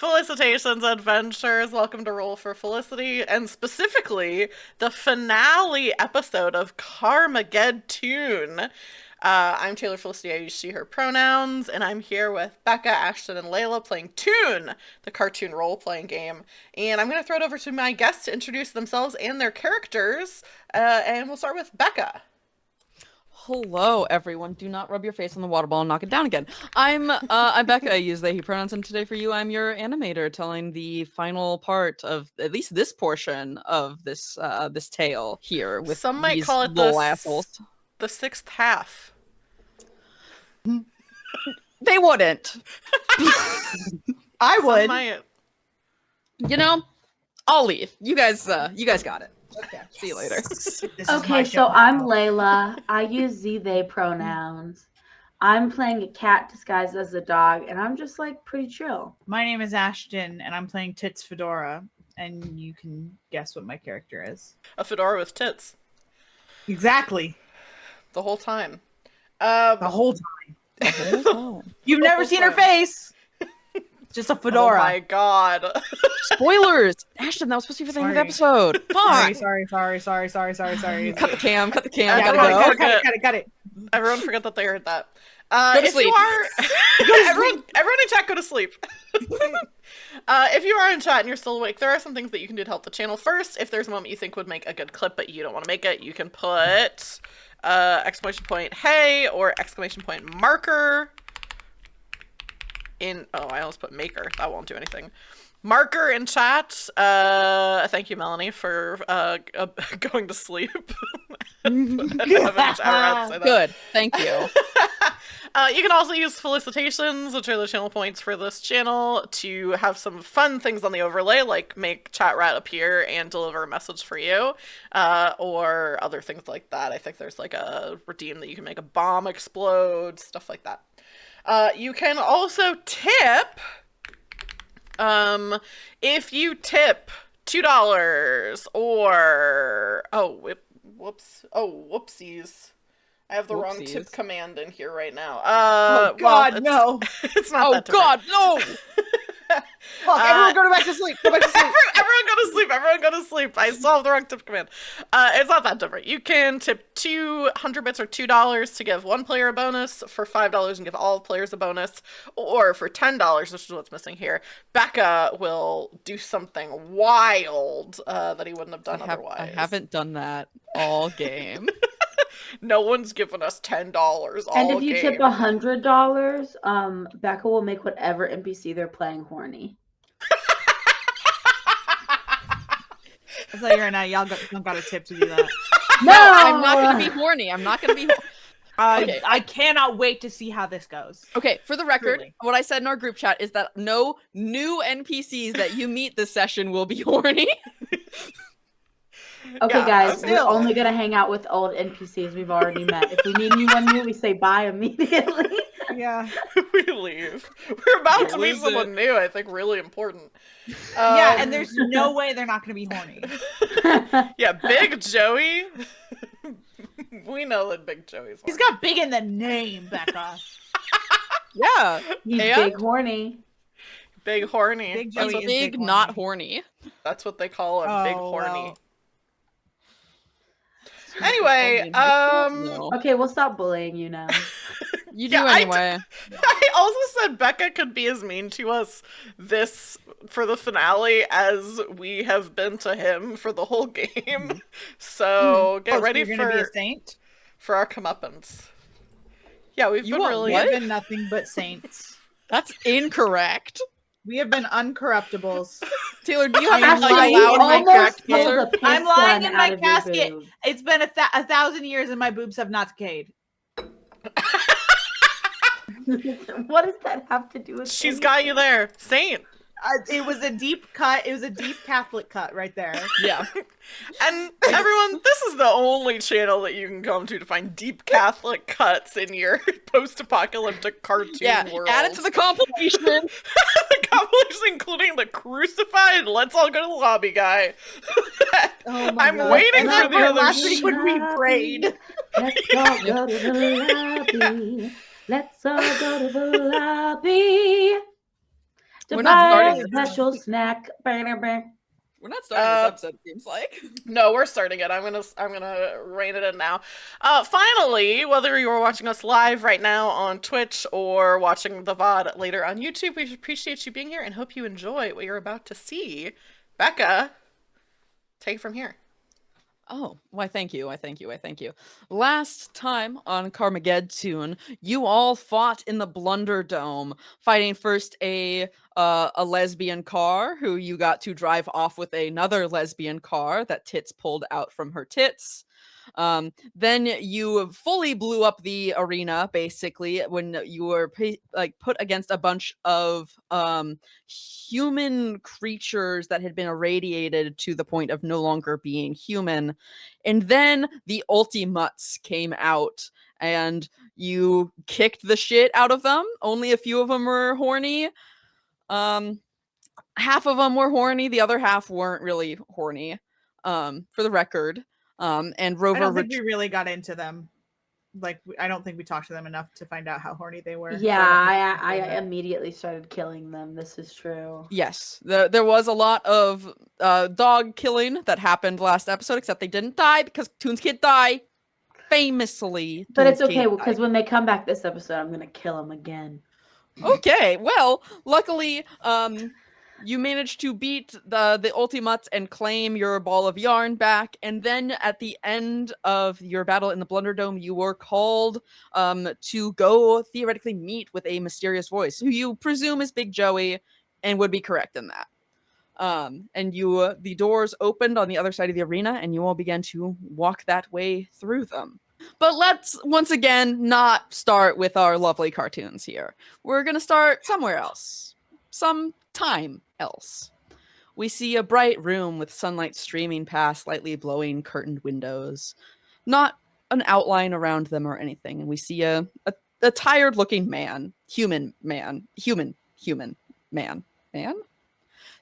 Felicitations, adventurers. Welcome to Roll for Felicity, and specifically the finale episode of CARmageddTOON. I'm Taylor Felicity. I use she, her pronouns, and I'm here with Becca, Ashton, and Layla playing Toon, the cartoon role-playing game. And I'm going to throw it over to my guests to introduce themselves and their characters, and we'll start with Becca. Hello, everyone. Do not rub your face on the water ball and knock it down again. I'm Becca. I use they, he pronouns, and today for you, I'm your animator telling the final part of at least this portion of this this tale here with Some might these call it little assholes. The sixth half. They wouldn't. I would. Some might. You know, I'll leave. You guys got it. Okay. See you later. Okay, so I'm Layla. I use they pronouns. I'm playing a cat disguised as a dog, and I'm just like pretty chill. My name is Ashton, and I'm playing Tits Fedora, and you can guess what my character is. A fedora with tits. Exactly. The whole time. The whole time. You've never seen her face. Just a fedora. Oh my god. Spoilers! Ashton, that was supposed to be for the end of the episode. Fuck! Sorry. Cut the cam. Cut Yeah, Got it. Everyone forget that they heard that. Go to if sleep. you are everyone in chat, go to sleep. If you are in chat and you're still awake, there are some things that you can do to help the channel. First, if there's a moment you think would make a good clip but you don't want to make it, you can put exclamation point hey or exclamation point marker in, oh, I almost put maker. That won't do anything. Marker in chat. Thank you, Melanie, for going to sleep. Good. Thank you. You can also use felicitations, which are the channel points for this channel, to have some fun things on the overlay, like make chat rat appear and deliver a message for you, or other things like that. I think there's like a redeem that you can make a bomb explode, stuff like that. You can also tip. If you tip $2 or whoopsies. I have the wrong tip command in here right now. Oh God, no! It's not that different. Oh God, no! Fuck! Everyone go back to sleep. Go back to sleep. Everyone go to sleep. Everyone go to sleep. I still have the wrong tip command. It's not that different. You can tip 200 bits or $2 to give one player a bonus, for $5 and give all players a bonus, or for $10, which is what's missing here, Becca will do something wild that he wouldn't have done otherwise. I haven't done that all game. No one's given us $10 all game. And if you tip $100, Becca will make whatever NPC they're playing horny. I'll tell you right now, y'all don't got a tip to do that. No! I'm not gonna be horny. I'm not gonna be Okay. I cannot wait to see how this goes. Okay, for the record, Truly. what I said in our group chat is that no new NPCs that you meet this session will be horny. Okay, Yeah, guys, we're only gonna hang out with old NPCs we've already met. If we meet anyone new, we say bye immediately. Yeah. We leave. We're about to meet Lose someone new, I think, really important. Yeah, and there's no way they're not going to be horny. Yeah, Big Joey. We know that Big Joey's horny. He's got big in the name, Becca. Yeah. He's And big horny. Big horny. Big That's Joey is big, big not horny. horny. That's what they call him, Big Horny. Well. Anyway, No. Okay, we'll stop bullying you now. You do Yeah, anyway. I also said Becca could be as mean to us for the finale as we have been to him for the whole game. So get ready you're gonna be a saint? for our comeuppance. Yeah, we've You been want really We have been nothing but saints. That's incorrect. We have been uncorruptibles. Taylor, do you have Actually, to lie you loud in my almost correct pulled answer? a piss I'm lying gun in my out of your casket. boob. It's been a 1,000 years and my boobs have not decayed. What does that have to do with She's got you there. Saint. It was a deep cut. It was a deep Catholic cut right there. Yeah. And everyone, this is the only channel that you can come to find deep Catholic cuts in your post-apocalyptic cartoon world. Add it to the compilation. The compilation including the crucified "Let's all go to the lobby" guy. Oh my I'm God. waiting And for that the part other last week when we prayed. Let's all go to the lobby. Let's all go to the lobby. to We're not buy starting a this. special snack. We're not starting this episode, it seems like. No, we're starting it. I'm gonna rein it in now. Finally, whether you're watching us live right now on Twitch or watching the VOD later on YouTube, we appreciate you being here and hope you enjoy what you're about to see. Becca, take it from here. Oh, why thank you, why thank you, why thank you. Last time on CARmageddTOON, you all fought in the Blunder Dome, fighting first a lesbian car who you got to drive off with another lesbian car that Tits pulled out from her tits. Then you fully blew up the arena, basically, when you were put against a bunch of human creatures that had been irradiated to the point of no longer being human. And then the Ultimates came out and you kicked the shit out of them. Only a few of them were horny. Half of them were horny, the other half weren't really horny, for the record. And Rover, I don't think we really got into them. Like, I don't think we talked to them enough to find out how horny they were. Yeah, I immediately started killing them. This is true. Yes, there was a lot of dog killing that happened last episode, except they didn't die because Toons can't die. Famously, But it's Toons okay can't because die. when they come back this episode, I'm gonna kill them again. Okay, well, luckily, you managed to beat the Ultimates and claim your ball of yarn back, and then at the end of your battle in the Blunder Dome, you were called to go theoretically meet with a mysterious voice, who you presume is Big Joey, and would be correct in that. And the doors opened on the other side of the arena, and you all began to walk that way through them. But let's once again not start with our lovely cartoons here. We're gonna start somewhere else. Some time else. We see a bright room with sunlight streaming past slightly blowing curtained windows. Not an outline around them or anything. And we see a tired looking man. Human man. Human man.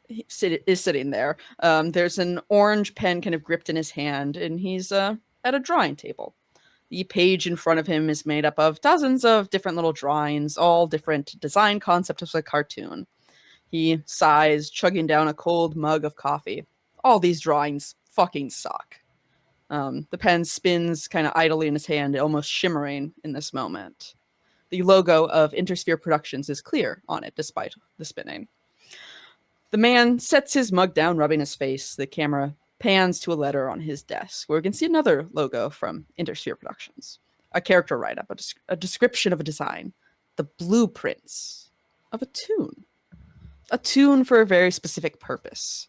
Is sitting there. There's an orange pen kind of gripped in his hand, and he's at a drawing table. The page in front of him is made up of dozens of different little drawings, all different design concepts of the cartoon. He sighs, chugging down a cold mug of coffee. All these drawings fucking suck. The pen spins kind of idly in his hand, almost shimmering in this moment. The logo of Intersphere Productions is clear on it, despite the spinning. The man sets his mug down, rubbing his face. The camera pans to a letter on his desk, where we can see another logo from Intersphere Productions. A character write-up, a description of a design. The blueprints of a toon. A toon for a very specific purpose.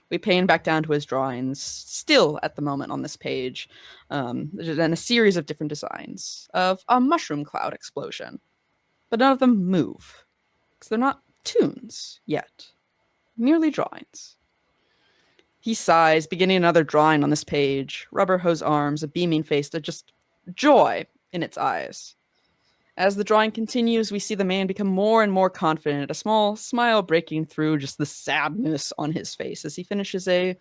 We pan back down to his drawings, still at the moment on this page, and a series of different designs of a mushroom cloud explosion. But none of them move, because they're not toons yet. Merely drawings. He sighs, beginning another drawing on this page. Rubber hose arms, a beaming face, just joy in its eyes. As the drawing continues, we see the man become more and more confident, a small smile breaking through just the sadness on his face as he finishes a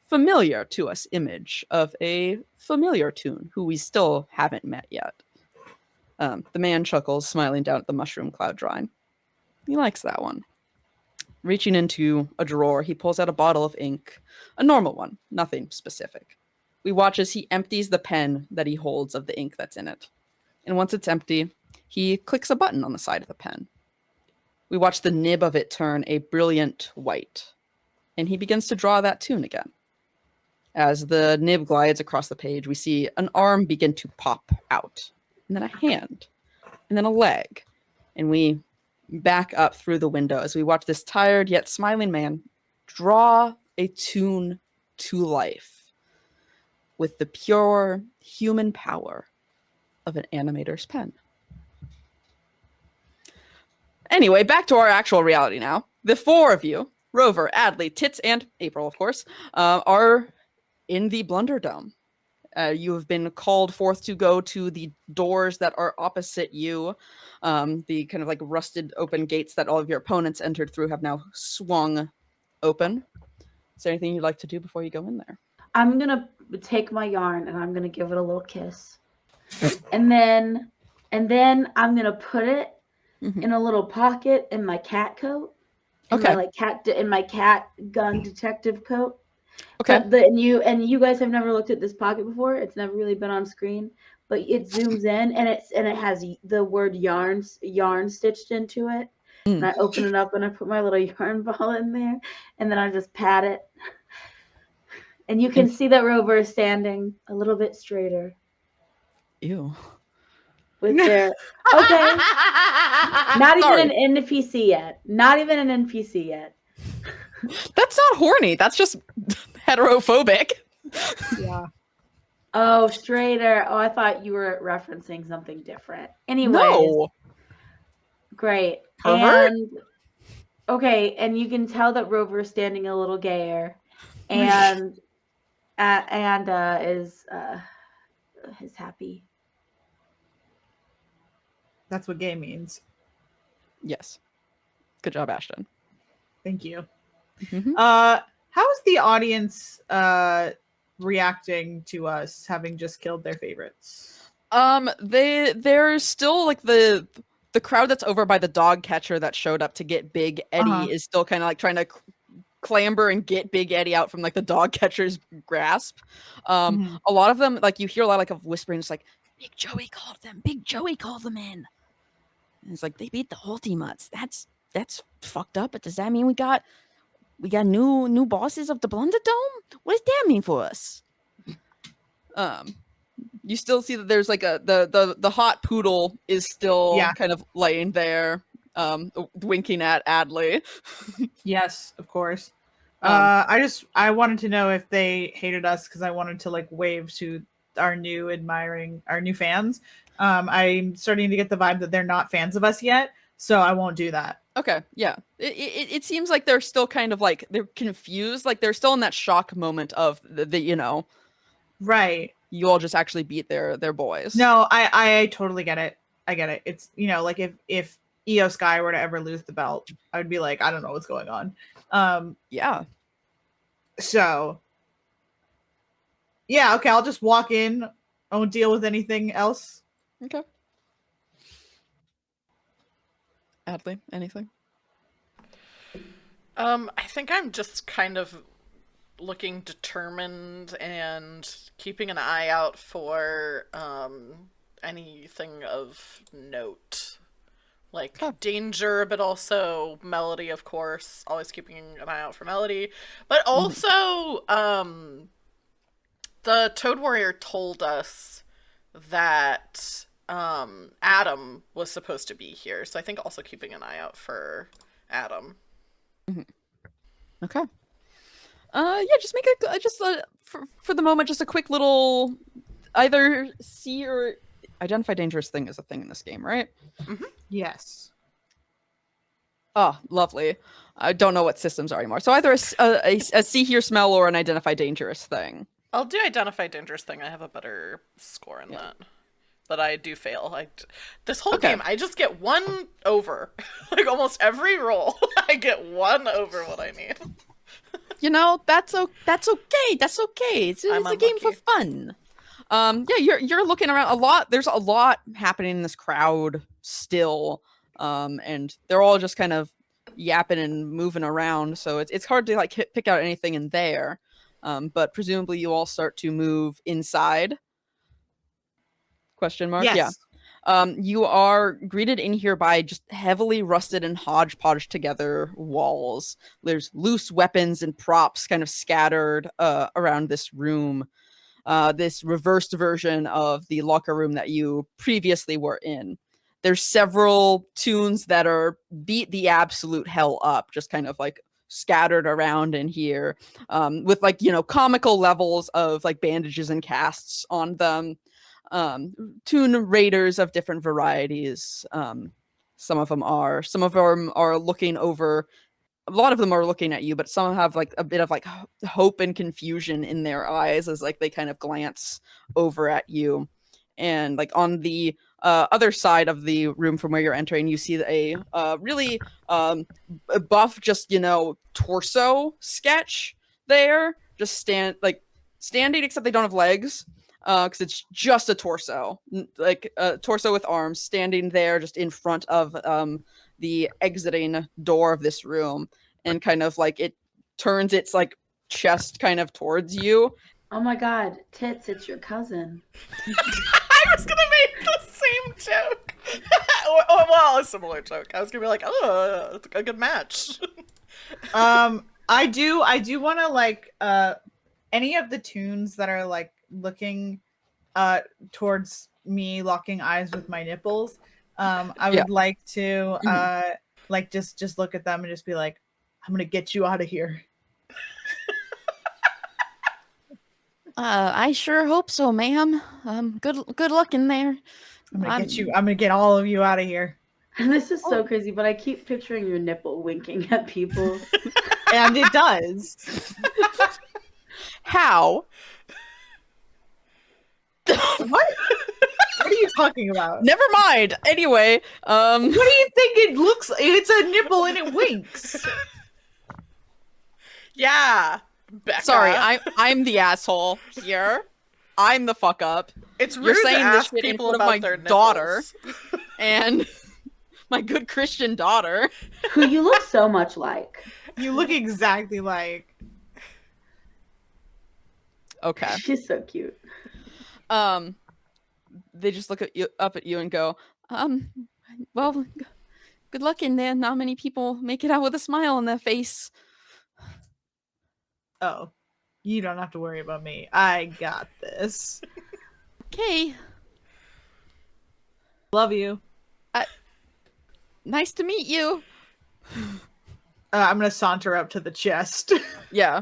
familiar to us image of a familiar toon who we still haven't met yet. The man chuckles, smiling down at the mushroom cloud drawing. He likes that one. Reaching into a drawer, he pulls out a bottle of ink, a normal one, nothing specific. We watch as he empties the pen that he holds of the ink that's in it. And once it's empty, he clicks a button on the side of the pen. We watch the nib of it turn a brilliant white, and he begins to draw that toon again. As the nib glides across the page, we see an arm begin to pop out, and then a hand, and then a leg, and we back up through the window as we watch this tired yet smiling man draw a toon to life with the pure human power of an animator's pen. Anyway, back to our actual reality now. The four of you, Rover, Adley, Tits, and April, of course, are in the Blunder Dome. You have been called forth to go to the doors that are opposite you. The kind of like rusted open gates that all of your opponents entered through have now swung open. Is there anything you'd like to do before you go in there? I'm gonna take my yarn and I'm gonna give it a little kiss, and then I'm gonna put it in a little pocket in my cat coat. in my cat gun detective coat. Okay. But and you guys have never looked at this pocket before. It's never really been on screen, but it zooms in and it has the word yarn stitched into it. And I open it up and I put my little yarn ball in there, and then I just pat it. And you can see that Rover is standing a little bit straighter. Ew. With their not even an NPC yet. Not even an NPC yet. That's not horny. That's just heterophobic. Yeah. Oh, straighter. Oh, I thought you were referencing something different. Anyways, No. great. Pervert? And okay, and you can tell that Rover is standing a little gayer, and is happy. That's what gay means. Yes. Good job, Ashton. Thank you. Mm-hmm. How is the audience reacting to us having just killed their favorites? They're still like the crowd that's over by the dog catcher that showed up to get Big Eddie is still kind of like trying to clamber and get Big Eddie out from like the dog catcher's grasp. A lot of them, like you hear a lot like of whispering, it's like Big Joey called them. Big Joey called them in. And it's like they beat the Ultimates. That's fucked up. But does that mean we got new bosses of the Blunder Dome? What does that mean for us? You still see that there's like the hot poodle is still kind of laying there, winking at Adley. Yes, of course. I wanted to know if they hated us because I wanted to like wave to our new fans. I'm starting to get the vibe that they're not fans of us yet, so I won't do that. Okay, yeah. It seems like they're still kind of like they're confused, like they're still in that shock moment of the right. You all just actually beat their boys. No, I totally get it. I get it. It's like if Io Sky were to ever lose the belt, I would be like, I don't know what's going on. Yeah. So yeah, okay, I'll just walk in. I won't deal with anything else. Okay. Adley, anything? I think I'm just kind of looking determined and keeping an eye out for anything of note. Like danger, but also Melody, of course. Always keeping an eye out for Melody. But also, the Toad Warrior told us that Adam was supposed to be here. So I think also keeping an eye out for Adam. Okay. Yeah, just make for the moment, just a quick little either see or identify dangerous thing is a thing in this game, right? Yes. Oh, lovely. I don't know what systems are anymore. So either a see, hear, smell, or an identify dangerous thing. I'll do identify dangerous thing. I have a better score in that. But I do fail. This whole game, I just get one over. Like almost every roll, I get one over what I need. That's okay. That's okay. It's a game for fun. Yeah, you're looking around a lot. There's a lot happening in this crowd still. And they're all just kind of yapping and moving around. So it's hard to like pick out anything in there. But presumably you all start to move inside. Question mark? Yes. Yeah. You are greeted in here by just heavily rusted and hodgepodge together walls. There's loose weapons and props kind of scattered around this room. This reversed version of the locker room that you previously were in. There's several Toons that are beat the absolute hell up, just kind of like scattered around in here, with like, comical levels of like bandages and casts on them. Toon raiders of different varieties. Some of them are looking over. A lot of them are looking at you, but some have like a bit of like hope and confusion in their eyes as like they kind of glance over at you. And like on the other side of the room from where you're entering, you see a really buff, just torso sketch there, just standing, except they don't have legs. Because it's just a torso, like a torso with arms, standing there just in front of the exiting door of this room, and kind of like it turns its like chest kind of towards you. Oh my God, Tits, it's your cousin. I was gonna make the same joke. Well, a similar joke. I was gonna be like, oh, it's a good match. I do want to like any of the Toons that are like looking towards me, locking eyes with my nipples. I would like to like just look at them and just be like, I'm gonna get you out of here. I sure hope so, ma'am. Good luck in there. I'm gonna get all of you out of here. And this is so crazy, but I keep picturing your nipple winking at people. And it does. How? What? What are you talking about? Never mind. Anyway, What do you think it looks like? It's a nipple and it winks. Yeah, Becca. sorry, I'm the asshole here. I'm the fuck up. It's rude You're to saying this ask shit in people front of about my their daughter. nipples. And my good Christian daughter. Who you look so much like. You look exactly like. Okay. She's so cute. They just look up at you and go, well, good luck in there. Not many people make it out with a smile on their face. Oh, you don't have to worry about me. I got this. Okay. Love you. Nice to meet you. I'm gonna saunter up to the chest. Yeah.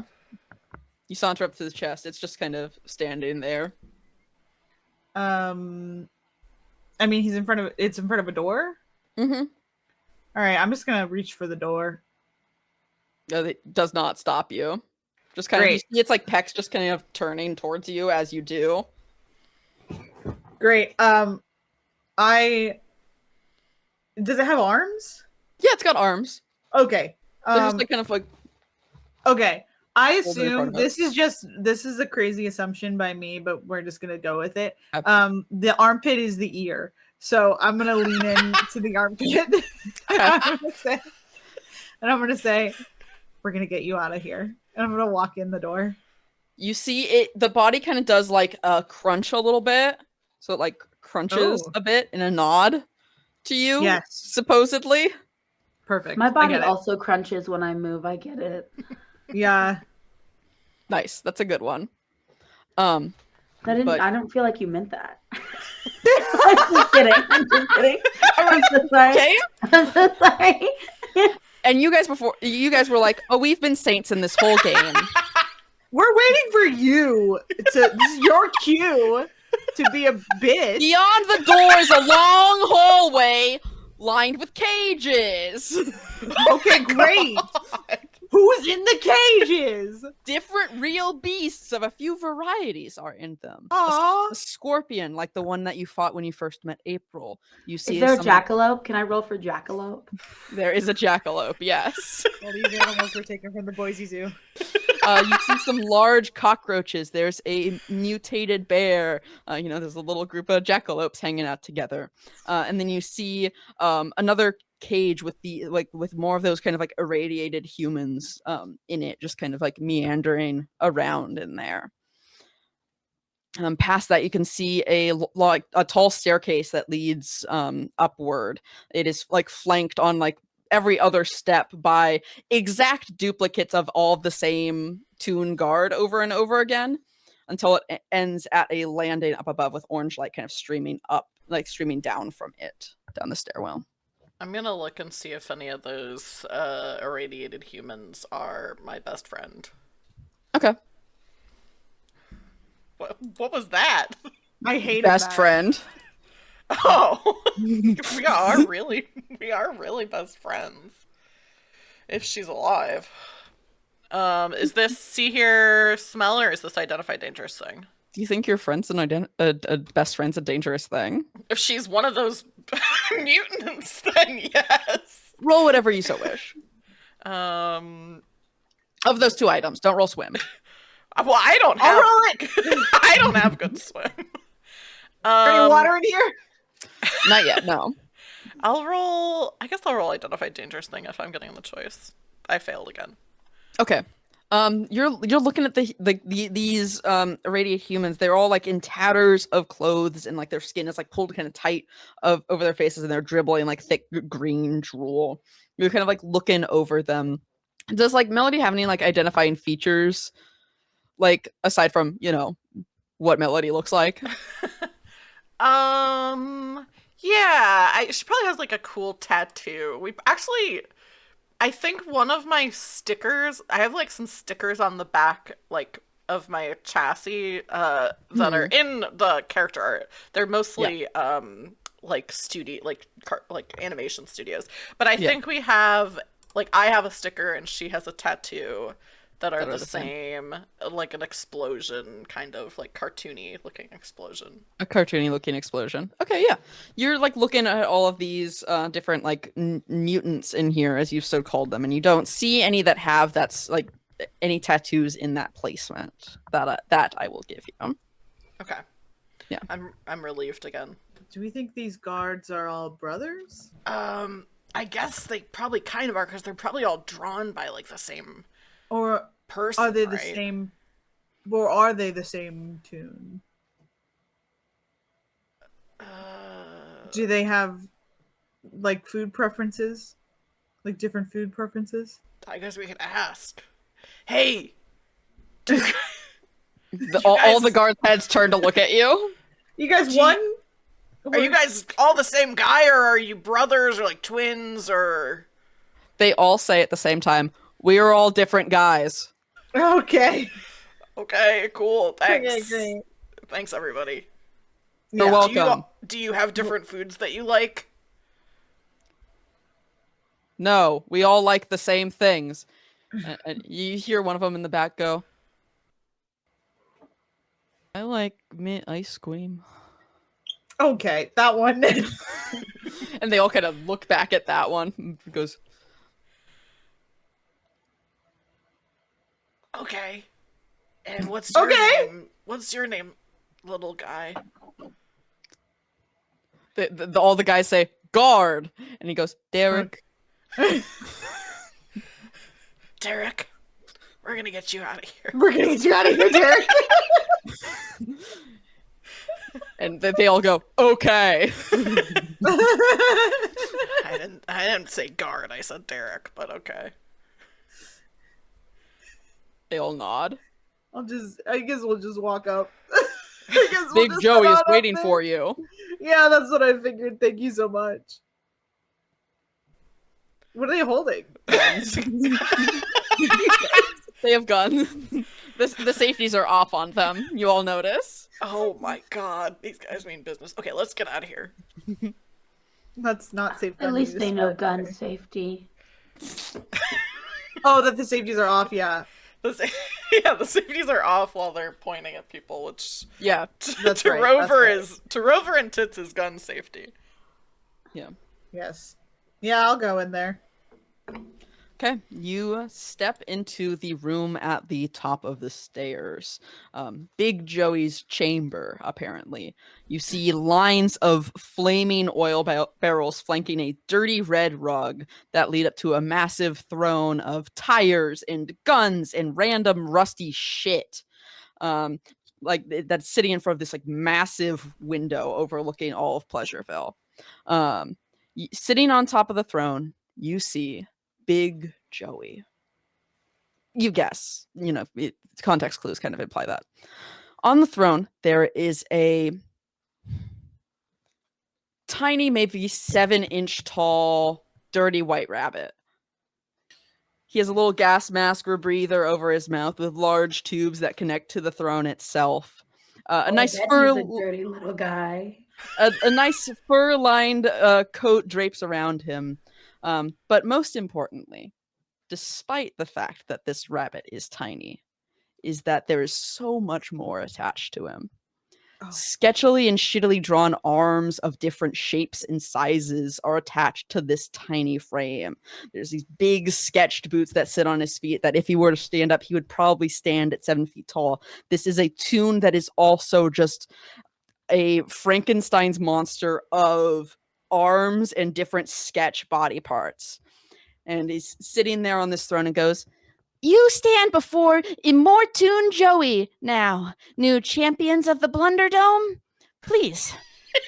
You saunter up to the chest. It's just kind of standing there. I mean, it's in front of a door. Mm-hmm. All right, I'm just gonna reach for the door. No, it does not stop you. Just kind of, you see it's like pecs just kind of turning towards you as you do. Great. Does it have arms? Yeah, it's got arms. Okay. They're just like kind of like. Okay. I Hold it in front assume of us. this is a crazy assumption by me, but we're just gonna go with it. Okay. The armpit is the ear, so I'm gonna lean in to the armpit. And I'm gonna say, we're gonna get you out of here. And I'm gonna walk in the door. You see it. The body kind of does like a crunch a little bit, so it like crunches a bit in a nod to you. Yes, supposedly. Perfect. My body also crunches when I move. I get it. Yeah. Nice. That's a good one. I but- don't feel like you meant that. I'm just kidding. I'm so sorry. Okay. I'm so sorry. And you guys were like, oh, we've been saints in this whole game. We're waiting for you. This is your cue to be a bitch. Beyond the door is a long hallway lined with cages. Okay, great. Who's in the cages? Different real beasts of a few varieties are in them. Aww. A scorpion, like the one that you fought when you first met April. You see, Is there a jackalope? Can I roll for jackalope? There is a jackalope. Yes. Well, these animals were taken from the Boise Zoo. You see some large cockroaches. There's a mutated bear. There's a little group of jackalopes hanging out together. And then you see another cage with with more of those kind of like irradiated humans in it, just kind of like meandering around in there. Past that, you can see a tall staircase that leads upward. It is like flanked on like every other step by exact duplicates of all of the same Toon guard over and over again, until it ends at a landing up above with orange light kind of streaming down from it down the stairwell. I'm gonna look and see if any of those irradiated humans are my best friend. Okay. What was that? I hate best friend. Oh, we are really best friends. If she's alive. Is this see, hear, smell, or is this identify dangerous thing? Do you think your friend's a best friend's a dangerous thing? If she's one of those mutants, then yes. Roll whatever you so wish. Of those two items, don't roll swim. Well, I don't have. I'll roll it. I don't have good swim. Any water in here? Not yet, no. I guess I'll roll identify dangerous thing if I'm getting the choice. I failed again. Okay. You're looking at these irradiate humans. They're all like in tatters of clothes, and like their skin is like pulled kind of tight over their faces, and they're dribbling like thick green drool. You're kind of like looking over them. Does like Melody have any like identifying features, like aside from what Melody looks like? Yeah, she probably has like a cool tattoo. We actually, I think one of my stickers, I have like some stickers on the back, like of my chassis, that are in the character art. They're mostly like like animation studios. But I think we have like I have a sticker and she has a tattoo that are the same, like an explosion, kind of like cartoony looking explosion. A cartoony looking explosion. Okay, yeah. You're like looking at all of these different like mutants in here, as you've so called them, and you don't see any that have that's like any tattoos in that placement. That I will give you. Okay. Yeah. I'm relieved again. Do we think these guards are all brothers? I guess they probably kind of are, because they're probably all drawn by like the same Or person. are they the right? same? Or are they the same Toon? Do they have like food preferences? Like different food preferences? I guess we could ask. Hey! All the guards' heads turn to look at you. You guys won? Are you guys all the same guy, or are you brothers, or like twins, or... They all say at the same time, "We are all different guys." Okay. Okay, cool. Thanks. Okay, great. Thanks, everybody. You're welcome. Do you have different foods that you like? No, we all like the same things. And you hear one of them in the back go, "I like mint ice cream." Okay, that one. And they all kind of look back at that one. And goes, Okay. And what's your name? What's your name, little guy? all the guys say, "Guard," and he goes, "Derek." Derek, we're gonna get you out of here. We're gonna get you out of here, Derek. And they all go, "Okay." I didn't say guard. I said Derek, but okay. They all nod. I guess we'll just walk up. I guess we'll Big just Joey head is on up waiting there. for you. Yeah, that's what I figured. Thank you so much. What are they holding? They have guns. The safeties are off on them. You all notice. Oh my god, these guys mean business. Okay, let's get out of here. That's not safe. At least they know gun safety. Oh, that the safeties are off. Yeah, The safeties are off while they're pointing at people, which Yeah. That's to right, Rover that's is to Rover and Tits is gun safety. Yeah. yes, yeah. I'll go in there. Okay, you step into the room at the top of the stairs. Big Joey's chamber, apparently. You see lines of flaming oil barrels flanking a dirty red rug that lead up to a massive throne of tires and guns and random rusty shit. That's sitting in front of this like massive window overlooking all of Pleasureville. Sitting on top of the throne, you see Big Joey. You guess, context clues kind of imply that. On the throne, there is a tiny, maybe 7-inch tall, dirty white rabbit. He has a little gas mask or breather over his mouth with large tubes that connect to the throne itself. A nice fur, He's a dirty little guy. a nice fur-lined coat drapes around him. But most importantly, despite the fact that this rabbit is tiny, is that there is so much more attached to him. Oh. Sketchily and shittily drawn arms of different shapes and sizes are attached to this tiny frame. There's these big sketched boots that sit on his feet that if he were to stand up, he would probably stand at 7 feet tall. This is a Toon that is also just a Frankenstein's monster of arms and different sketch body parts. And he's sitting there on this throne and goes, "You stand before Immortoon Joey now, new champions of the Blunderdome. Please,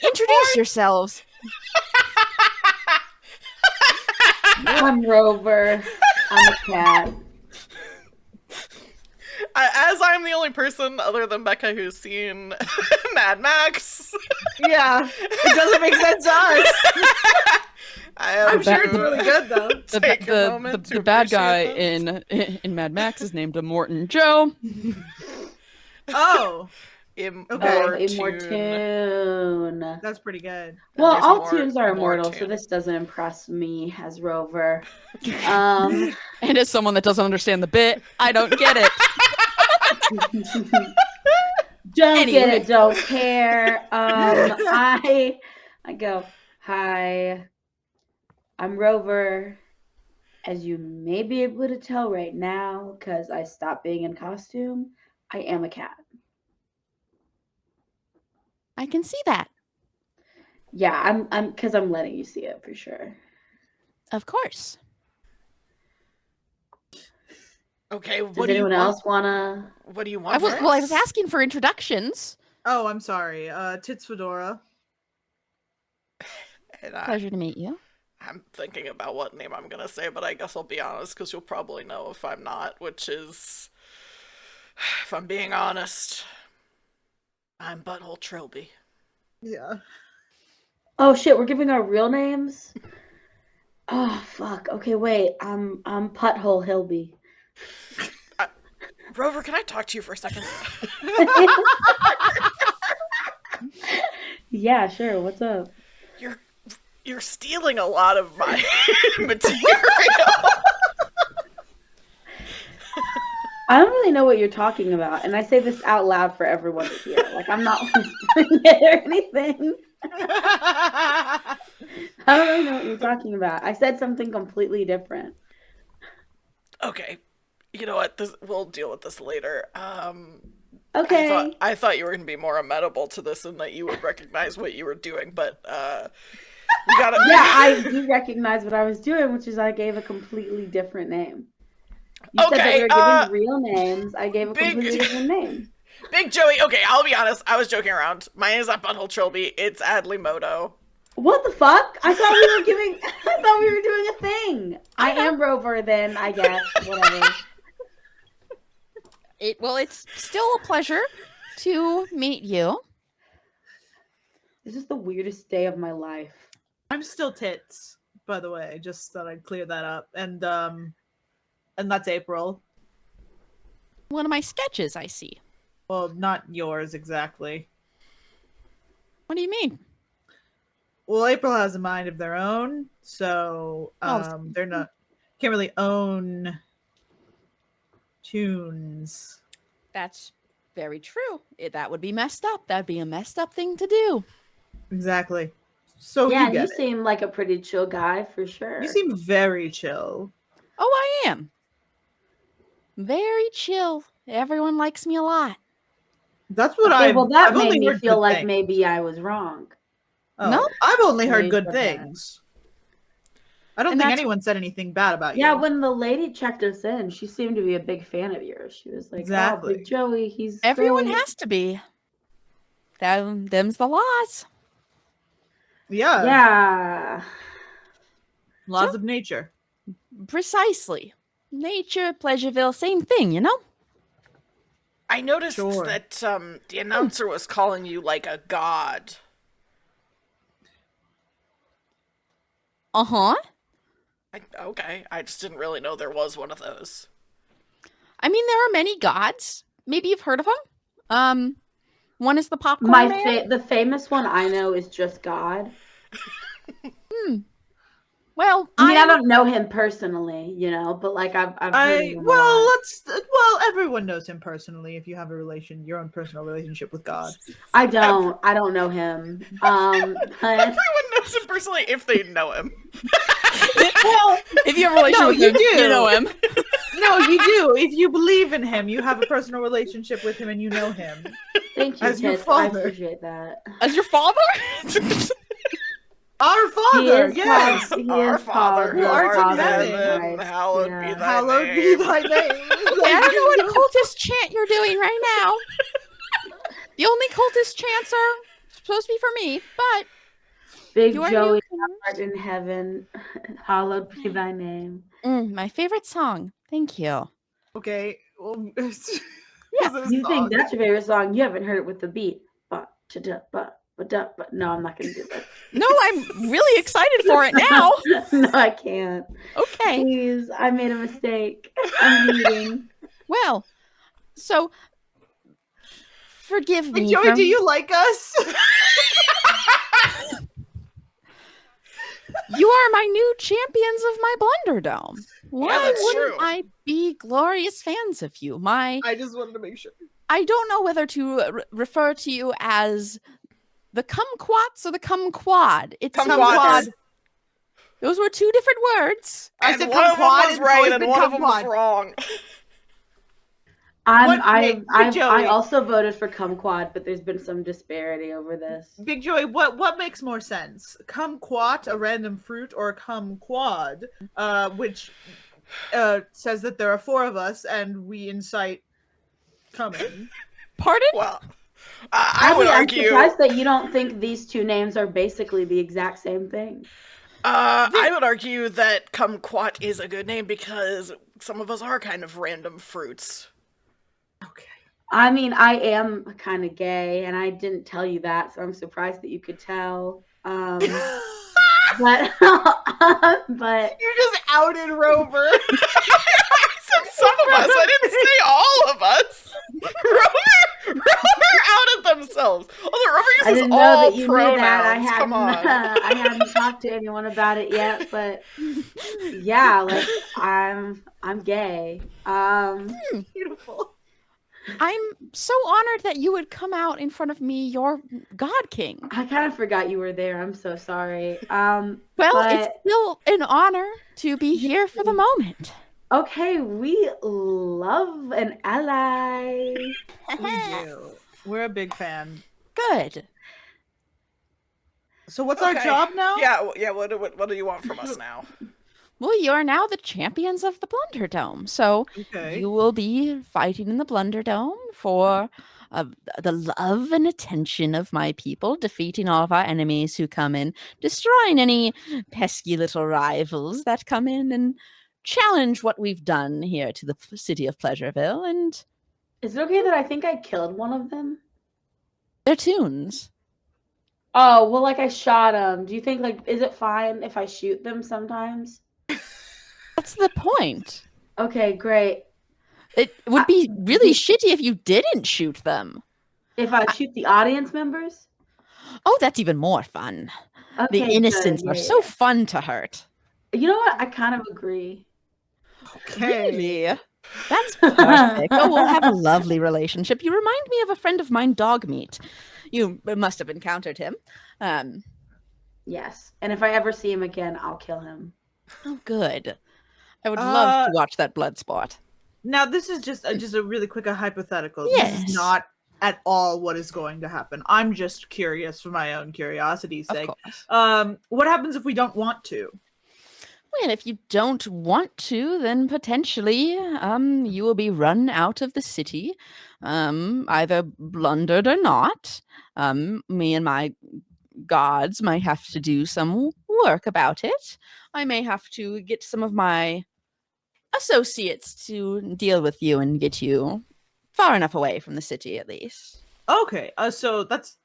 introduce yourselves." I'm Rover. I'm a cat. As I'm the only person other than Becca who's seen Mad Max. Yeah, it doesn't make sense to us. I'm sure it's really good though. The bad guy in Mad Max is named Immortan Joe. Oh, Immortoon. That's pretty good. Well, all tunes are immortal, so this doesn't impress me as Rover. And as someone that doesn't understand the bit, I don't get it. Don't get it, don't care. I go, "Hi, I'm Rover. As you may be able to tell right now, because I stopped being in costume, I am a cat." I can see that. Yeah, I'm because I'm letting you see it for sure. Of course. Okay, Does anyone else wanna? What do you want? I was asking for introductions. Oh, I'm sorry. Tits Fedora. Pleasure to meet you. I'm thinking about what name I'm gonna say, but I guess I'll be honest because you'll probably know if I'm not, which is, if I'm being honest, I'm Butthole Trilby. Yeah. Oh shit, we're giving our real names? Oh fuck. Okay, wait. I'm Putthole Hilby. Rover, can I talk to you for a second? Yeah, sure. What's up? You're stealing a lot of my material. I don't really know what you're talking about, and I say this out loud for everyone to hear. Like, I'm not whispering it or anything. I don't really know what you're talking about. I said something completely different. Okay. You know what? We'll deal with this later. Okay. I thought you were going to be more amenable to this and that you would recognize what you were doing, but we gotta... Yeah, I do recognize what I was doing, which is I gave a completely different name. You said that we were giving real names. I gave a completely different name. Big Joey. Okay, I'll be honest. I was joking around. My name is not Butthole Trilby. It's Adley Moto. What the fuck? I thought we were doing a thing. I am Rover then, I guess. Whatever. It's still a pleasure to meet you. This is the weirdest day of my life. I'm still Tits, by the way. Just thought I'd clear that up. And that's April. One of my sketches, I see. Well, not yours exactly. What do you mean? Well, April has a mind of their own, so they're not can't really own tunes. That's very true. That would be messed up. That'd be a messed up thing to do. Exactly. So yeah, you seem like a pretty chill guy for sure. You seem very chill. Oh, I am. Very chill. Everyone likes me a lot. That's what that made me feel like maybe I was wrong. Oh, no, I've only heard good things. I don't think anyone said anything bad about you. Yeah, when the lady checked us in, she seemed to be a big fan of yours. She was like, exactly. "Oh, Big Joey, everyone has to be. Them's the laws." Yeah. Yeah. Laws of nature. Precisely. Nature, Pleasureville, same thing, you know? I noticed that the announcer was calling you like a god. Uh-huh. Okay, I just didn't really know there was one of those. I mean, there are many gods. Maybe you've heard of them. One is the popcorn man. The famous one I know is just God. Well, I mean, I don't know him personally, you know, but like I've heard him. Well, everyone knows him personally if you have your own personal relationship with God. I don't know him. Everyone knows him personally if they know him. Well, if you have a relationship with him, you know him. No, you do. If you believe in him, you have a personal relationship with him and you know him. Thank you, as your Tits. father. I appreciate that. As your father? Our Father, is yes. called, he Our is Father called who the art in art heaven, in Father of heaven, Christ. hallowed be Yeah. thy Hallowed name. be thy name. Okay, I don't know what cultist chant you're doing right now. The only cultist chants are supposed to be for me, but Big your Joey, newcomers. art in heaven, hallowed be thy name. My favorite song. Thank you. Okay. Well, Yeah, was it a You think song? that's your favorite song? You haven't heard it with the beat. But no, I'm not gonna do that. No, I'm really excited for it now. No, I can't. Okay. Please, I made a mistake. I'm leaving. Well, so forgive Like, me. Joey, do you like us? You are my new champions of my Blunderdome. Why that's wouldn't true. I be glorious fans of you? I just wanted to make sure. I don't know whether to refer to you as the kumquats or the kumquad. It's Kumquats. Those were two different words. I And said one of them kumquat, was it's right always and been one of them was kumquat. wrong. I Joey? also voted for Kumquat, but there's been some disparity over this. Big Joey, what makes more sense? Kumquat, a random fruit, or kumquad, which says that there are 4 of us and we incite coming. Pardon? Well, I would I'm argue. surprised that you don't think these two names are basically the exact same thing. I would argue that kumquat is a good name because some of us are kind of random fruits. Okay. I mean, I am kind of gay, and I didn't tell you that, so I'm surprised that you could tell. But You just outed Rover. I said some of us. I didn't say all of us. Rover outed themselves. Although Rover I uses didn't know all that you pronouns. knew that. Come on. I hadn't talked to anyone about it yet, but yeah, like I'm gay. Beautiful. I'm so honored that you would come out in front of me, your God King. I kind of forgot you were there. I'm so sorry. Well, but- it's still an honor to be here for the moment. Okay, we love an ally. We do. We're a big fan. Good. So what's our Okay. job now? Yeah. What do you want from us now? Well, you are now the champions of the Blunderdome, so Okay. you will be fighting in the Blunderdome for the love and attention of my people, defeating all of our enemies who come in, destroying any pesky little rivals that come in and challenge what we've done here to the city of Pleasureville, and Is it okay that I think I killed one of them? their tunes. Oh, well, like I shot him. Do you think, like, is it fine if I shoot them sometimes? That's the point. Okay, great. It would be really shitty if you didn't shoot them. If I shoot the audience members? Oh, that's even more fun. Okay, The good. innocents Yeah, are yeah, so yeah. fun to hurt. You know what? I kind of agree. Okay. Really? That's perfect. Oh, we'll have a lovely relationship. You remind me of a friend of mine, Dogmeat. You must have encountered him. Yes. And if I ever see him again, I'll kill him. Oh, good. I would love to watch that blood sport. Now this is just a really quick hypothetical. This Yes. is not at all what is going to happen. I'm just curious for my own curiosity's Of sake. course. What happens if we don't want to? Well, if you don't want to, then potentially you will be run out of the city, either blundered or not. Me and my gods might have to do some work about it. I may have to get some of my associates to deal with you and get you far enough away from the city, at least. Okay, so that's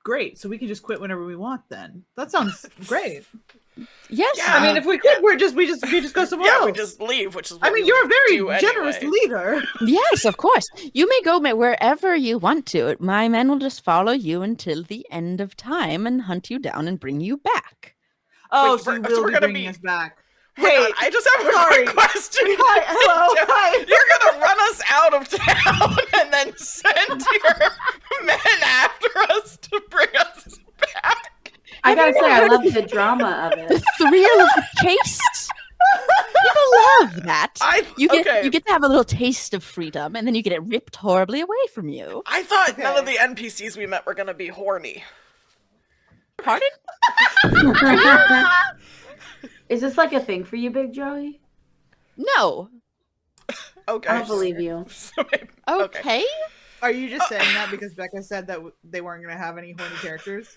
great. So we can just quit whenever we want then. That sounds great. Yes. Yeah. I mean, if we quit, we just go somewhere Yeah, else. we just leave, which is what I mean, we you're a would very do generous anyway. leader. Yes, of course. You may go wherever you want to. My men will just follow you until the end of time and hunt you down and bring you back. Oh, Wait, so you so will we're be gonna bringing be- us back. Hang on, I just have a sorry. quick question. Hi, hello, hi. You're gonna run us out of town and then send your men after us to bring us back. I gotta say, I love the drama of The it. thrill of the chase. People love that. You get to have a little taste of freedom, and then you get it ripped horribly away from you. I thought none of Okay. the NPCs we met were gonna be horny. Pardon? Is this like a thing for you, Big Joey? No. Okay. I don't believe you. Okay. Are you just saying that because Becca said that they weren't going to have any horny characters?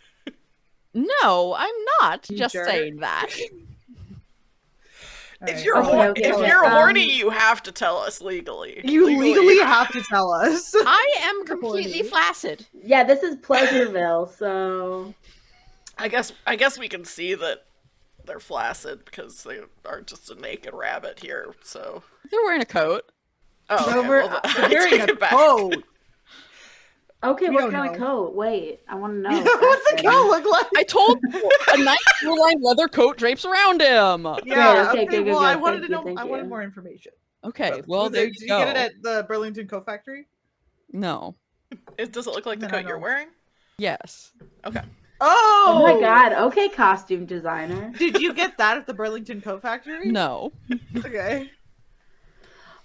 No, I'm not You just jerk. saying that. If you're Okay. horny, you have to tell us legally. You legally have to tell us. I am completely Horny. flaccid. Yeah, this is Pleasureville, so I guess we can see that they're flaccid because they are just a naked rabbit here. So. They're wearing a coat. Oh, okay, Over well, I wearing take a it back. coat. okay. We What don't kind of know. coat? Wait, I want to know. What's the coat look like? I told you, a nice blue-lined leather coat drapes around him. Yeah. okay, Okay. good, Well, good. I wanted Thank to you, know. thank I wanted you. more information. Okay, well, Was there it- you did go. you get it at the Burlington Coat Factory? No. Does it look like the Then I coat you're know. wearing? Yes. Okay. Oh! Oh my god. Okay, costume designer. Did you get that at the Burlington Coat Factory? No. Okay.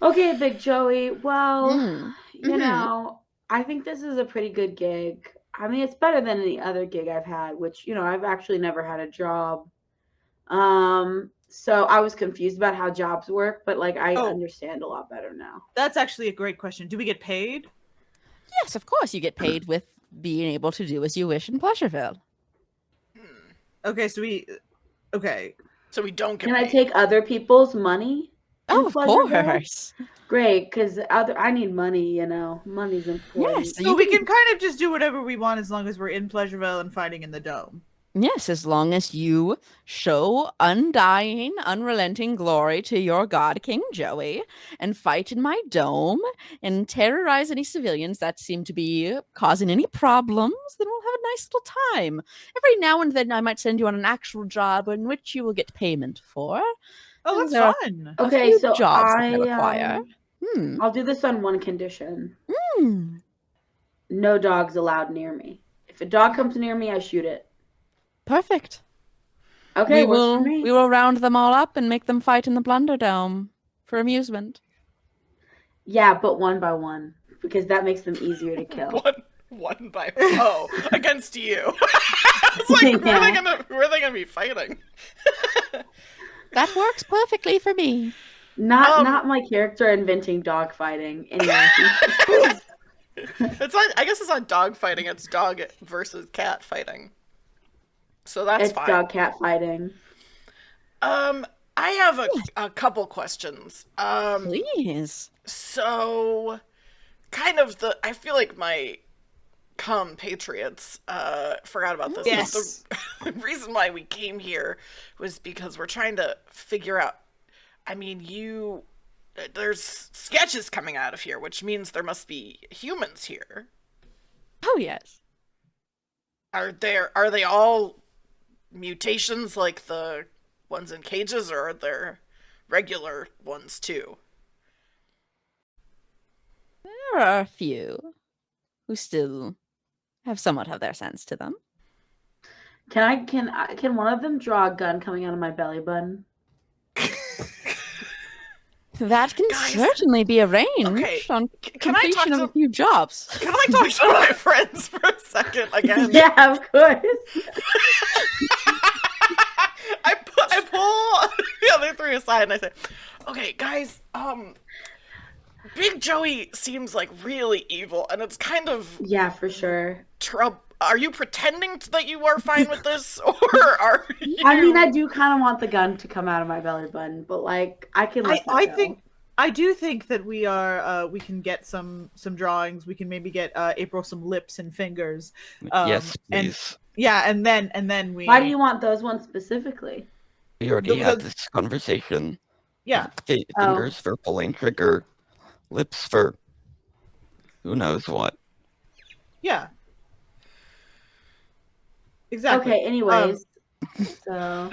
Okay, Big Joey. Well, Mm. you Mhm. know, I think this is a pretty good gig. I mean, it's better than any other gig I've had, which, I've actually never had a job. So I was confused about how jobs work, but like I Oh. understand a lot better now. That's actually a great question. Do we get paid? Yes, of course you get paid with being able to do as you wish in Pleasureville. Okay, so we. Okay. So we don't get Can I paid. take other people's money? Oh, in of Pleasureville? course. Great, because I need money, Money's important. Yes, So we can kind of just do whatever we want as long as we're in Pleasureville and fighting in the dome. Yes, as long as you show undying, unrelenting glory to your god, King Joey, and fight in my dome and terrorize any civilians that seem to be causing any problems, then we'll have a nice little time. Every now and then I might send you on an actual job in which you will get payment for. Oh, And that's there are fun. a Okay, few so jobs that I require. I'll do this on one condition. Hmm. No dogs allowed near me. If a dog comes near me, I shoot it. Perfect. Okay, we works will for me. we will round them all up and make them fight in the Blunder Dome for amusement. Yeah, but one by one, because that makes them easier to kill. One by against you. It's like who are they gonna be fighting? That works perfectly for me. Not my character inventing dog fighting. Anyway. It's not. I guess it's not dog fighting. It's dog versus cat fighting. So that's It's fine. dog cat fighting. I have a couple questions. Please. So, kind of I feel like my compatriots forgot about this. Yes. The reason why we came here was because we're trying to figure out. I mean, there's sketches coming out of here, which means there must be humans here. Oh yes. Are they all mutations like the ones in cages, or are there regular ones too? There are a few who still somewhat have their sense to them. Can one of them draw a gun coming out of my belly button? That can Guys, certainly be arranged on can I talk completion of to a few jobs. Can I talk to my friends for a second again? Yeah, of course. I pull the other three aside and I say, "Okay, guys, Big Joey seems like really evil, and it's kind of Yeah, for sure. trouble. Are you pretending that you are fine with this, or are you?" I mean, I do kind of want the gun to come out of my belly button, but like, I can let that go. I do think that we are. We can get some drawings. We can maybe get April some lips and fingers. Yes, and please. yeah, and then we. Why do you want those ones specifically? We already had the- this conversation. Yeah. Fingers for pulling trigger, lips for who knows what. Yeah. Exactly. Okay. Anyways, so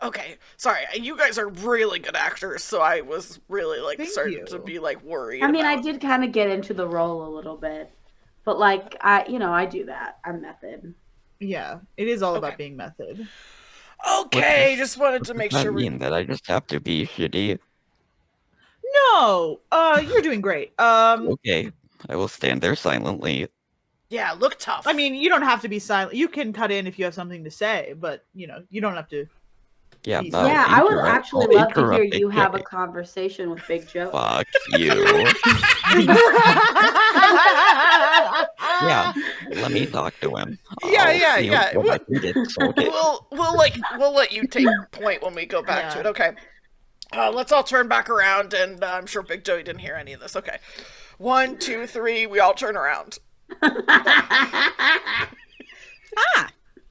Okay, sorry. You guys are really good actors, so I was really Thank starting you. to be worried. I mean, I about- did kind of get into the role a little bit, but like, I do that. I'm method. Yeah, it is all Okay. about being method. Okay, just wanted to make Does that sure we. mean that I just have to be shitty? No, you're doing great. Okay, I will stand there silently. Yeah, look tough. I mean, you don't have to be silent. You can cut in if you have something to say, but you know, you don't have to. Yeah, Be I'll Yeah, silent. I would interrupt. actually I'll love to hear interrupt Big you have a Joey. conversation with Big Joe. Fuck you. Yeah, let me talk to him. I'll see Yeah. what I can get sorted. We'll let you take point when we go back to Yeah. it. Okay. Let's all turn back around, and I'm sure Big Joey didn't hear any of this. Okay. 1, 2, 3. We all turn around.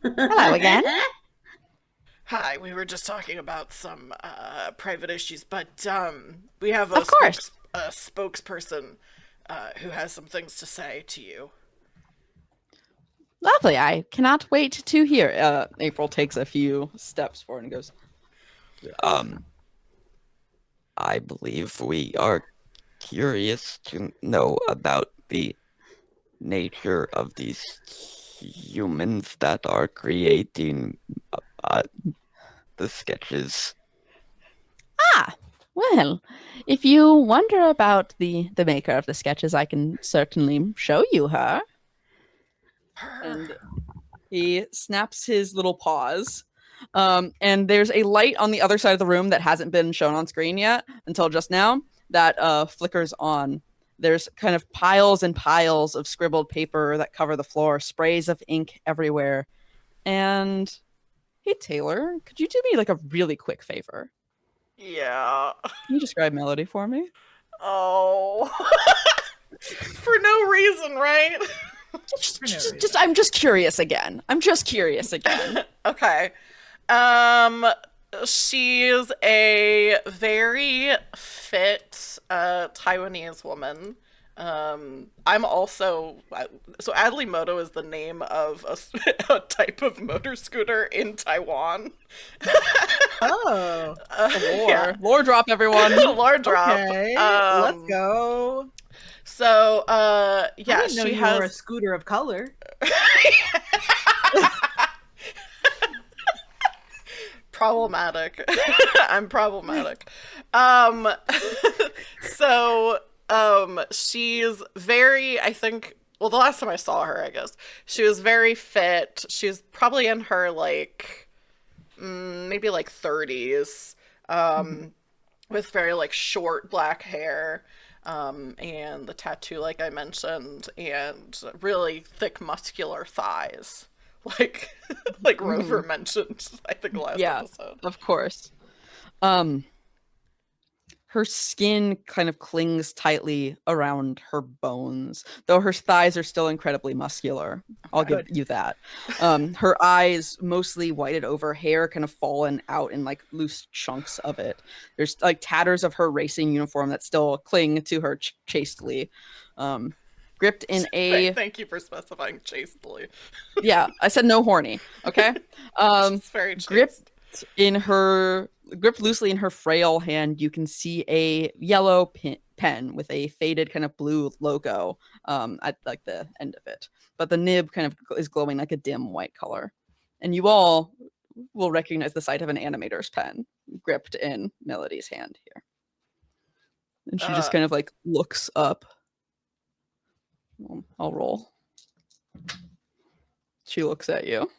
Hello again. Hi. We were just talking about some private issues, but we have Of course. a spokesperson who has some things to say to you. Lovely. I cannot wait to hear. April takes a few steps forward and goes, I believe we are curious to know about the nature of these humans that are creating the sketches. well, if you wonder about the maker of the sketches, I can certainly show you her. And he snaps his little paws. And there's a light on the other side of the room that hasn't been shown on screen yet until just now that flickers on. There's kind of piles and piles of scribbled paper that cover the floor, sprays of ink everywhere. And hey, Taylor, could you do me like a really quick favor? Yeah. Can you describe Melody for me? Oh. For no reason, right? I'm just curious again. Okay. She's a very fit Taiwanese woman. I'm also so Adlimoto is the name of a type of motor scooter in Taiwan. Oh, Yeah. Lore drop, everyone. Lore drop. okay. Let's go. So I yeah, didn't know she you were a has scooter of color. problematic. I'm problematic. So she's very, I think, well, the last time I saw her, I guess she was very fit. She's probably in her like maybe like 30s, with very like short black hair, and the tattoo like I mentioned, and really thick muscular thighs. Like like Rover mentioned, I think last Yeah. episode. Of course. Her skin kind of clings tightly around her bones, though her thighs are still incredibly muscular. I'll give you that. Her eyes mostly whited over, hair kind of fallen out in like loose chunks of it. There's like tatters of her racing uniform that still cling to her chastely. Gripped in a Thank you for specifying chastely. yeah, I said no horny. Okay. She's very chaste. Gripped loosely in her frail hand, you can see a yellow pen with a faded kind of blue logo at like the end of it, but the nib kind of is glowing like a dim white color, and you all will recognize the sight of an animator's pen gripped in Melody's hand here, and she just kind of like looks up. I'll roll. She looks at you.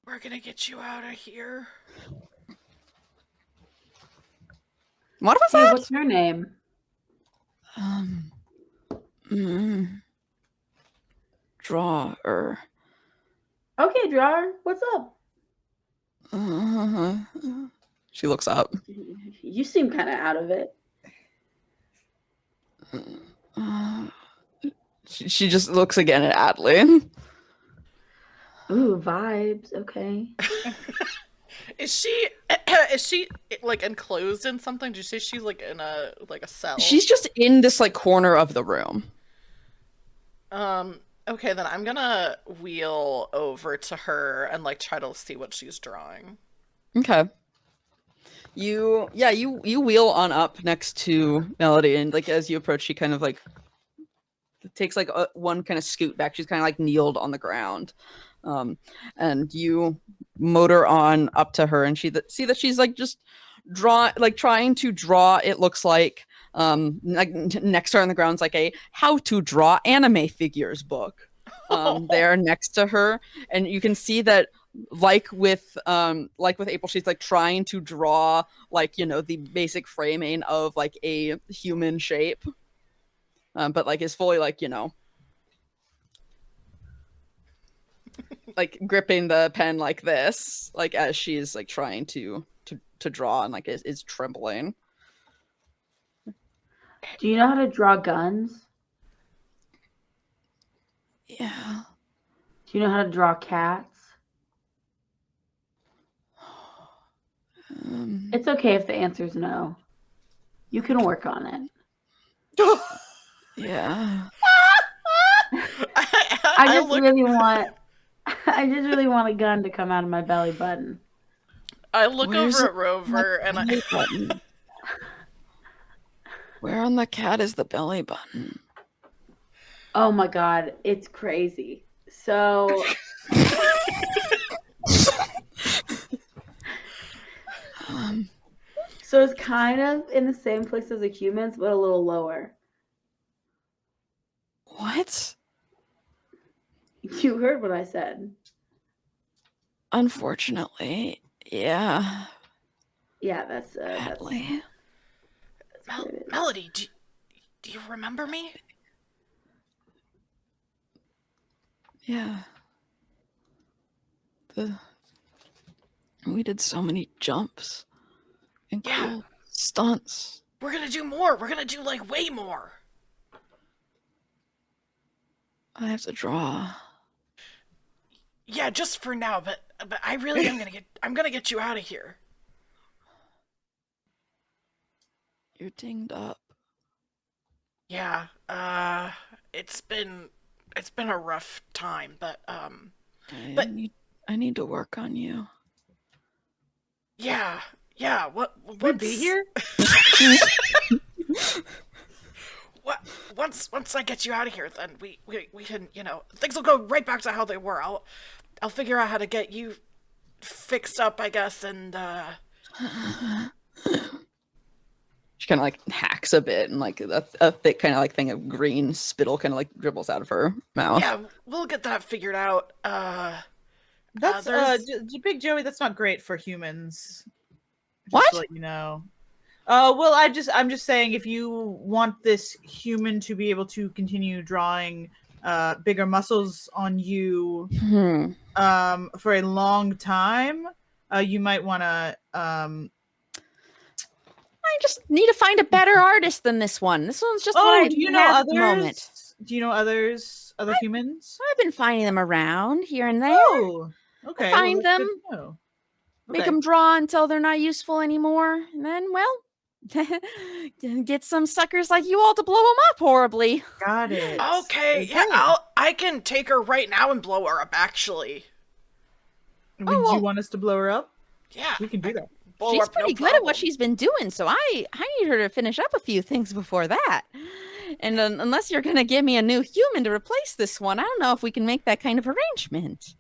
We're gonna get you out of here. What was Hey, that? what's her name? Drawer. Okay, Drawer, what's up? She looks up. You seem kind of out of it. She just looks again at Adley. Ooh, vibes. Okay. Is she like enclosed in something? Did you say she's like in a cell? She's just in this like corner of the room. Okay, then I'm gonna wheel over to her and like try to see what she's drawing. Okay. You wheel on up next to Melody, and like as you approach, she kind of like takes like one kind of scoot back. She's kind of like kneeled on the ground, and you motor on up to her, and see that she's like just trying to draw. It looks like next to her on the ground's like a how to draw anime figures book. There next to her, and you can see that like with April, she's like trying to draw like, you know, the basic framing of like a human shape, but like is fully like, you know, like gripping the pen like this, like as she's like trying to draw, and like is trembling. Do you know how to draw guns? Yeah. Do you know how to draw cats? It's okay if the answer is no. You can work on it. Yeah. I just really want a gun to come out of my belly button. I look Where's over at Rover and I belly button? Where on the cat is the belly button? Oh my god, it's crazy. So so it's kind of in the same place as the humans, but a little lower. What? You heard what I said. Unfortunately, yeah. Yeah, that's Badly. Melody, do you remember me? Yeah. We did so many jumps and Yeah. cool stunts. We're gonna do more. We're gonna do like way more. I have to draw. Yeah, just for now, but I really am gonna get you out of here. You're dinged up. Yeah, it's been a rough time, but But- I need to work on you. yeah. What Would be here? Once I get you out of here, then we can, you know, things will go right back to how they were. I'll figure out how to get you fixed up, I guess, and She kind of like hacks a bit, and like a thick kind of like thing of green spittle kind of like dribbles out of her mouth. yeah, we'll get that figured out. That's there's- Big Joey. That's not great for humans. Just What? to let you know. Well, I'm just saying, if you want this human to be able to continue drawing bigger muscles on you for a long time, you might want to I just need to find a better artist than this one. This one's just what I do you know have at others? the moment. Do you know other humans? I've been finding them around here and there. Oh, okay. Find that's them, good to know. make Okay. them draw until they're not useful anymore, and then, well, get some suckers like you all to blow them up horribly. Got it. Okay, yeah, I can take her right now and blow her up. Actually, Would well- you want us to blow her up? yeah, We can do that. blow her She's up, no pretty good at problem. what she's been doing, so I need her to finish up a few things before that. And unless you're gonna give me a new human to replace this one, I don't know if we can make that kind of arrangement.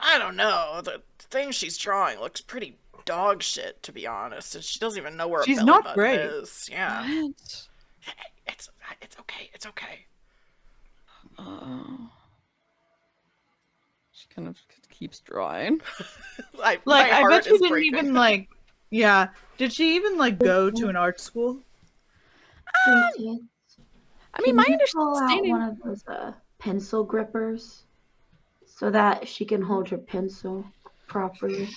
I don't know. The thing she's drawing looks pretty dog shit, to be honest, and she doesn't even know where She's a belly not button great. is. Yeah, What? it's okay. It's okay. Oh. She kind of keeps drawing. My Like, I heart bet she is didn't breaking. even like. Yeah. Did she even like go to an art school? I mean, my Can you pull out understanding. one of those pencil grippers so that she can hold her pencil properly.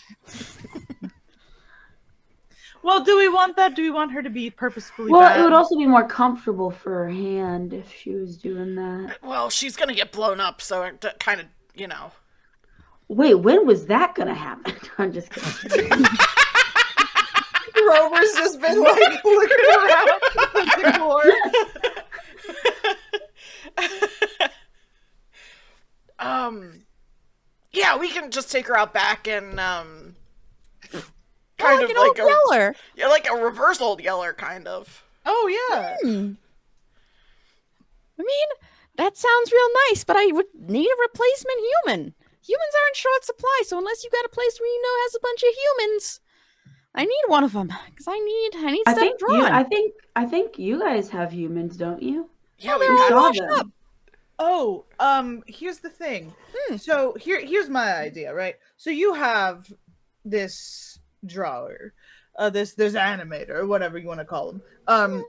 Well, do we want that? Do we want her to be purposefully Well, bad? it would also be more comfortable for her hand if she was doing that. Well, she's gonna get blown up, so it kind of, you know. Wait, when was that gonna happen? I'm just kidding. Rover's just been like looking around the decor. Yeah, we can just take her out back and kind Like of an old yeller. yeah, like a reverse old yeller, kind of. Oh yeah. I mean, that sounds real nice, but I would need a replacement human. Humans are in short supply, so unless you got a place where you know has a bunch of humans, I need one of them because I need stuff drawn. I think you guys have humans, don't you? Yeah, they're we all had washed them. up. Oh, here's the thing. Hmm. So here's my idea, right? So you have this drawer, this animator, or whatever you want to call them.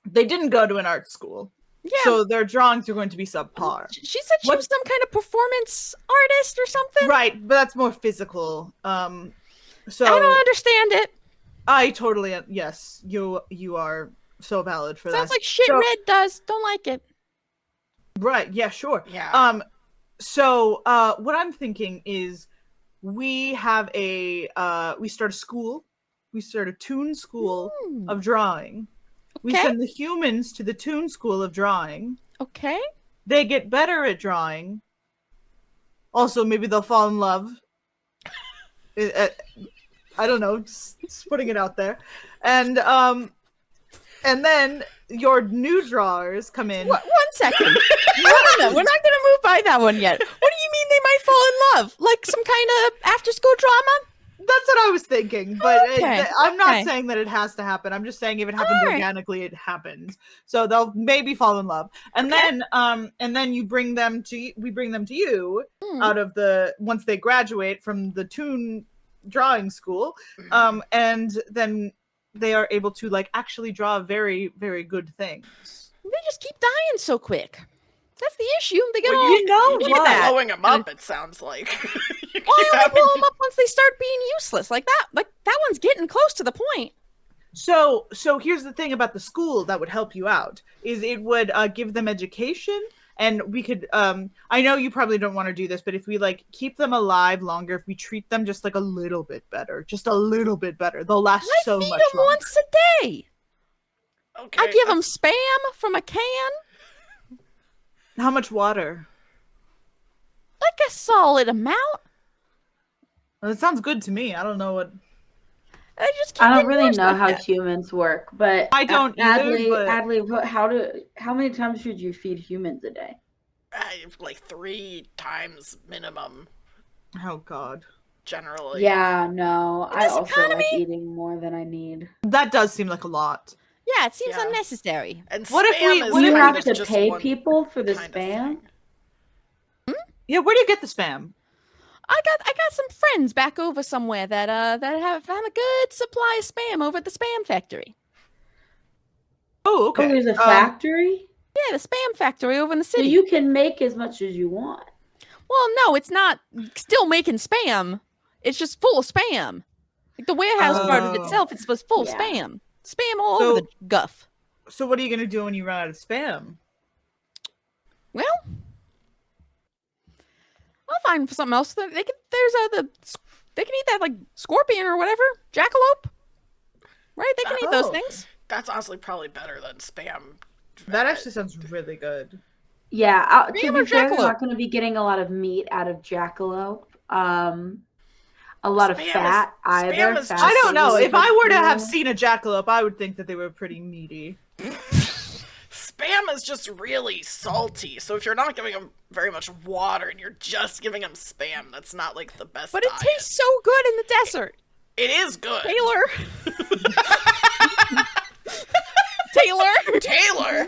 They didn't go to an art school, Yeah. so their drawings are going to be subpar. She said she What- was some kind of performance artist or something. Right, but that's more physical. So I don't understand it. I totally yes, you are so valid for Sounds that. like shit So- Red does. Don't like it. Right, yeah, sure. Yeah. So what I'm thinking is we have we start a school. We start a Toon school Hmm. of drawing. We Okay. send the humans to the Toon school of drawing. Okay. They get better at drawing. Also, maybe they'll fall in love. I don't know, just putting it out there. And then your new drawers come in. One second. No, we're not gonna move by that one yet. What do you mean they might fall in love? Like some kind of after-school drama? That's what I was thinking, but Okay, I'm not okay. saying that it has to happen. I'm just saying if it happens Alright. organically, it happens. So they'll maybe fall in love, and then you bring them to we bring them to you Hmm. out of once they graduate from the Toon drawing school, and then they are able to like actually draw very, very good things. They just keep dying so quick. That's the issue. They get Well, all. you know Keep what? blowing them up, it sounds like. You Well, keep I only having- blow them up once they start being useless. Like that one's getting close to the point. So here's the thing about the school that would help you out is it would give them education, and we could I know you probably don't want to do this, but if we like keep them alive longer, if we treat them just like a little bit better, just a little bit better, they'll last I so feed much them longer. once a day. Okay, I give them spam from a can, How much water? like a solid amount. Well, it sounds good to me. I don't know what. They just keep I don't getting really worse know like how that. humans work, but I don't either, Adley, but- Adley, how many times should you feed humans a day? like 3 times minimum, Oh God, generally. Yeah, no, In I this also economy? like eating more than I need. that does seem like a lot. Yeah, it seems Yeah. unnecessary. And What if spam we- is what Do you if- kind have of to just pay one people for the kind of spam? thing. Yeah, where do you get the spam? I got some friends back over somewhere that have a good supply of spam over at the spam factory. Oh, okay. Oh, there's a factory? Yeah, the spam factory over in the So city. you can make as much as you want. Well, no, it's not still making spam. It's just full of spam. Like the warehouse part of Oh. itself, it's was full of Yeah. spam. Spam all So- over the guff. So what are you gonna do when you run out of spam? Well, I'll find something else. They can. They can eat that like scorpion or whatever, jackalope. Right? They can eat those Oh. things. That's honestly probably better than spam. That actually sounds really good. Yeah, to Spam or be fair, they're jackalope? not going to be getting a lot of meat out of jackalope. A lot of Spam is- fat either. spam is Fat's just- I don't know. really If I good were to have for you. seen a jackalope, I would think that they were pretty meaty. Spam is just really salty, so if you're not giving them very much water and you're just giving them spam, that's not like the best But it diet. tastes so good in the desert. It is good. Taylor. Taylor. Taylor!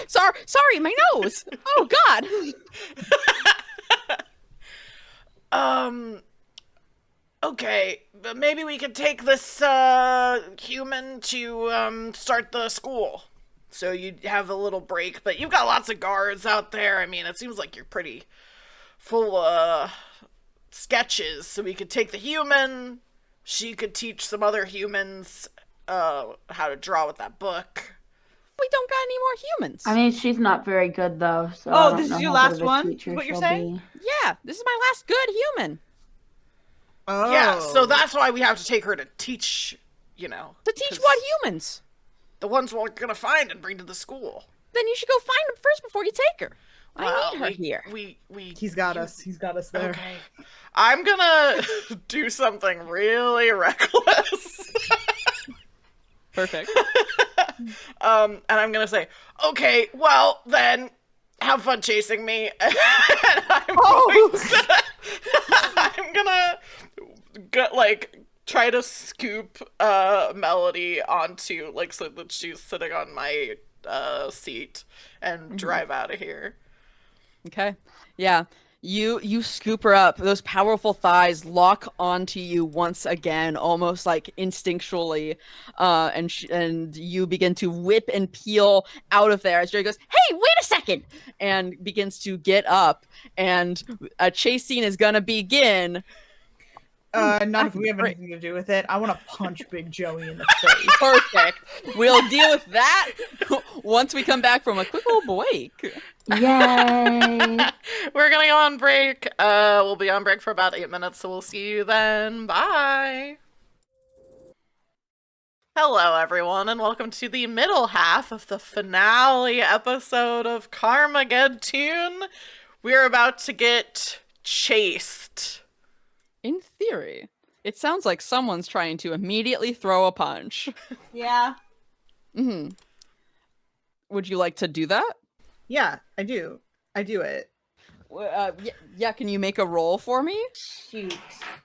Sorry, my nose. Oh God. Okay, but maybe we could take this human to start the school. So you have a little break, but you've got lots of guards out there. I mean, it seems like you're pretty full sketches. So we could take the human. She could teach some other humans how to draw with that book. We don't got any more humans. I mean, she's not very good though. So Oh, I don't this is know your how last good of a one, teacher what you're she'll saying? be. yeah, this is my last good human Oh. Yeah, so that's why we have to take her to teach, you know. to teach 'cause what humans. The ones we're gonna find and bring to the school. Then you should go find them first before you take her. I Well, need her we- here. We He's got us. He's got us there. Okay. I'm gonna do something really reckless. Perfect. And I'm gonna say, okay, well then, have fun chasing me. And I'm gonna try to scoop Melody onto so that she's sitting on my seat and drive out of here. Okay. Yeah. You scoop her up. Those powerful thighs lock onto you once again, almost like instinctually, and you begin to whip and peel out of there as Jerry goes, "Hey, wait a second!" and begins to get up, and a chase scene is gonna begin. Not if we have anything to do with it. I want to punch Big Joey in the face. Perfect. We'll deal with that once we come back from a quick little break. Yay! We're gonna go on break. We'll be on break for about 8 minutes, so we'll see you then. Bye. Hello, everyone, and welcome to the middle half of the finale episode of CARmageddTOON. We're about to get chased. In theory, it sounds like someone's trying to immediately throw a punch. Yeah. Mm-hmm. Would you like to do that? Yeah, I do. I do it. Yeah, can you make a roll for me? Shoot.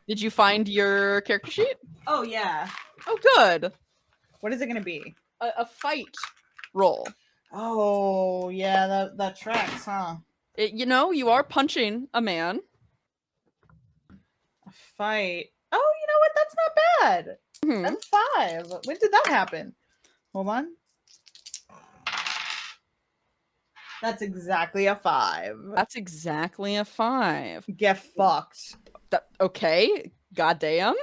Did you find your character sheet? Oh, yeah. Oh, good. What is it going to be? A fight roll. Oh, yeah, that tracks, huh? You are punching a man. A fight. Oh, you know what? That's not bad. Mhm. That's 5. When did that happen? Hold on. That's exactly a 5. That's exactly a 5. Get fucked. Okay, goddamn.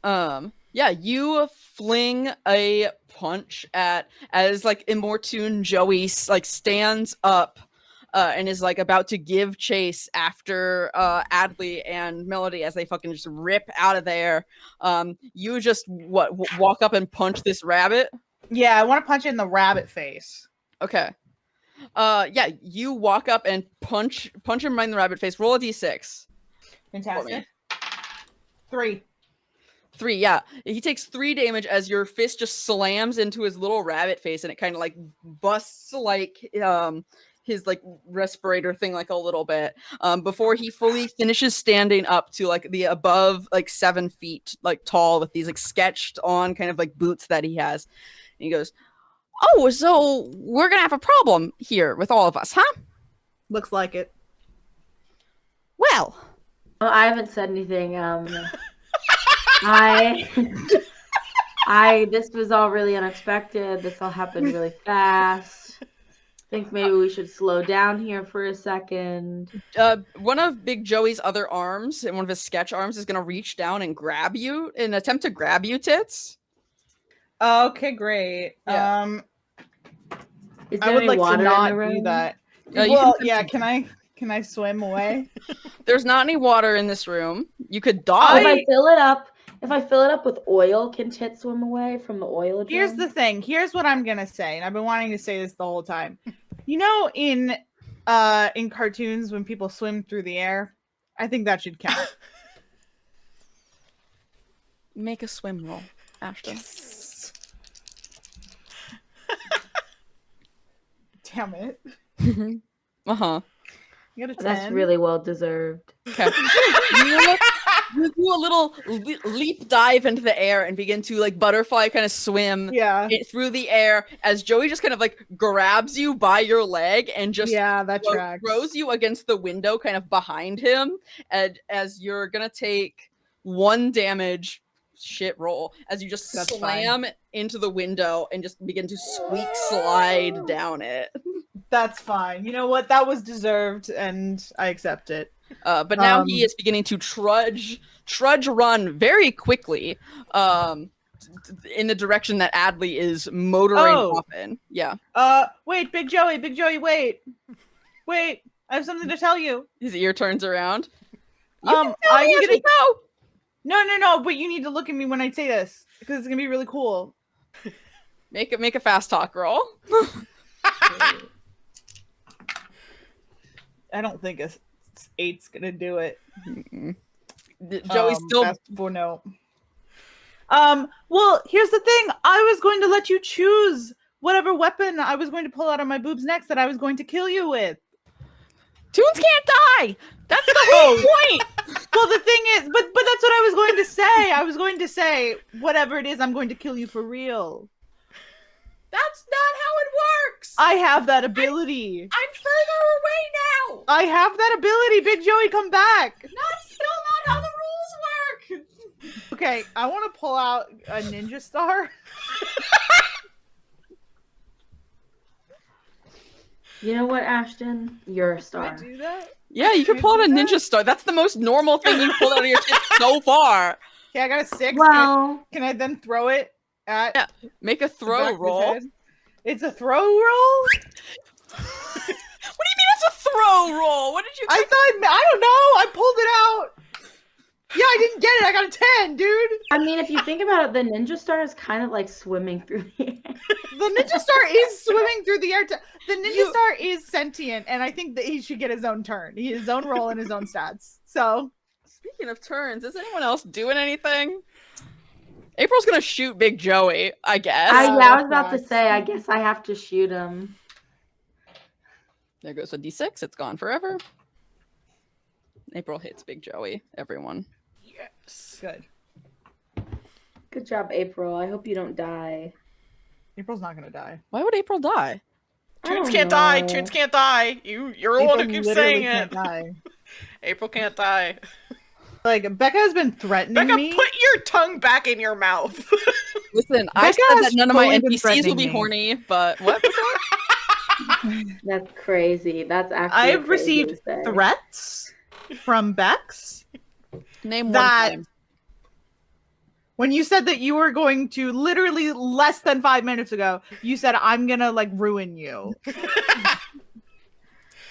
Yeah, you fling a punch as Immortune Joey stands up and is about to give chase after Adley and Melody as they fucking just rip out of there. You just walk up and punch this rabbit? Yeah, I want to punch it in the rabbit face. Okay. Yeah, you walk up and punch him right in the rabbit face. Roll a d6. Fantastic. 3. 3, yeah. He takes 3 damage as your fist just slams into his little rabbit face, and it kind of busts his respirator thing a little bit before he fully finishes standing up to the above 7 feet tall with these sketched on kind of boots that he has. And he goes, "Oh, so we're gonna have a problem here with all of us, huh?" Looks like it. Well, I haven't said anything. This was all really unexpected. This all happened really fast. I think maybe we should slow down here for a second. one of Big Joey's other arms, and one of his sketch arms, is gonna reach down and grab you in an attempt to grab you, Tits. Okay, great. Yeah. Is I there would any like to water in not the room? do that. You Well, can- yeah, can I swim away? There's not any water in this room. You could If dodge. I fill it up with oil, can Tit swim away from the oil? Here's drum? the thing. Here's what I'm gonna say, and I've been wanting to say this the whole time. You know, in cartoons when people swim through the air, I think that should count. Make a swim roll, Ashton. Damn it! Uh-huh. You got a 10. That's really well deserved. Okay. You do a little leap dive into the air and begin to butterfly kind of swim Yeah. through the air as Joey just kind of grabs you by your leg and just Yeah, that tracks. throws you against the window kind of behind him, and as you're gonna take 1 damage. Shit roll as you just That's slam into the window and just begin to squeak slide down it. That's fine. You know what? That was deserved, and I accept it. But now he is beginning to trudge run very quickly in the direction that Adley is motoring off in. Yeah. Wait, Big Joey, wait. Wait, I have something to tell you. His ear turns around. I'm gonna go. No, but you need to look at me when I say this because it's gonna be really cool. Make a fast talk roll. I don't think a 8's gonna do it. Joey's still. Fast for no. Well, here's the thing. I was going to let you choose whatever weapon I was going to pull out of my boobs next that I was going to kill you with. Toons can't die. That's the whole point. Well, the thing is, but that's what I was going to say. I was going to say, whatever it is, I'm going to kill you for real. That's not how it works. I have that ability. I'm further away now. I have that ability. Big Joey, come back. That's still not how the rules work. Okay, I want to pull out a ninja star. You know what, Ashton? You're a Can star. I do that? Yeah, you can pull out a ninja star. That's the most normal thing you've pulled out of your tits so far. Okay, I got a 6. Well, Can I then throw it at Yeah. Make a the throw back of his roll. head? It's a throw roll? What do you mean it's a throw roll? What did you? I don't know. I pulled it out. Yeah, I didn't get it. I got a 10, dude. I mean, if you think about it, the ninja star is kind of like swimming through the air. The ninja star is swimming through the air. The ninja star is sentient, and I think that he should get his own turn. He his own roll and his own stats. So, Speaking of turns, is anyone else doing anything? April's gonna shoot Big Joey, I guess. Yeah, I was that's about to facts. say, I guess I have to shoot him. There goes a d6. It's gone forever. April hits Big Joey. Everyone. Yes. good. Good job, April. I hope you don't die. April's not gonna die. Why would April die? I Toons don't can't die. know. Toons can't die. You're the one who April keeps literally saying can't it. die. April can't die. Like, Becca has been threatening Becca, me. put your tongue back in your mouth. Listen, I Becca said has that none of my fully been NPCs will threatening be me. horny, but what was that? That's crazy. That's actually I've crazy received to say. threats from Bex. Name That- one time. When you said that you were going to, literally less than 5 minutes ago, you said, I'm gonna, like, ruin you.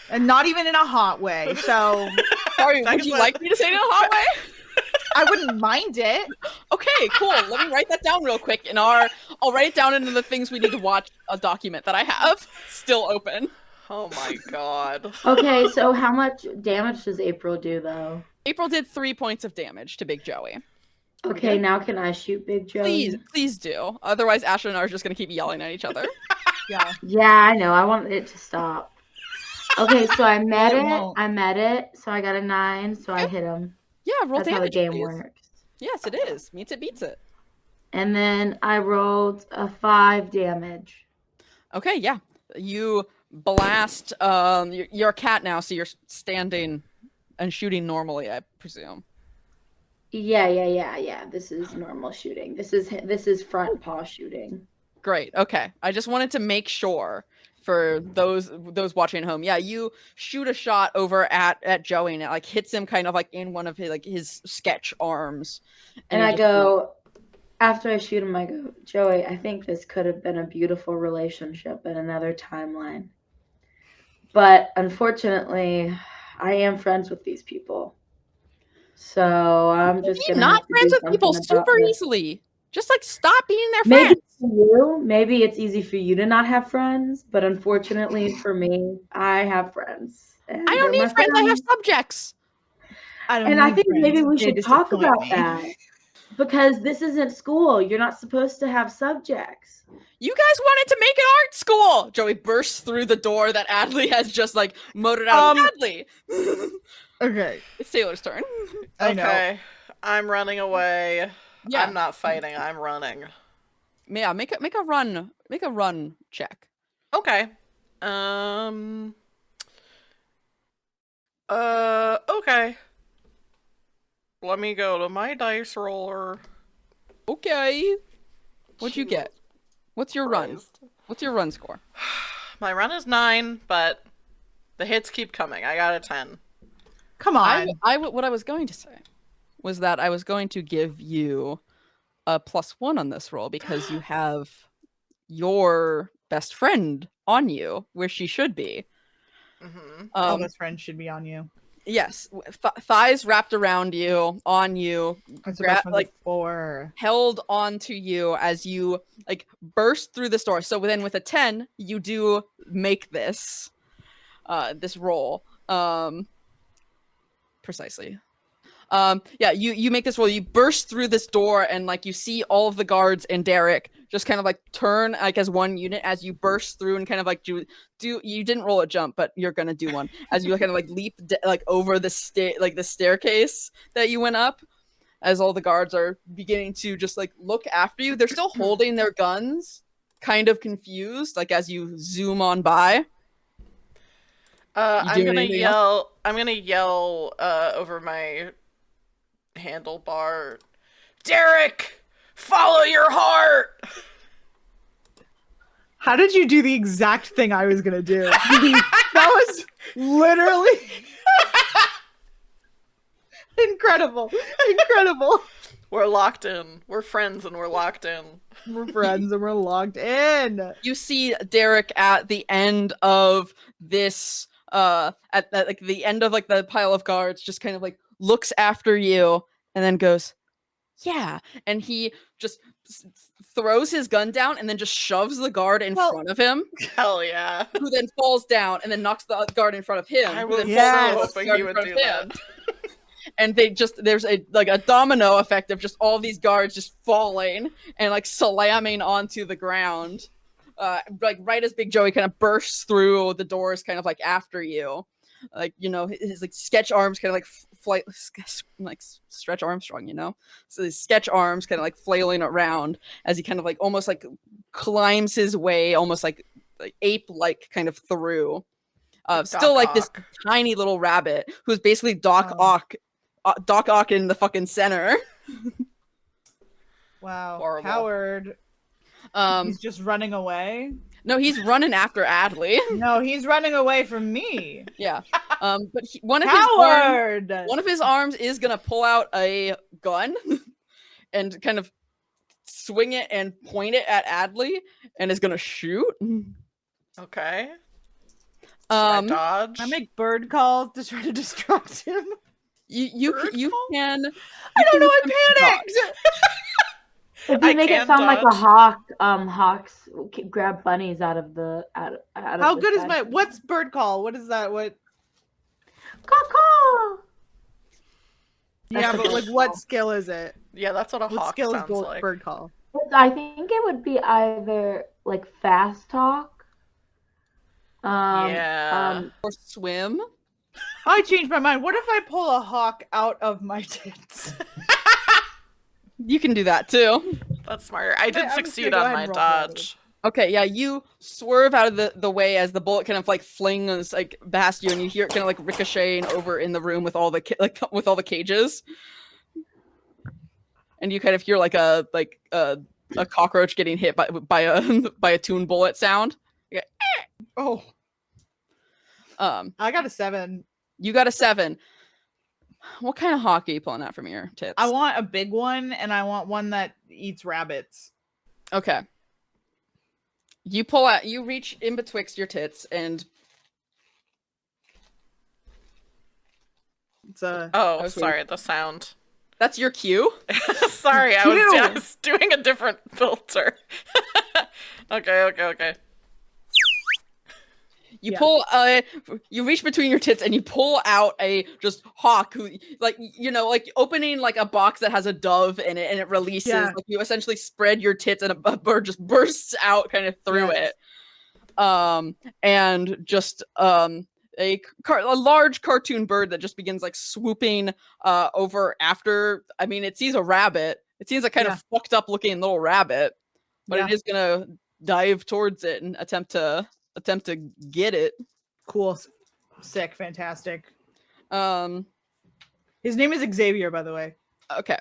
And not even in a hot way. So, Sorry, Second would you one. like me to say it in a hot way? I wouldn't mind it. Okay, cool. Let me write that down real quick in our. I'll write it down into the things we need to watch a document that I have still open. Oh my god. Okay, so how much damage does April do, though? April did 3 points of damage to Big Joey. Okay, now can I shoot Big Joe? Please do. Otherwise, Ashley and I are just gonna keep yelling at each other. Yeah. Yeah, I know. I want it to stop. Okay, so I met It it. won't. I met it. So I got a 9. So I Yep. hit him. Yeah, roll That's how the damage. game please. works. Yes, it is. Meets it, beats it. And then I rolled a 5 damage. Okay, yeah. You blast. You're a cat now, so you're standing and shooting normally, I presume. Yeah. This is normal shooting. This is front paw shooting. Great. Okay. I just wanted to make sure for those watching at home. Yeah, you shoot a shot over at Joey and it like hits him kind of like in one of his sketch arms. And he I just- go, after I shoot him, I go, Joey, I think this could have been a beautiful relationship in another timeline. But unfortunately, I am friends with these people. So I'm just You're gonna have not to friends do with people something about super this. easily. Just like stop being their Maybe friends. for you, maybe it's easy for you to not have friends, but unfortunately for me, I have friends. And I don't they're my need friends. I have subjects. I don't And I need think maybe friends. we They should talk disappoint about me. that. Because this isn't school. You're not supposed to have subjects. You guys wanted to make an art school. Joey bursts through the door that Adley has just like motored out. Adley. Okay. It's Taylor's turn. I know. Okay. I'm running away. Yeah. I'm not fighting. I'm running. Yeah, make a run check. Okay. Okay. Let me go to my dice roller. Okay. What'd you get? What's your run? Christ. What's your run score? My run is 9, but the hits keep coming. I got a 10. Come on. What I was going to say was that I was going to give you a +1 on this roll because you have your best friend on you where she should be. Mm-hmm. All best friends should be on you. Yes, thighs wrapped around you, on you, That's Gra- best friends like- before. held onto you as you like burst through this door. So then with a 10, you do make this roll. Precisely. Yeah, you make this roll. You burst through this door and like you see all of the guards and Derek just kind of like turn like as one unit as you burst through and kind of like do you didn't roll a jump, but you're gonna do one as you kind of like leap like over the staircase that you went up, as all the guards are beginning to just like look after you. They're still holding their guns, kind of confused, like as you zoom on by. I'm gonna yell. I'm gonna yell over my handlebar. Derek, follow your heart. How did you do the exact thing I was gonna do? That was literally incredible. Incredible. We're locked in. We're friends and we're locked in. We're friends and we're logged in. You see Derek at the end of this at like the end of like the pile of guards, just kind of like looks after you and then goes, yeah, and he just throws his gun down and then just shoves the guard in front of him. Hell yeah. Who then falls down and then knocks the guard in front of him. I who was then so falls down, hoping he would do that. And they just, there's a like a domino effect of just all these guards just falling and like slamming onto the ground. Like right as Big Joey kind of bursts through the doors, kind of like after you, like, you know, his like sketch arms kind of like like Stretch Armstrong, you know, so his sketch arms kind of like flailing around as he kind of like almost like climbs his way, almost like ape like kind of through. Still like this tiny little rabbit who's basically Doc Ock in the fucking center. Wow. Horrible. Coward. He's just running away. No, he's running after Adley. No, he's running away from me. Yeah. But one Coward! of his arms is gonna pull out a gun and kind of swing it and point it at Adley and is gonna shoot. Okay. Should I dodge? I make bird calls to try to distract him. You can. I don't know. I panicked. If you make it sound like a dodge. hawk, hawks grab bunnies out of the out of How the good is sky. my? What's bird call? What is that? What? Caw-caw! Yeah, but like, what skill is it? Yeah, that's what a What hawk skill is sounds like. bird call? I think it would be either like fast talk. Yeah. Or swim. I changed my mind. What if I pull a hawk out of my tits? You can do that too. That's smart. I did I'm just succeed gonna go on ahead my and roll for dodge. Okay, yeah, you swerve out of the way as the bullet kind of like flings like past you, and you hear it kind of like ricocheting over in the room with all the with all the cages, and you kind of hear like a cockroach getting hit by a Toon bullet sound. You Oh, go, I got a 7. you got a 7. What kind of hawk are you pulling out from your tits? I want a big one, and I want one that eats rabbits. Okay. You pull out. You reach in betwixt your tits, and It's a. Oh, was sorry, the sound. that's your cue. Sorry, I Phew. was doing a different filter. Okay. You Yeah. pull you reach between your tits and you pull out a just hawk who, like, you know, like opening like a box that has a dove in it and it releases. Yeah. Like you essentially spread your tits and a bird just bursts out kind of through Yes. it. And just a large cartoon bird that just begins like swooping over after. I mean, it sees a rabbit. It seems like kind of fucked up looking little rabbit, but it is gonna dive towards it and attempt to get it. Cool. Sick. Fantastic. Um His name is Xavier, by the way. okay.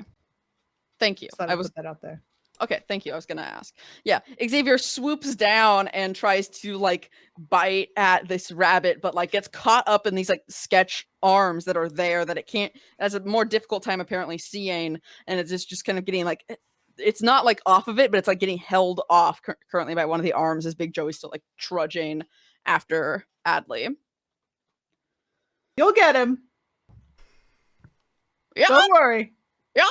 Thank you. Just thought I'd put that out there. Okay, thank you. I was gonna ask. Yeah, Xavier swoops down and tries to like bite at this rabbit, but like gets caught up in these like sketch arms that are there that it can't. Has a more difficult time apparently seeing, and it's just kind of getting like, it's not like off of it, but it's like getting held off currently by one of the arms as Big Joey's still like trudging after Adley. You'll get him. Yeah, Don't worry. yeah,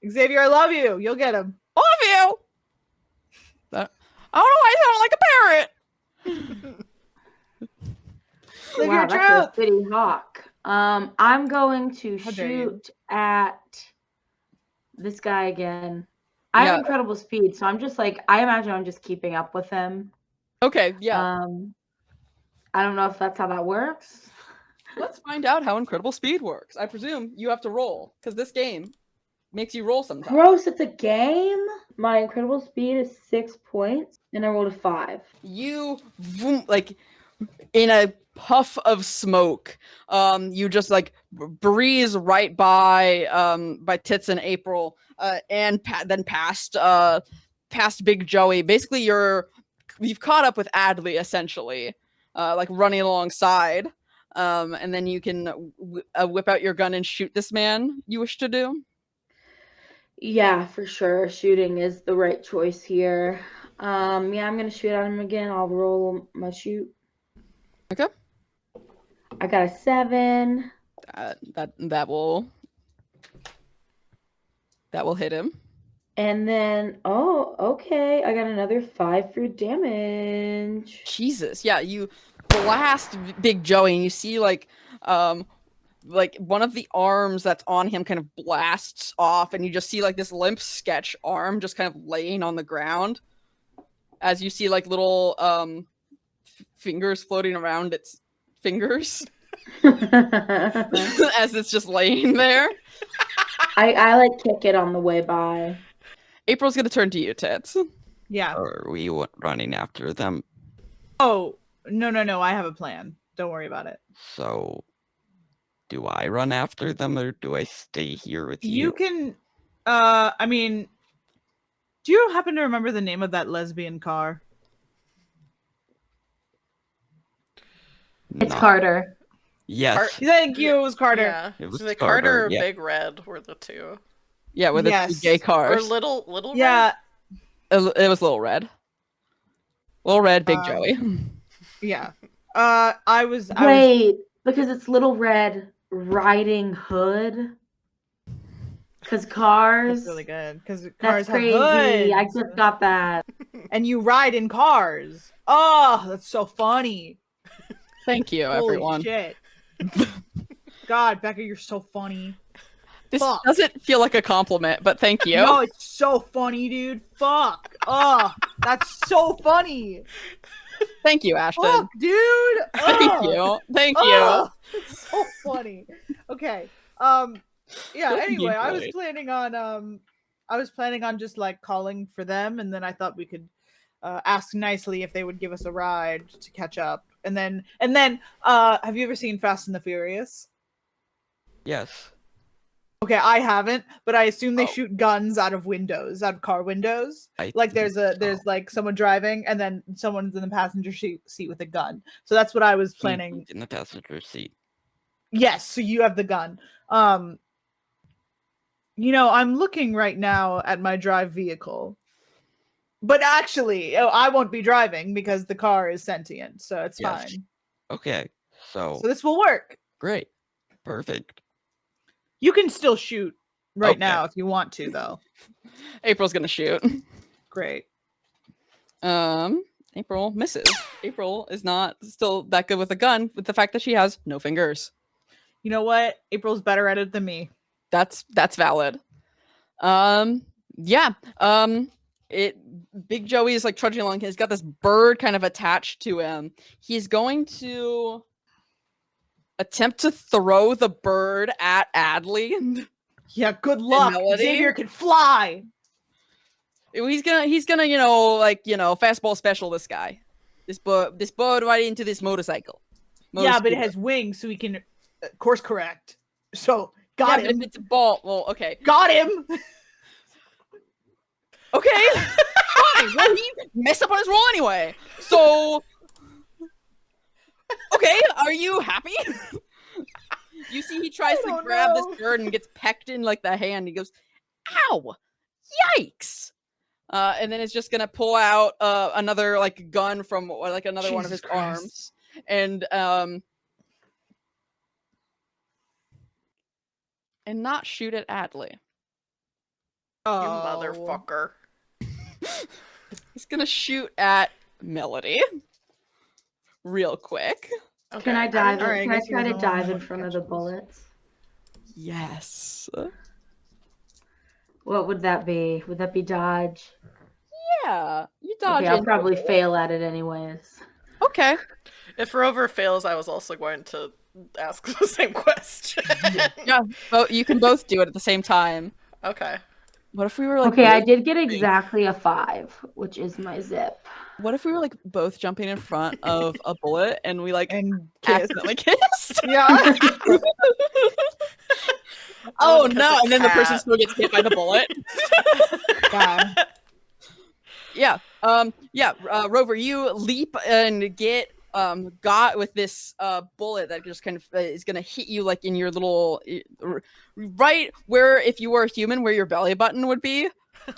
Xavier, I love you. You'll get him. all of you. I don't know why I sound like a parrot. Live Wow, your that's a truth. pretty hawk. I'm going to How dare you. shoot at this guy again. I Yeah. have incredible speed, so I'm just like, I imagine I'm just keeping up with him. Okay, yeah. I don't know if that's how that works. Let's find out how incredible speed works. I presume you have to roll, because this game makes you roll sometimes. Gross, it's a game. My incredible speed is 6 points, and I rolled a 5. You like in a puff of smoke, you just like breeze right by Tits and April, and then past Big Joey. Basically, you've caught up with Adley essentially, like running alongside, and then you can whip out your gun and shoot this man you wish to do. Yeah, for sure. Shooting is the right choice here. Yeah, I'm gonna shoot at him again. I'll roll my shoot. Okay. I got a 7. That will hit him. And then, oh, okay. I got another 5 for damage. Jesus, yeah, you blast Big Joey, and you see like one of the arms that's on him kind of blasts off, and you just see like this limp sketch arm just kind of laying on the ground, as you see like little fingers floating around its fingers as it's just laying there. I like kick it on the way by. April's gonna turn to you, Tits. Yeah. Are we running after them? Oh, no. I have a plan. Don't worry about it. So, do I run after them or do I stay here with you? You can, I mean, do you happen to remember the name of that lesbian car? It's Not- Carter. Yes. Thank you, it was Carter. Yeah. It was So the Carter, Carter or yeah. Big Red were the two. Yeah, with the Yes. gay Or cars. little Yeah, It was Little Red. Little Red, Big Joey. yeah. I was Wait, because it's Little Red Riding Hood. Because cars. That's really good because That's cars have crazy. I hoods, just got that. and you ride in cars. Oh, that's so funny. Thank you, Holy everyone. shit. God, Becca, you're so funny. This Fuck. doesn't feel like a compliment, but thank you. No, it's so funny, dude. Fuck. Oh, that's so funny. Thank you, Ashton. Fuck, dude. Thank you. Thank you. Oh, it's so funny. Okay. Yeah, Thank you, anyway, I was Joey. planning on just like calling for them, and then I thought we could ask nicely if they would give us a ride to catch up. And then have you ever seen Fast and the Furious? Yes. Okay, I haven't, but I assume they Oh. shoot guns out of windows, out of car windows. I Like think there's so. like someone driving, and then someone's in the passenger seat with a gun. So that's what I was planning. He's in the passenger seat. Yes, so you have the gun. I'm looking right now at my drive vehicle. But actually, I won't be driving because the car is sentient, so it's Yes. fine. Okay. So So this will work. great. Perfect. You can still shoot right Okay. now if you want to, though. April's gonna shoot. Great. April misses. April is not still that good with a gun, with the fact that she has no fingers. You know what? April's better at it than me. That's valid. Yeah. Big Joey is like trudging along. He's got this bird kind of attached to him. He's going to attempt to throw the bird at Adley. Yeah, good luck. Melody? Xavier can fly. He's gonna fastball special this guy. This bird right into this motorcycle. Yeah, but it Motorcycle. has wings, so he can course correct. So got Yeah, but him. if it's a ball, well, okay. Got him. Okay. Fine. Well, he messed up on his roll anyway. So okay, are you happy? You see he tries to don't grab know. this bird and gets pecked in like the hand. He goes, ow, yikes. And then it's just gonna pull out another like gun from like another one of his Jesus Christ. arms. And not shoot at Adley. You Oh, motherfucker. He's gonna shoot at Melody. Real quick. Okay. Can I dive? Alright, I Can I guess he try to doesn't want dive me in to front of catch the this. bullets? Yes. What would that be? Would that be dodge? Yeah, you dodge Okay, I'll into probably it. fail at it anyways. Okay. If Rover fails, I was also going to ask the same question. Yeah, you can both do it at the same time. Okay. What if we were like Okay, I both did get jumping- exactly a 5, which is my zip. What if we were like both jumping in front of a bullet and we like And kiss. accidentally kissed? Yeah. Oh kiss no! a And then the person cat. still gets hit by the bullet. Yeah. Rover, you leap and get got with this bullet that just kind of is gonna hit you like in your little right where if you were a human where your belly button would be.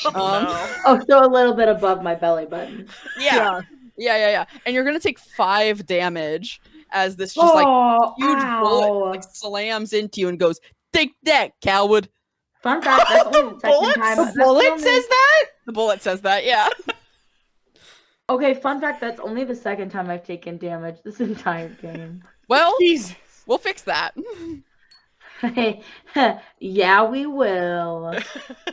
Oh, no. Oh, so a little bit above my belly button. Yeah. And you're gonna take 5 damage as this just like Oh, huge bullet ow. like slams into you and goes, "Take that, coward!" Fun fact, that's only the second Bullets? time. The that's bullet only- says that? The bullet says that, yeah. Okay, fun fact, that's only the second time I've taken damage this entire game. Well, Jesus. we'll fix that. Yeah, we will.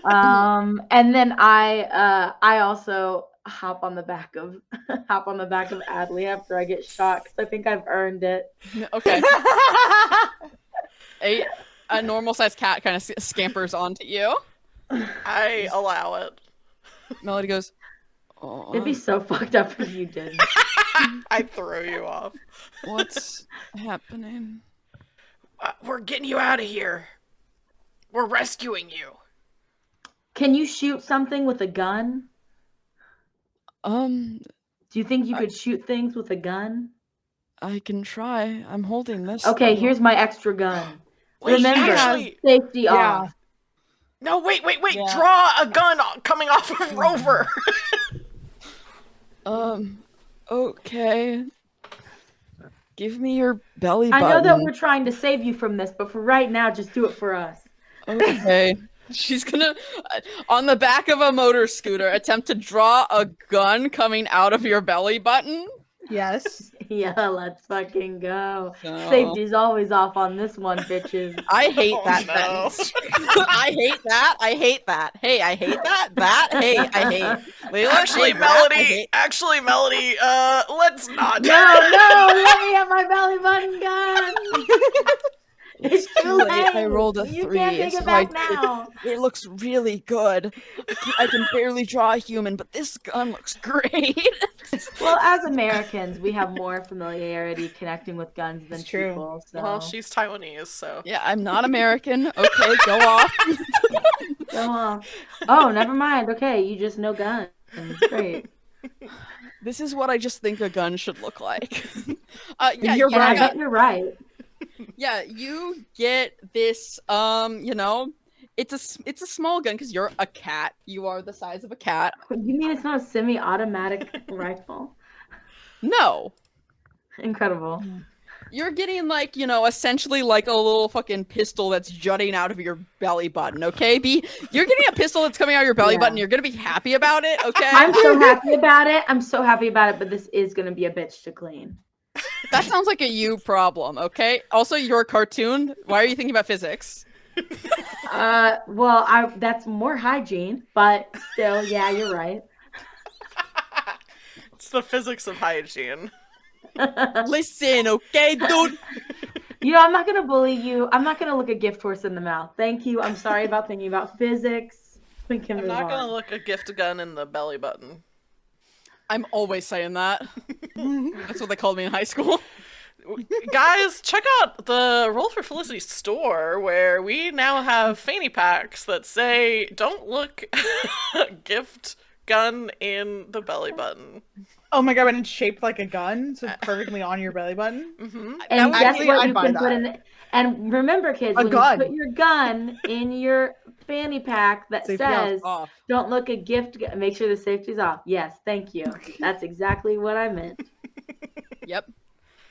And then I also hop on the back of Adley after I get shot because I think I've earned it. Okay. A normal sized cat kind of scampers onto you. I allow it. Melody goes, "Oh, It'd be so fucked up if you didn't. I throw you off. what's happening?" We're getting you out of here. We're rescuing you. Can you shoot something with a gun? Do you think you could shoot things with a gun? I can try. I'm holding this. Okay, here's my extra gun. Wait, Remember, actually, safety Yeah. off. no, wait. Yeah. Draw a gun coming off of Rover. Okay. Give me your belly I button. know that we're trying to save you from this, but for right now, just do it for us. Okay. She's gonna, on the back of a motor scooter, attempt to draw a gun coming out of your belly button. Yes. Yeah, let's fucking go. So- Safety's always off on this one, bitches. I hate Oh, that no. sentence. I hate that. I hate that. Hey, I hate that. That. Hey, I hate. Layla, Actually, hey, that, I Melody, hate. let's not. No, let me have my belly button gun. It's too late. I rolled a You 3. can't take so it back now. It looks really good. I can barely draw a human, but this gun looks great. Well, as Americans, we have more familiarity connecting with guns than It's true. people. So Well, she's Taiwanese, so. Yeah, I'm not American. Okay, go off. go on. Oh, never mind. Okay, you just know guns. Great. This is what I just think a gun should look like. You're Yeah, I right. bet you're right. Yeah, you get this. It's a small gun because you're a cat. You are the size of a cat. You mean it's not a semi-automatic rifle? No, Incredible. you're getting like essentially like a little fucking pistol that's jutting out of your belly button. Okay, you're getting a pistol that's coming out of your belly Yeah. button. You're gonna be happy about it. Okay, I'm so happy about it. I'm so happy about it, but this is gonna be a bitch to clean. that sounds like a you problem. Okay. Also, you're a cartoon. Why are you thinking about physics? Well, that's more hygiene, but still, yeah, you're right. It's the physics of hygiene. Listen, okay, dude. You know, I'm not gonna bully you. I'm not gonna look a gift horse in the mouth. Thank you. I'm sorry about thinking about physics. We can I'm move not on. gonna look a gift gun in the belly button. I'm always saying that. That's what they called me in high school. Guys, check out the Roll for Felicity store where we now have fanny packs that say, don't look gift gun in the belly button. Oh my god, and it's shaped like a gun, so it's perfectly on your belly button. Mm-hmm. And That guess actually, what I'd you buy can put that. in and remember, kids, A when gun. you put your gun in your fanny pack that Safety off. says Off. don't look a gift make sure the safety's off. Yes, thank you. That's exactly what I meant. Yep.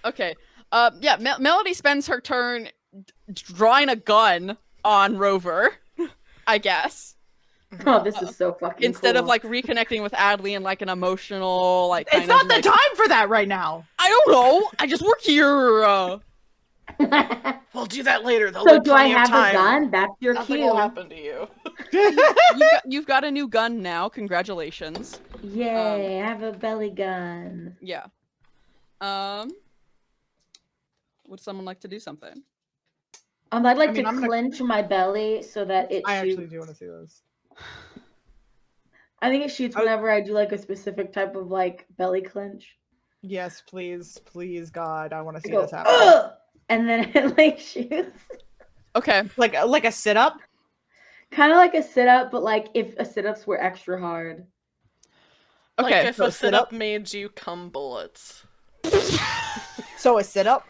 Okay. Yeah. Melody spends her turn drawing a gun on Rover, I guess, Oh, this is so fucking instead of cool. like reconnecting with Adley and like an emotional like. It's kind not of, the like, time for that right now. I don't know. I just work here. We'll do that later. There'll So be do I plenty of have a time. gun? That's your Nothing cue. will happen to you. You've got a new gun now. Congratulations. Yay, I have a belly gun. Yeah. Would someone like to do something? I'd like mean, to I'm gonna- clench my belly so that it I shoots. actually do want to see this. I think it shoots whenever I do like a specific type of like belly clench. Yes, please, God, I want to I see go, this happen. ugh! And then it like shoots. Okay. Like a sit up. Kind of like a sit up, but like if a sit ups were extra hard. Okay. Like if so a sit sit-up up. made you cum bullets. So a sit up.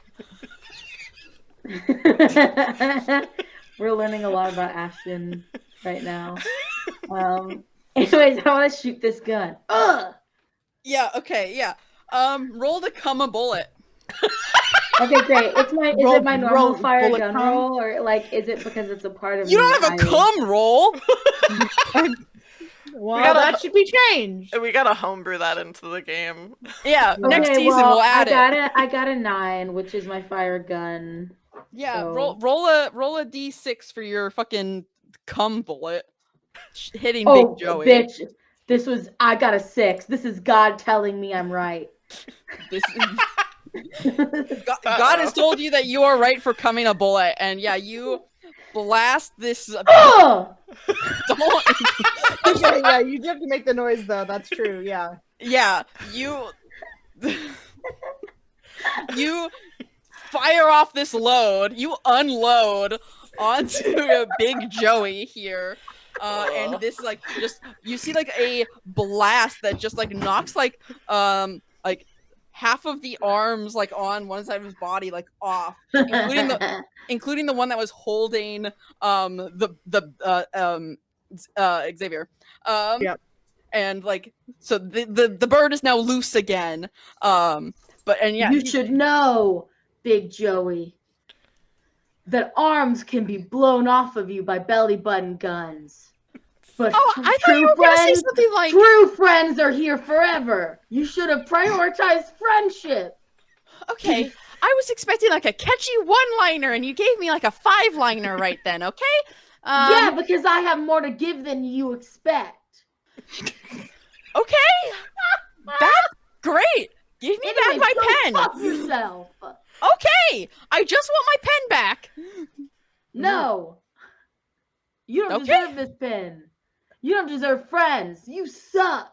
We're learning a lot about Ashton right now. Anyways, I want to shoot this gun. Ugh! Yeah. Okay. Yeah. Roll to come a bullet. Okay, great. Is it my normal roll fire bullet gun cum? roll, or like is it because it's a part of You me? don't have a cum roll. Well, gotta- that should be changed. We gotta homebrew that into the game. Yeah. Okay, Next season well, we'll add it. I got a 9, which is my fire gun. Yeah. so- Roll a d6 for your fucking cum bullet. Hitting Oh, Big Joey. bitch! I got a 6. This is God telling me I'm right. This is... God has told you that you are right for coming a bullet, and yeah, you blast this. Oh! Don't. Okay, yeah, you do have to make the noise though. That's true. Yeah. Yeah, you. You fire off this load. You unload onto a Big Joey here. And this like just you see like a blast that just like knocks like half of the arms like on one side of his body like off, including the one that was holding Xavier. Yep. And like so the bird is now loose again. You should know, Big Joey, that arms can be blown off of you by belly button guns. But I thought you were gonna say something like true friends are here forever. You should have prioritized friendship. okay. I was expecting like a catchy one-liner, and you gave me like a 5-liner right then. Okay. Yeah, because I have more to give than you expect. Okay. That's great. Give me back my Go pen. fuck yourself. Okay. I just want my pen back. No. You don't Okay. deserve this pen. You don't deserve friends. You suck.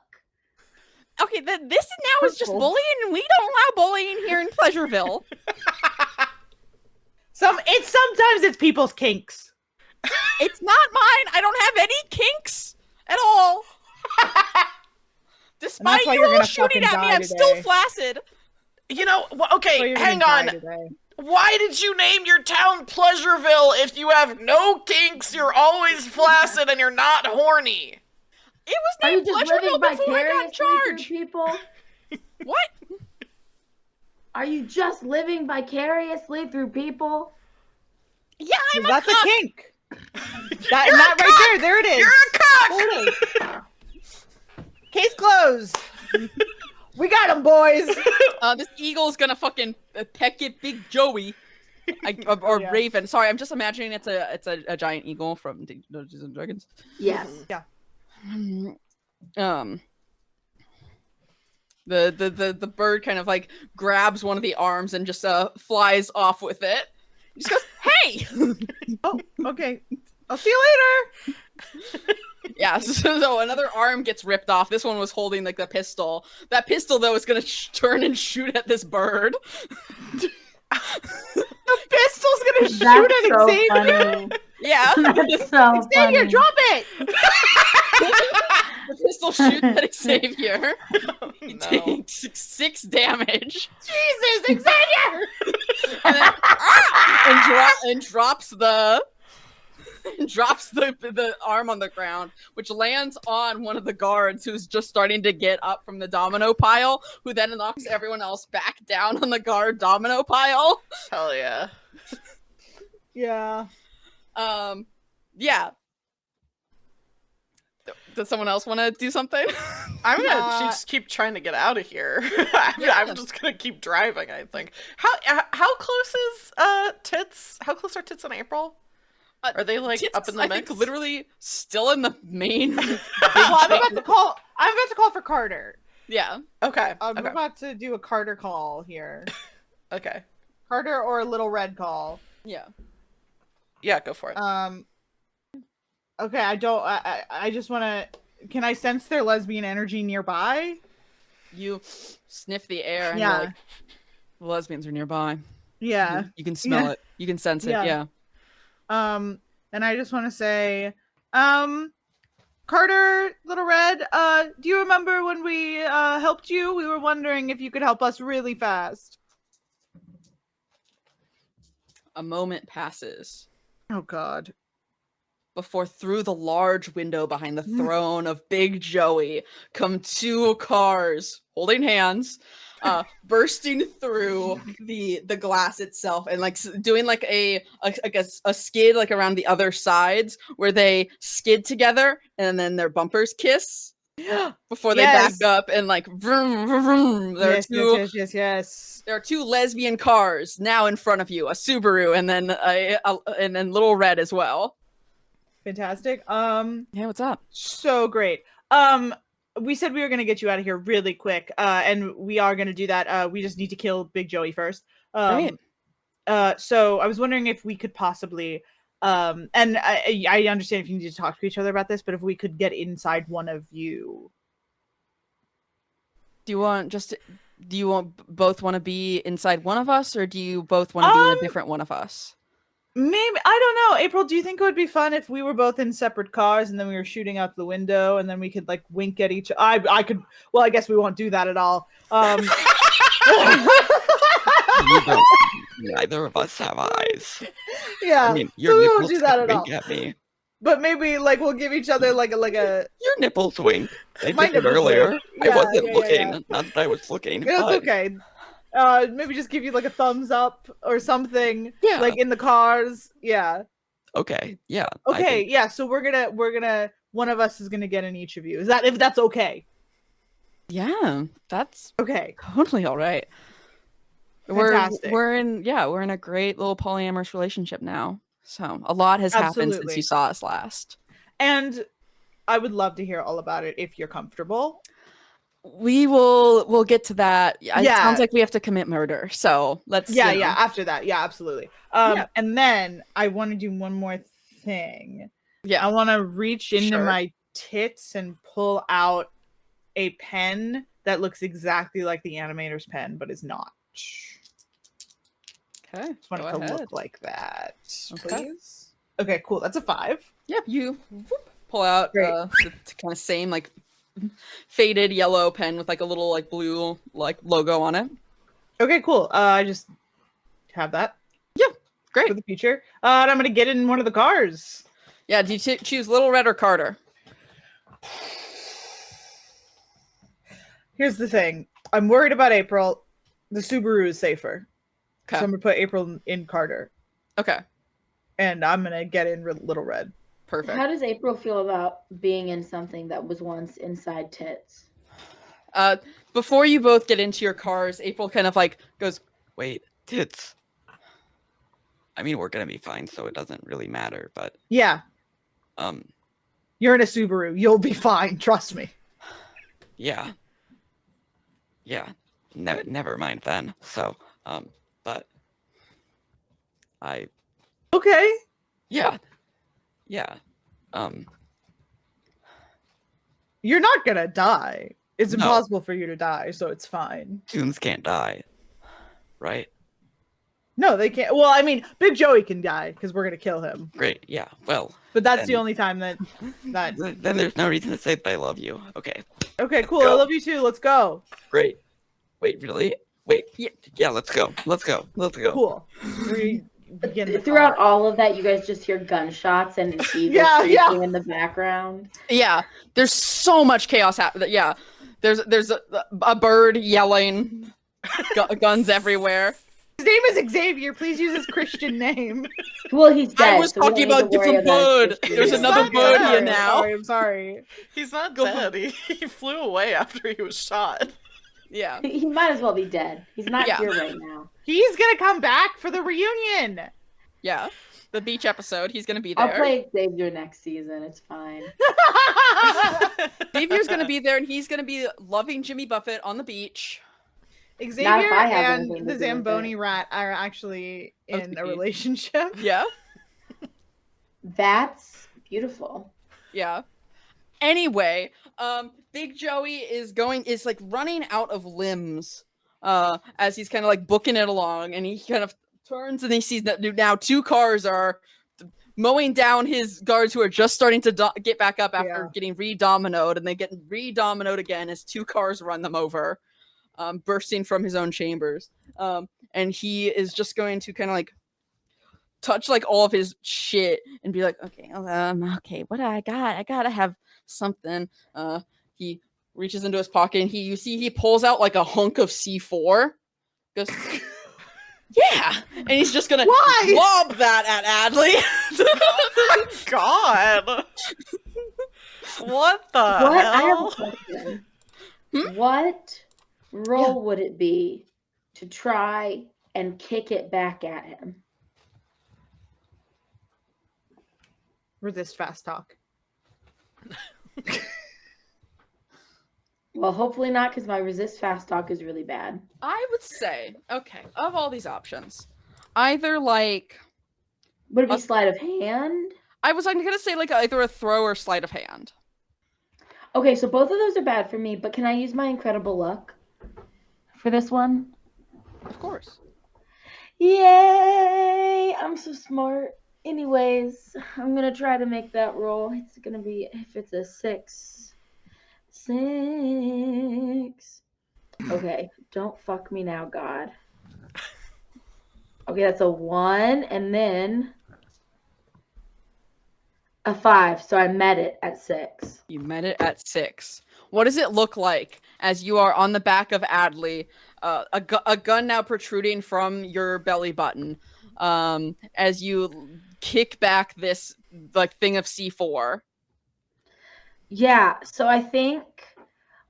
Okay, then this now is just bullying, and we don't allow bullying here in Pleasureville. Sometimes it's people's kinks. It's not mine. I don't have any kinks at all. Despite why you you're all gonna shooting fucking at me, die I'm still today. flaccid. You know, So okay, you're hang gonna on. die today. Why did you name your town Pleasureville if you have no kinks, you're always flaccid, and you're not horny? It was Are you named just Pleasureville living before I got vicariously through charged. people? What? Are you just living vicariously through people? Yeah, I'm a That's a cuck. kink. That right there. There it is. You're a cock! There it is. Case closed. We got him, boys. This eagle's gonna fucking peck at Big Joey. Or Yeah. Raven. Sorry, I'm just imagining it's a giant eagle from Dungeons and Dragons. Yes. The bird kind of like grabs one of the arms and just flies off with it. He just goes, "Hey!" Oh, okay. I'll see you later. Yeah. So another arm gets ripped off. This one was holding like the pistol. That pistol though is gonna turn and shoot at this bird. The pistol's gonna shoot That's at so Xavier. Yeah. funny. That's so Xavier, funny. drop it. The pistol shoots at Xavier. He No. takes 6 damage. Jesus, Xavier. And then, and drops the arm on the ground, which lands on one of the guards who's just starting to get up from the domino pile, who then knocks everyone else back down on the guard domino pile. Hell yeah. Yeah. Yeah. Does someone else want to do something? I'm gonna just keep trying to get out of here. I'm just gonna keep driving. I think. How close is Tits? How close are Tits in April? Are they like Tits, up in the mix? I think literally still in the main. Well, I'm about to call for Carter. Yeah. Okay. I'm Okay. about to do a Carter call here. Okay. Carter or a Little Red call. Yeah. Yeah, go for it. Okay, I just want to. Can I sense their lesbian energy nearby? You sniff the air and Yeah. you're like, the lesbians are nearby. Yeah. You can smell it. You can sense it. Yeah. And I just want to say, Carter, Little Red, do you remember when we helped you? We were wondering if you could help us really fast. A moment passes Oh God. before through the large window behind the throne of Big Joey come two cars holding hands, bursting through the glass itself and like doing like a skid like around the other sides where they skid together and then their bumpers kiss before they back up and like vroom, vroom, vroom. There are two lesbian cars now in front of you, a Subaru and then and then Little Red as well. Fantastic. Yeah, what's up? So great. We said we were gonna get you out of here really quick, and we are gonna do that. We just need to kill Big Joey first. Right. So I was wondering if we could possibly, and I understand if you need to talk to each other about this, but if we could get inside one of you. Do you both want to be inside one of us, or do you both want to be in a different one of us? Maybe, I don't know. April, do you think it would be fun if we were both in separate cars and then we were shooting out the window and then we could like wink at each other? I could. Well, I guess we won't do that at all. You don't. Neither of us have eyes. Yeah. I mean, so your we won't nipples do that could at all. wink at me. But maybe like we'll give each other like a. Your nipples wink. They My did it nipples earlier. wink. I Yeah, wasn't yeah, looking. yeah. Not that I was looking. It's but okay. Maybe just give you like a thumbs up or something. Yeah. Like in the cars. Yeah. Okay. Yeah. I Okay. think- Yeah. So we're gonna. One of us is gonna get in each of you. Is that if that's okay? Yeah, that's Okay. totally all right. Fantastic. We're in a great little polyamorous relationship now. So a lot has happened since Absolutely. you saw us last. And I would love to hear all about it if you're comfortable. We'll get to that. It Yeah. sounds like we have to commit murder. So let's Yeah, you know. yeah, after that. Yeah, absolutely. Yeah. And then I want to do one more thing. Yeah. I want to reach into Sure. my tits and pull out a pen that looks exactly like the animator's pen, but is not. Okay. Just want Go it to ahead. look like that, Okay. please. Okay, cool. That's a 5. Yep, you pull out Great. the kind of same like faded yellow pen with like a little like blue like logo on it. Okay, cool. I just have that Great. for the future. And I'm gonna get in one of the cars. Yeah, do you choose Little Red or Carter? Here's the thing. I'm worried about April. The Subaru is safer. Okay. So I'm gonna put April in Carter. Okay. And I'm gonna get in Little Red. Perfect. How does April feel about being in something that was once inside Tits? Before you both get into your cars, April kind of like goes, Wait, tits. I mean, we're gonna be fine, so it doesn't really matter. But Yeah, you're in a Subaru. You'll be fine. Trust me. yeah, yeah. Never mind then. So, but I Okay. yeah. You're not gonna die. It's No. impossible for you to die, so it's fine. Toons can't die, right? No, they can't. Well, I mean, Big Joey can die because we're gonna kill him. Great. Yeah. Well, But that's the Then- only time that. then there's no reason to say that I love you. Okay. Okay, cool. I Go. love you too. Let's go. Great. Wait, really? Wait. Yeah. Let's go. Let's go. Let's go. Cool. We begin the Throughout car. all of that, you guys just hear gunshots and an eagle Yeah, yeah. shrieking in the background. yeah, there's so much chaos happening. Yeah, there's a bird yelling, guns everywhere. His name is Xavier. Please use his Christian name. Well, he's dead. I was so we talking don't need about to worry different bird. Christian There's name. another not bird dead. here now. I'm sorry. He's not Go dead. He flew away after he was shot. Yeah. He might as well be dead. He's not Yeah. here right now. He's gonna come back for the reunion. Yeah. The beach episode. He's gonna be there. I'll play Xavier next season. It's fine. Xavier's gonna be there, and he's gonna be loving Jimmy Buffett on the beach. Xavier I have and anything the to do with Zamboni it. rat are actually in a Okay. relationship. Yeah. That's beautiful. Yeah. Anyway, Big Joey is like running out of limbs, as he's kind of like booking it along, and he kind of turns and he sees that now 2 cars are mowing down his guards who are just starting to get back up after getting re-dominoed, and they get re-dominoed again as 2 cars run them over, bursting from his own chambers. And he is just going to kind of like touch like all of his shit and be like, okay, what do I got? I gotta have something. He reaches into his pocket and he pulls out like a hunk of C4. Goes, yeah, and he's just gonna lob that at Adley. God. What the What? I have a hell? question. Hmm? What role would it be to try and kick it back at him? Resist fast talk. Well, hopefully not, because my resist fast talk is really bad. I would say, okay, of all these options, either like Would it be sleight of hand? I was like gonna say like either a throw or sleight of hand. Okay, so both of those are bad for me, but can I use my incredible luck for this one? Of course. Yay! I'm so smart. Anyways, I'm gonna try to make that roll. It's gonna be, if it's a 6. Okay, don't fuck me now, God. Okay, that's a 1, and then a 5. So I met it at 6. You met it at 6. What does it look like as you are on the back of Adley, a gun now protruding from your belly button, as you kick back this like thing of C4? Yeah, so I think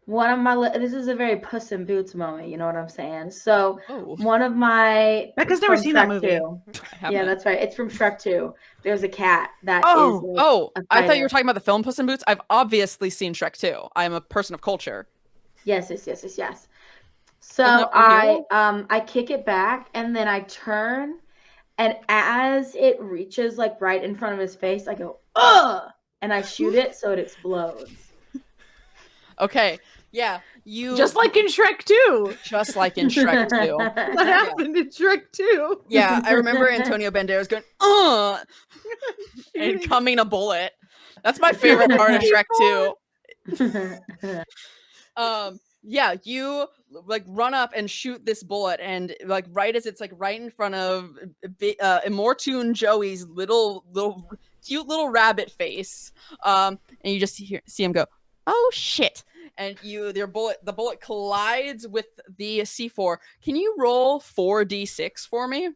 one of my this is a very Puss in Boots moment, you know what I'm saying? So Oh, one of my Becca's never from seen that Shrek movie. 2. I Yeah, haven't. that's right. It's from Shrek 2. There's a cat that is Oh, a I thought you were fighter. talking about the film Puss in Boots. I've obviously seen Shrek 2. I am a person of culture. Yes. So Isn't that for I kick it back and then I turn, and as it reaches like right in front of his face, I go, ugh, and I shoot it so it explodes. Okay, yeah, you Just like in Shrek 2. just like in Shrek 2. What happened in Shrek 2? Yeah, I remember Antonio Banderas going, and coming a bullet. That's my favorite part of Shrek 2. Yeah, you like run up and shoot this bullet, and like right as it's like right in front of Immortoon Joey's little cute little rabbit face, and you just see him go, oh shit, and the bullet collides with the C4. Can you roll 4d6 for me?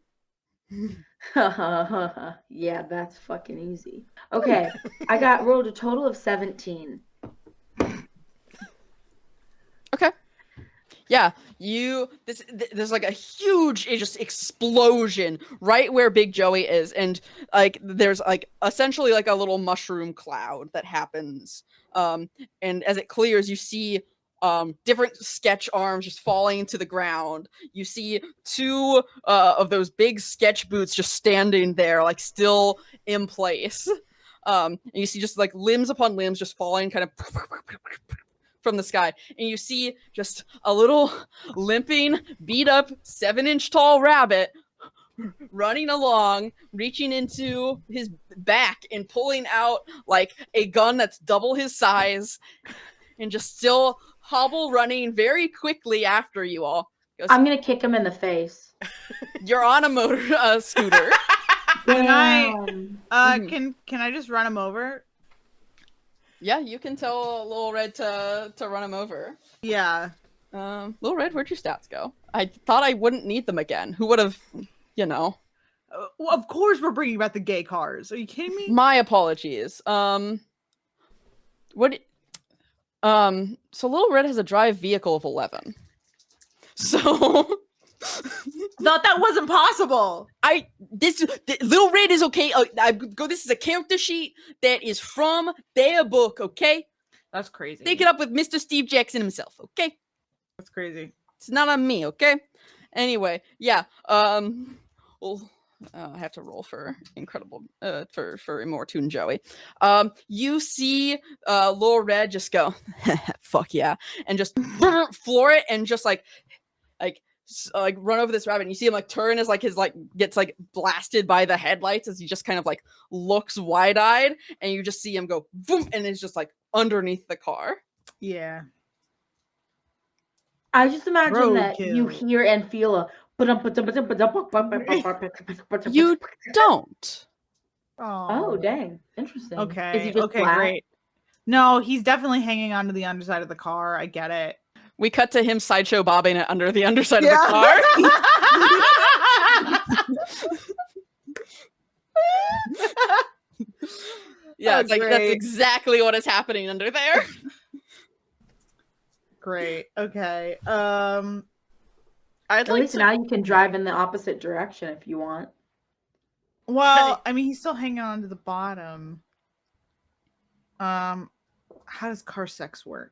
Yeah, that's fucking easy. Okay, I got rolled a total of 17. Okay. Yeah, there's like a huge just explosion right where Big Joey is, and like there's like essentially like a little mushroom cloud that happens. And as it clears, you see different sketch arms just falling to the ground. You see 2 of those big sketch boots just standing there, like still in place. And you see just like limbs upon limbs just falling kind of from the sky, and you see just a little limping, beat up 7-inch tall rabbit running along, reaching into his back and pulling out like a gun that's double his size, and just still hobble running very quickly after you all. Goes, I'm gonna kick him in the face. you're on a motor scooter. Can I- Damn. Can I just run him over? Yeah, you can tell Little Red to run him over. Yeah. Little Red, where'd your stats go? I thought I wouldn't need them again. Who would have, you know? Well, of course we're bringing back the gay cars. Are you kidding me? My apologies. What? So Little Red has a drive vehicle of 11. So Thought that wasn't possible. Little Red is okay. This is a character sheet that is from their book. Okay, That's crazy. take it up with Mr. Steve Jackson himself. Okay, That's crazy. it's not on me. Okay. Anyway, yeah. Well, I have to roll for incredible for more Toon Joey. You see Little Red just go fuck yeah, and just floor it and just like run over this rabbit. And you see him like turn as like his like gets like blasted by the headlights as he just kind of like looks wide-eyed, and you just see him go boom, and it's just like underneath the car. Yeah. I just imagine that Roadkill. you hear and feel a. You don't. Oh, dang. Interesting. Okay. Is he just Okay, flat? great. No, he's definitely hanging onto the underside of the car. I get it. We cut to him sideshow bobbing it under the underside of the car. Yeah, Oh, it's like that's great. exactly what is happening under there. Great. Okay. I'd At like least to. now you can drive in the opposite direction if you want. Well, I mean, he's still hanging on to the bottom. How does car sex work?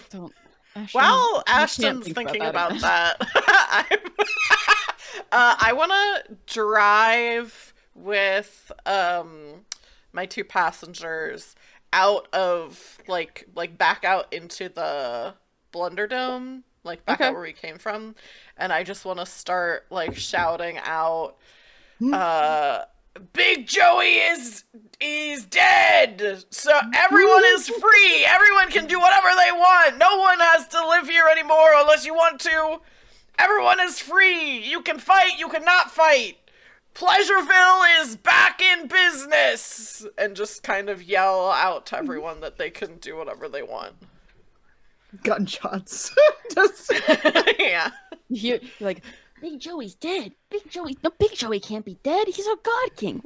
Don't. Ashton, While you can't Ashton's think thinking about about that that, I want to drive with my two passengers out of like back out into the Blunderdome, like back Okay. out where we came from, and I just want to start like shouting out, Big Joey is dead. So everyone is free. Everyone can do whatever they want. No one has to live here anymore unless you want to. Everyone is free. You can fight, you cannot fight. Pleasureville is back in business. And just kind of yell out to everyone that they can do whatever they want. Gunshots. Just... Yeah. You're like, Big Joey's dead. Big Joey can't be dead. He's our God King.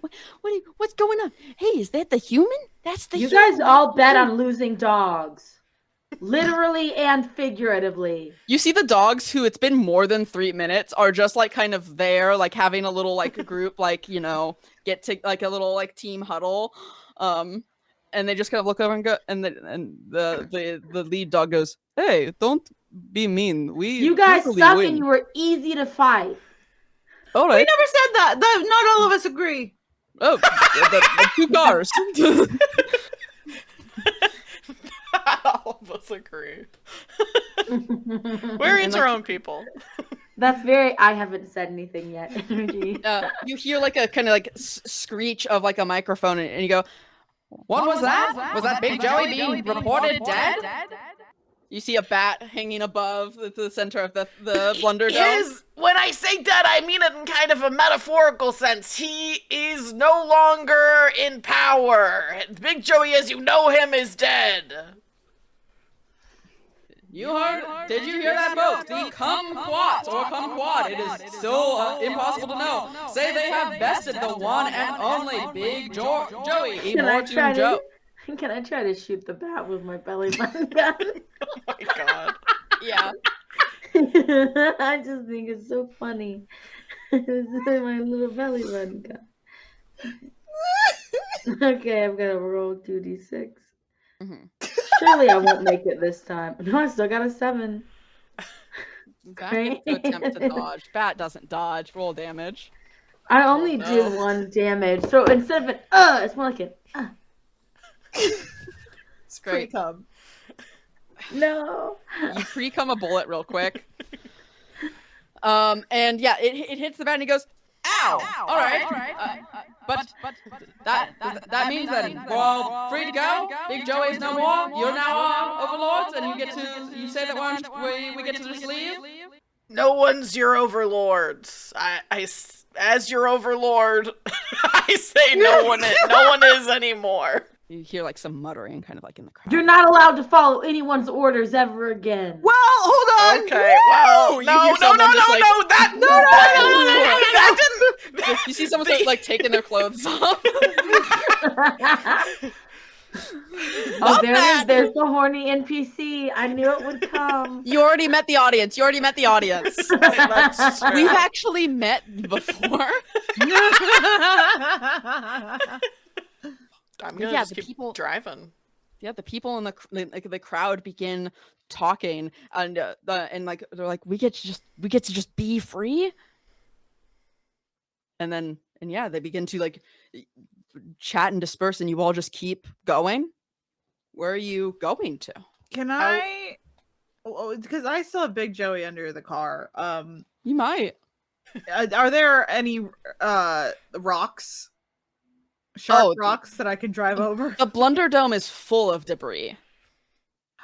What's going on? Hey, is that the human? That's the You human. guys all bet on losing dogs. Literally and figuratively. You see the dogs who it's been more than 3 minutes are just like kind of there, like having a little like group, like, you know, get to like a little like team huddle. And they just kind of look over and go, and the lead dog goes, "Hey, don't be mean. You guys usually suck win." and you were easy to fight. All We right. never said that. Not all of us agree. Oh, the 2 cars. All of us agree. We're each our own people. That's very. I haven't said anything yet. Energy. You hear like a kind of like screech of like a microphone, and you go, "What was that? Was that Big Joey being reported dead?" You see a bat hanging above the center of the Blunderdome. When I say dead, I mean it in kind of a metaphorical sense. He is no longer in power. Big Joey, as you know him, is dead. You heard? Did you hear that, folks? The kumquats or kumquat. It is so impossible to know. Say they have bested the one and only Big Joey. Immortal Joe. Can I try to shoot the bat with my belly button gun? Oh my god. Yeah. I just think it's so funny. My little belly button gun. Okay, I'm gonna roll 2d6. Surely I won't make it this time. No, I still got a 7. Bat gets to attempt to dodge. Bat doesn't dodge. Roll damage. I only did 1 damage, so instead of an it's more like an It's Great. pre-cum. no. You pre-cum a bullet real quick. And yeah, it hits the bat and he goes, "Ow! All right. But that means that we're all free to go. Big Joey's no more. You're now overlords, and you say that we get to just leave." No one's your overlords. As your overlord, I say no one is anymore. You hear like some muttering kind of like in the crowd. You're not allowed to follow anyone's orders ever again. Well, hold on. Okay, well, You no, hear no, someone just, like- that, No, that didn't. You see someone start like taking their clothes off. Oh, there it is. There's the horny NPC. I knew it would come. You already met the audience. That's true. We've actually met before. I'm gonna Yeah, just the keep people- driving. Yeah, the people in the crowd begin talking, and like they're like, we get to just be free, and yeah, they begin to like chat and disperse, and you all just keep going. Where are you going to? Can I? Because I still have Big Joey under the car. You might. Are there any rocks? Sharp rocks that I can drive over? The Blunder Dome is full of debris.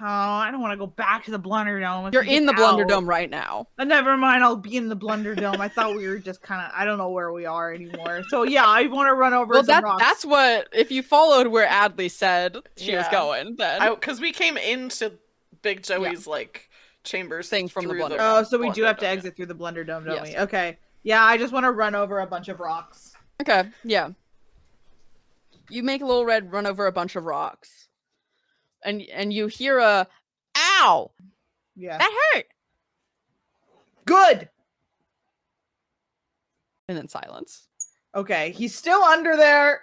Oh, I don't want to go back to the Blunder Dome. Let's You're get in the Blunder out. Dome right now. Never mind, I'll be in the Blunder Dome. I thought we were just kind of, I don't know where we are anymore. So yeah, I want to run over some rocks. That's what, if you followed where Adley said she was Yeah. going, then. Because we came into Big Joey's like chambers Thing from the through Blunder Oh, so we do Blunder have to Dome, exit through the Blunder Dome, don't Yes. we? Okay. Yeah, I just want to run over a bunch of rocks. Okay, yeah. You make a little red run over a bunch of rocks. And you hear a, ow! Yeah. That hurt! Good. And then silence. Okay, he's still under there.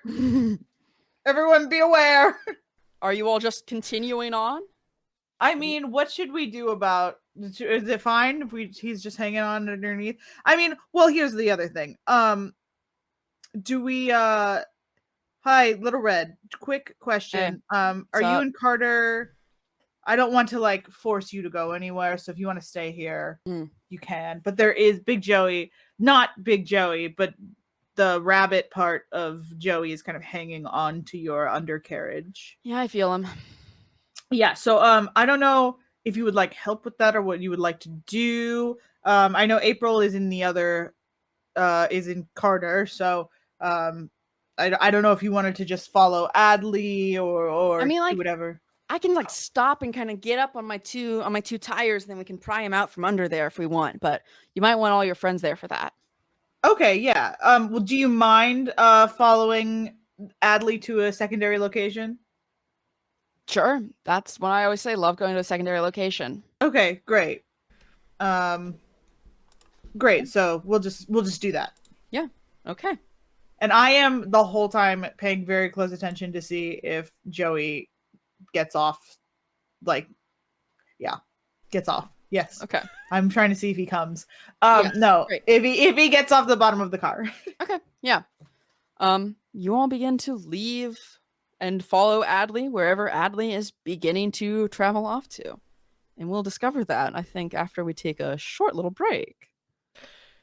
Everyone be aware. Are you all just continuing on? I mean, what should we do about? Is it fine if he's just hanging on underneath? I mean, well, here's the other thing. Do we? Hi, Little Red. Quick question. Are you up? and Carter? I don't want to like force you to go anywhere. So if you want to stay here, you can. But there is Big Joey, not Big Joey, but the rabbit part of Joey is kind of hanging on to your undercarriage. Yeah, I feel him. Yeah, so I don't know if you would like help with that or what you would like to do. I know April is in the other is in Carter, so I don't know if you wanted to just follow Adley or I mean, like, do whatever. I can like stop and kind of get up on my two tires, and then we can pry him out from under there if we want. But you might want all your friends there for that. Okay, yeah. Well, do you mind following Adley to a secondary location? Sure, that's what I always say. Love going to a secondary location. Okay, great. Great. So we'll just do that. Yeah. Okay. And I am the whole time paying very close attention to see if Joey gets off. Like, yeah, gets off. Yes. Okay. I'm trying to see if he comes. Yes, No, great. if he gets off the bottom of the car. Okay. Yeah. You all begin to leave and follow Adley wherever Adley is beginning to travel off to. And we'll discover that, I think, after we take a short little break.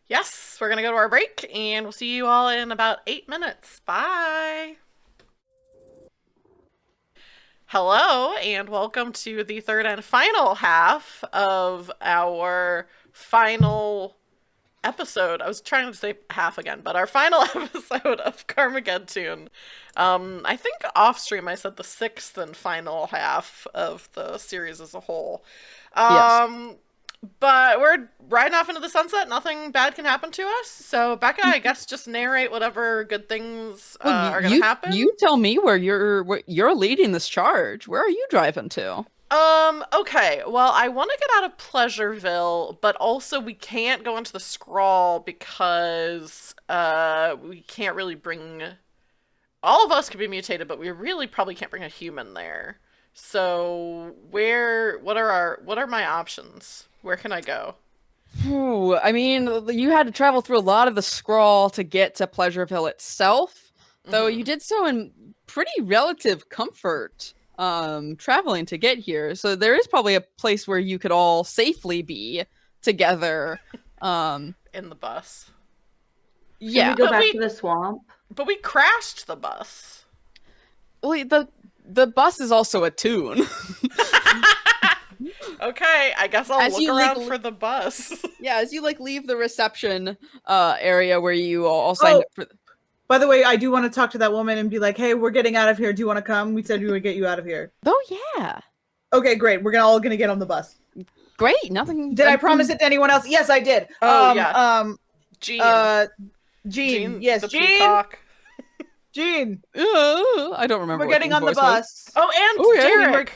Yes, we're gonna go to our break, and we'll see you all in about 8 minutes. Bye. Hello, and welcome to the third and final half of our final episode. I was trying to say half again, but our final episode of CARmageddTOON. I think off stream I said the sixth and final half of the series as a whole. Yes. But we're riding off into the sunset. Nothing bad can happen to us. So Becca, I guess just narrate whatever good things are going to happen. You tell me where you're leading this charge. Where are you driving to? Okay. Well, I want to get out of Pleasureville, but also we can't go into the Scrawl because we can't really bring. All of us could be mutated, but we really probably can't bring a human there. So what are my options? Where can I go? Ooh, I mean, you had to travel through a lot of the Scrawl to get to Pleasureville itself, though you did so in pretty relative comfort, traveling to get here. So there is probably a place where you could all safely be together. In the bus. Yeah. Can we go But back we- to the swamp? But we crashed the bus. Well, the bus is also a Toon. Okay, I guess I'll As look you around for the bus. Yeah, as you like leave the reception area where you all signed up for. By the way, I do want to talk to that woman and be like, "Hey, we're getting out of here. Do you want to come? We said we would get you out of here." Oh yeah. Okay, great. We're all gonna get on the bus. Great. Nothing. Did I promise it to anyone else? Yes, I did. Oh, yeah. Jean. Jean. Yes, the Jean. peacock. Jean. I don't remember. We're what getting Jean's on the voice was. bus. Oh, and Oh, yeah. Derek.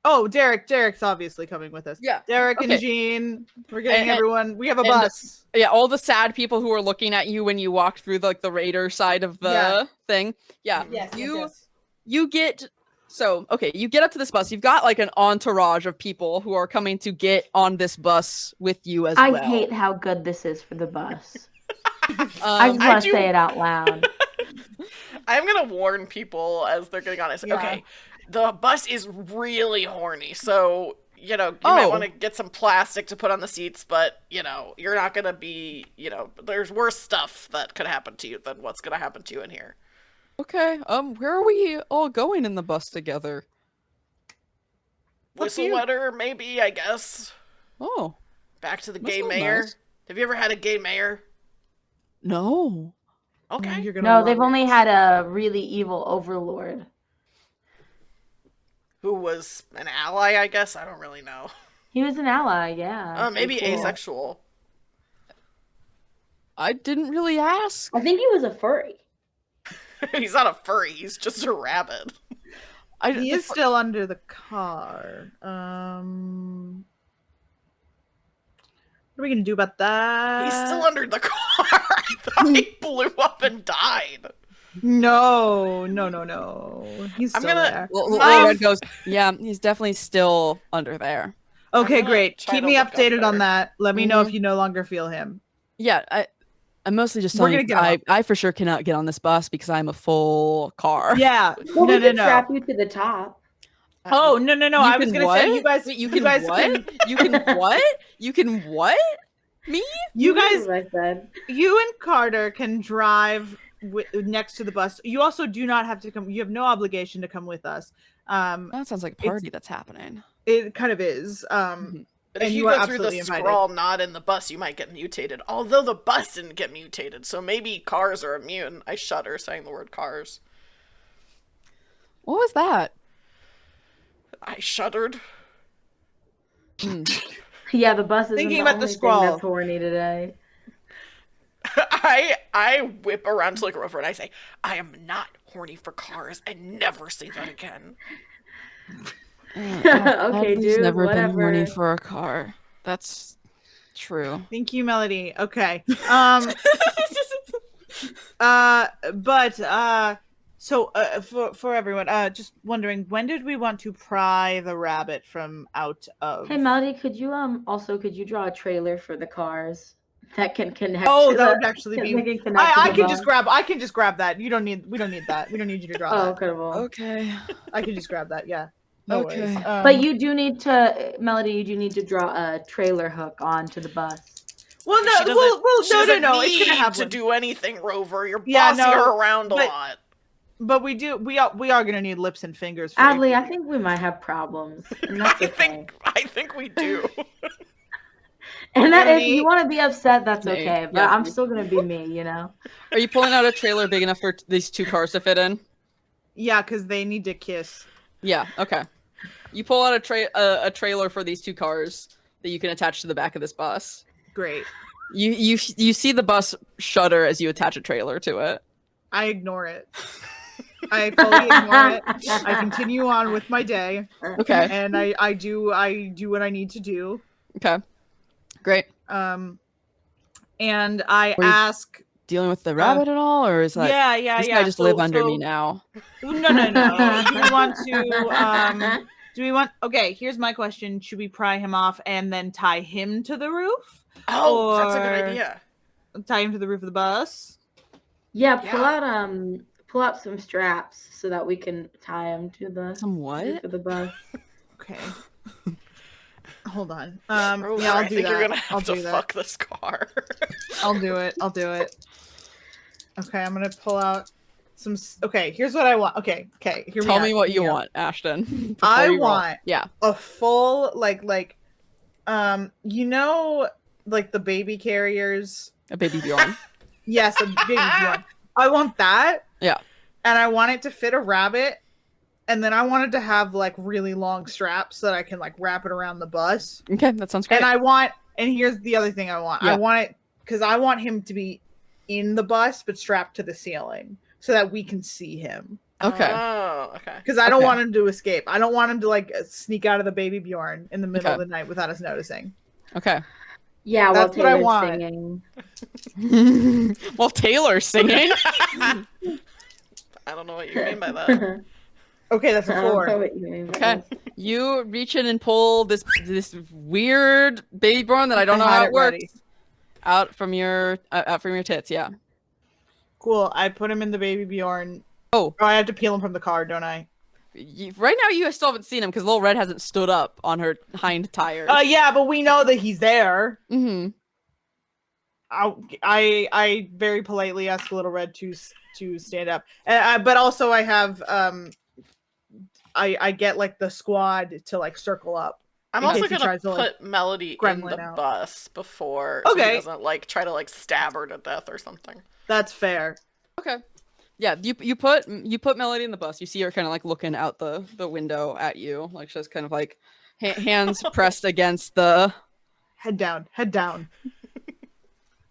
Oh, Derek. Derek's obviously coming with us. Yeah. Derek and Okay. Jean. We're getting And- everyone. We have a and- bus. Yeah, all the sad people who were looking at you when you walked through the raider side of the thing. Yeah. Yes. You get you get up to this bus. You've got like an entourage of people who are coming to get on this bus with you as I well. hate how good this is for the bus. I just I want to do- say it out loud. I'm gonna warn people as they're getting on. I say, Yeah. okay, the bus is really horny, so you might want to get some plastic to put on the seats, but you're not gonna be, there's worse stuff that could happen to you than what's gonna happen to you in here. Okay. Where are we all going in the bus together? Whistle wetter, maybe, I guess. Oh. Back to the That gay sounds mayor. nice. Have you ever had a gay mayor? No. Okay. You're gonna No, love they've it. only had a really evil overlord. Who was an ally, I guess? I don't really know. He was an ally, yeah. Maybe Pretty cool. asexual. I didn't really ask. I think he was a furry. He's not a furry, he's just a rabbit. He is still under the car. What are we gonna do about that? He's still under the car. I thought he blew up and died. No. He's I'm still gonna- there. Well, Um, Red goes, yeah, he's definitely still under there. Okay, gonna great. try Keep to me look up updated on there. that. Let me know if you no longer feel him. Yeah, I'm mostly just We're telling gonna you, get I for sure cannot get on this bus because I'm a full car. Yeah. Well, we no. could strap you to the top. Oh no. I was can gonna what? say you guys. Wait, you you can guys what? can. You can what? You can what? Me? You That's guys. what I said. You and Carter can drive next to the bus. You also do not have to come. You have no obligation to come with us. That sounds like a It's- party that's happening. It kind of is. But if And you you are go through the absolutely invited. scroll not in the bus, you might get mutated. Although the bus didn't get mutated, so maybe cars are immune. I shudder saying the word cars. What was that? I shuddered. Yeah, the bus isn't Thinking the about the only thing scroll. that's horny today. I whip around to look over and I say, I am not horny for cars, and never say that again. Okay, Abby's dude, never been horny whatever. for a car. That's true. Thank you, Melody. Okay. So for everyone, just wondering, when did we want to pry the rabbit from out of? Hey, Melody, could you draw a trailer for the cars that can connect? Oh, to that the- would actually be. they can connect to I the can bus? just grab. I can just grab that. We don't need that. We don't need you to draw Oh, that. incredible. Okay. I can just grab that. Yeah. No Okay. worries. But you do need to, Melody. You do need to draw a trailer hook onto the bus. Well, She no. doesn't- Well, she no. doesn't It's gonna need have to one. do anything, Rover. You're Yeah, bossing no, her around a but- lot. But we do. We are gonna need lips and fingers. For Adley, AP. I think we might have problems. And that's okay. I think we do. And that, if Melody- you want to be upset, that's Nate, okay. But yeah. I'm still gonna be me, you know. Are you pulling out a trailer big enough for these two cars to fit in? Yeah, because they need to kiss. Yeah. Okay. You pull out a trailer for these two cars that you can attach to the back of this bus. Great. You see the bus shudder as you attach a trailer to it. I ignore it. I fully ignore it. I continue on with my day, Okay. and I do what I need to do. Okay. Great. And I Were you- ask. Dealing with the rabbit at all, or is that Yeah. this guy just live under me now? No. Do we want to? Do we want? Okay. Here's my question: should we pry him off and then tie him to the roof? Oh, that's a Or- good idea. Tie him to the roof of the bus. Yeah, Yeah. pull out some straps so that we can tie them to the Some what? roof of the bus. Okay. Hold on. Rover, Yeah, I'll I do think that. you're gonna I'll have to do that. fuck this car. I'll do it. Okay, I'm gonna pull out some. Okay, here's what I want. Okay. Hear Tell out, me what hear you out. want, Ashton. I before you roll. want Yeah. a full like you know, like the baby carriers. A baby Bjorn. Yes, a baby bjorn. I want that. Yeah. And I want it to fit a rabbit. And then I wanted to have like really long straps so that I can like wrap it around the bus. Okay, that sounds great. And here's the other thing I want. Yeah. I want it because I want him to be in the bus but strapped to the ceiling so that we can see him. Okay. Oh, okay. Because I don't want him to escape. I don't want him to like sneak out of the baby Bjorn in the middle of the night without us noticing. Okay. Yeah, That's while what I Taylor's want. singing. While Taylor's singing. I don't know what you mean by that. Okay, that's a I don't know 4. what you mean by Okay. this. You reach in and pull this weird baby Bjorn that I don't know how it works ready. out from your tits. Yeah. Cool. I put him in the baby Bjorn. Oh, I have to peel him from the car, don't I? right now you still haven't seen him because Little Red hasn't stood up on her hind tires. Yeah, but we know that he's there. Mm-hmm. I very politely ask Little Red to stand up, but also I have I get like the squad to like circle up. I'm in also case he gonna tries to, like, put Melody in gremlin the out. bus before so he Okay. doesn't like try to like stab her to death or something. That's fair. Okay. Yeah, you put Melody in the bus. You see her kind of like looking out the window at you, like she's kind of like hands pressed against the. Head down. Head down.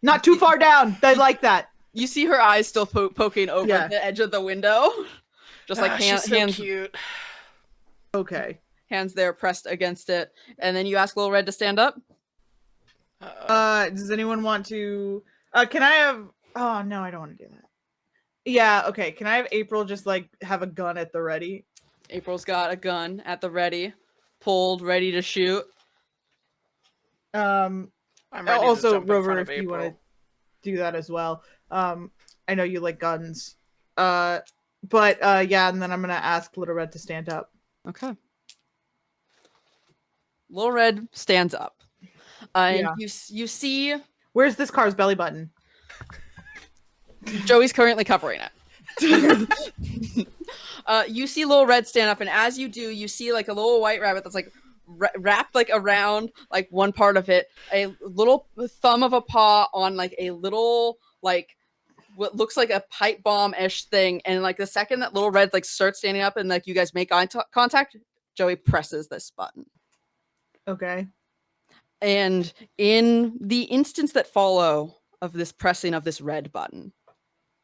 Not too far down. I like that. You see her eyes still poking over Yeah. the edge of the window, just like She's so hands cute. Okay. hands there pressed against it, and then you ask Little Red to stand up. Does anyone want to? Can I have? Oh no, I don't want to do that. Yeah. Okay. Can I have April just like have a gun at the ready? April's got a gun at the ready, pulled, ready to shoot. I'm ready to Also, jump in Rover, front of if you want to April. do that as well. I know you like guns. Yeah, and then I'm gonna ask Little Red to stand up. Okay. Little Red stands up, and Yeah. you see Where's this car's belly button? Joey's currently covering it. You see Little Red stand up, and as you do, you see like a little white rabbit that's like wrapped like around like one part of it, a little thumb of a paw on like a little like what looks like a pipe bomb-ish thing, and like the second that Little Red like starts standing up and like you guys make eye contact, Joey presses this button. Okay. And in the instance that follow of this pressing of this red button,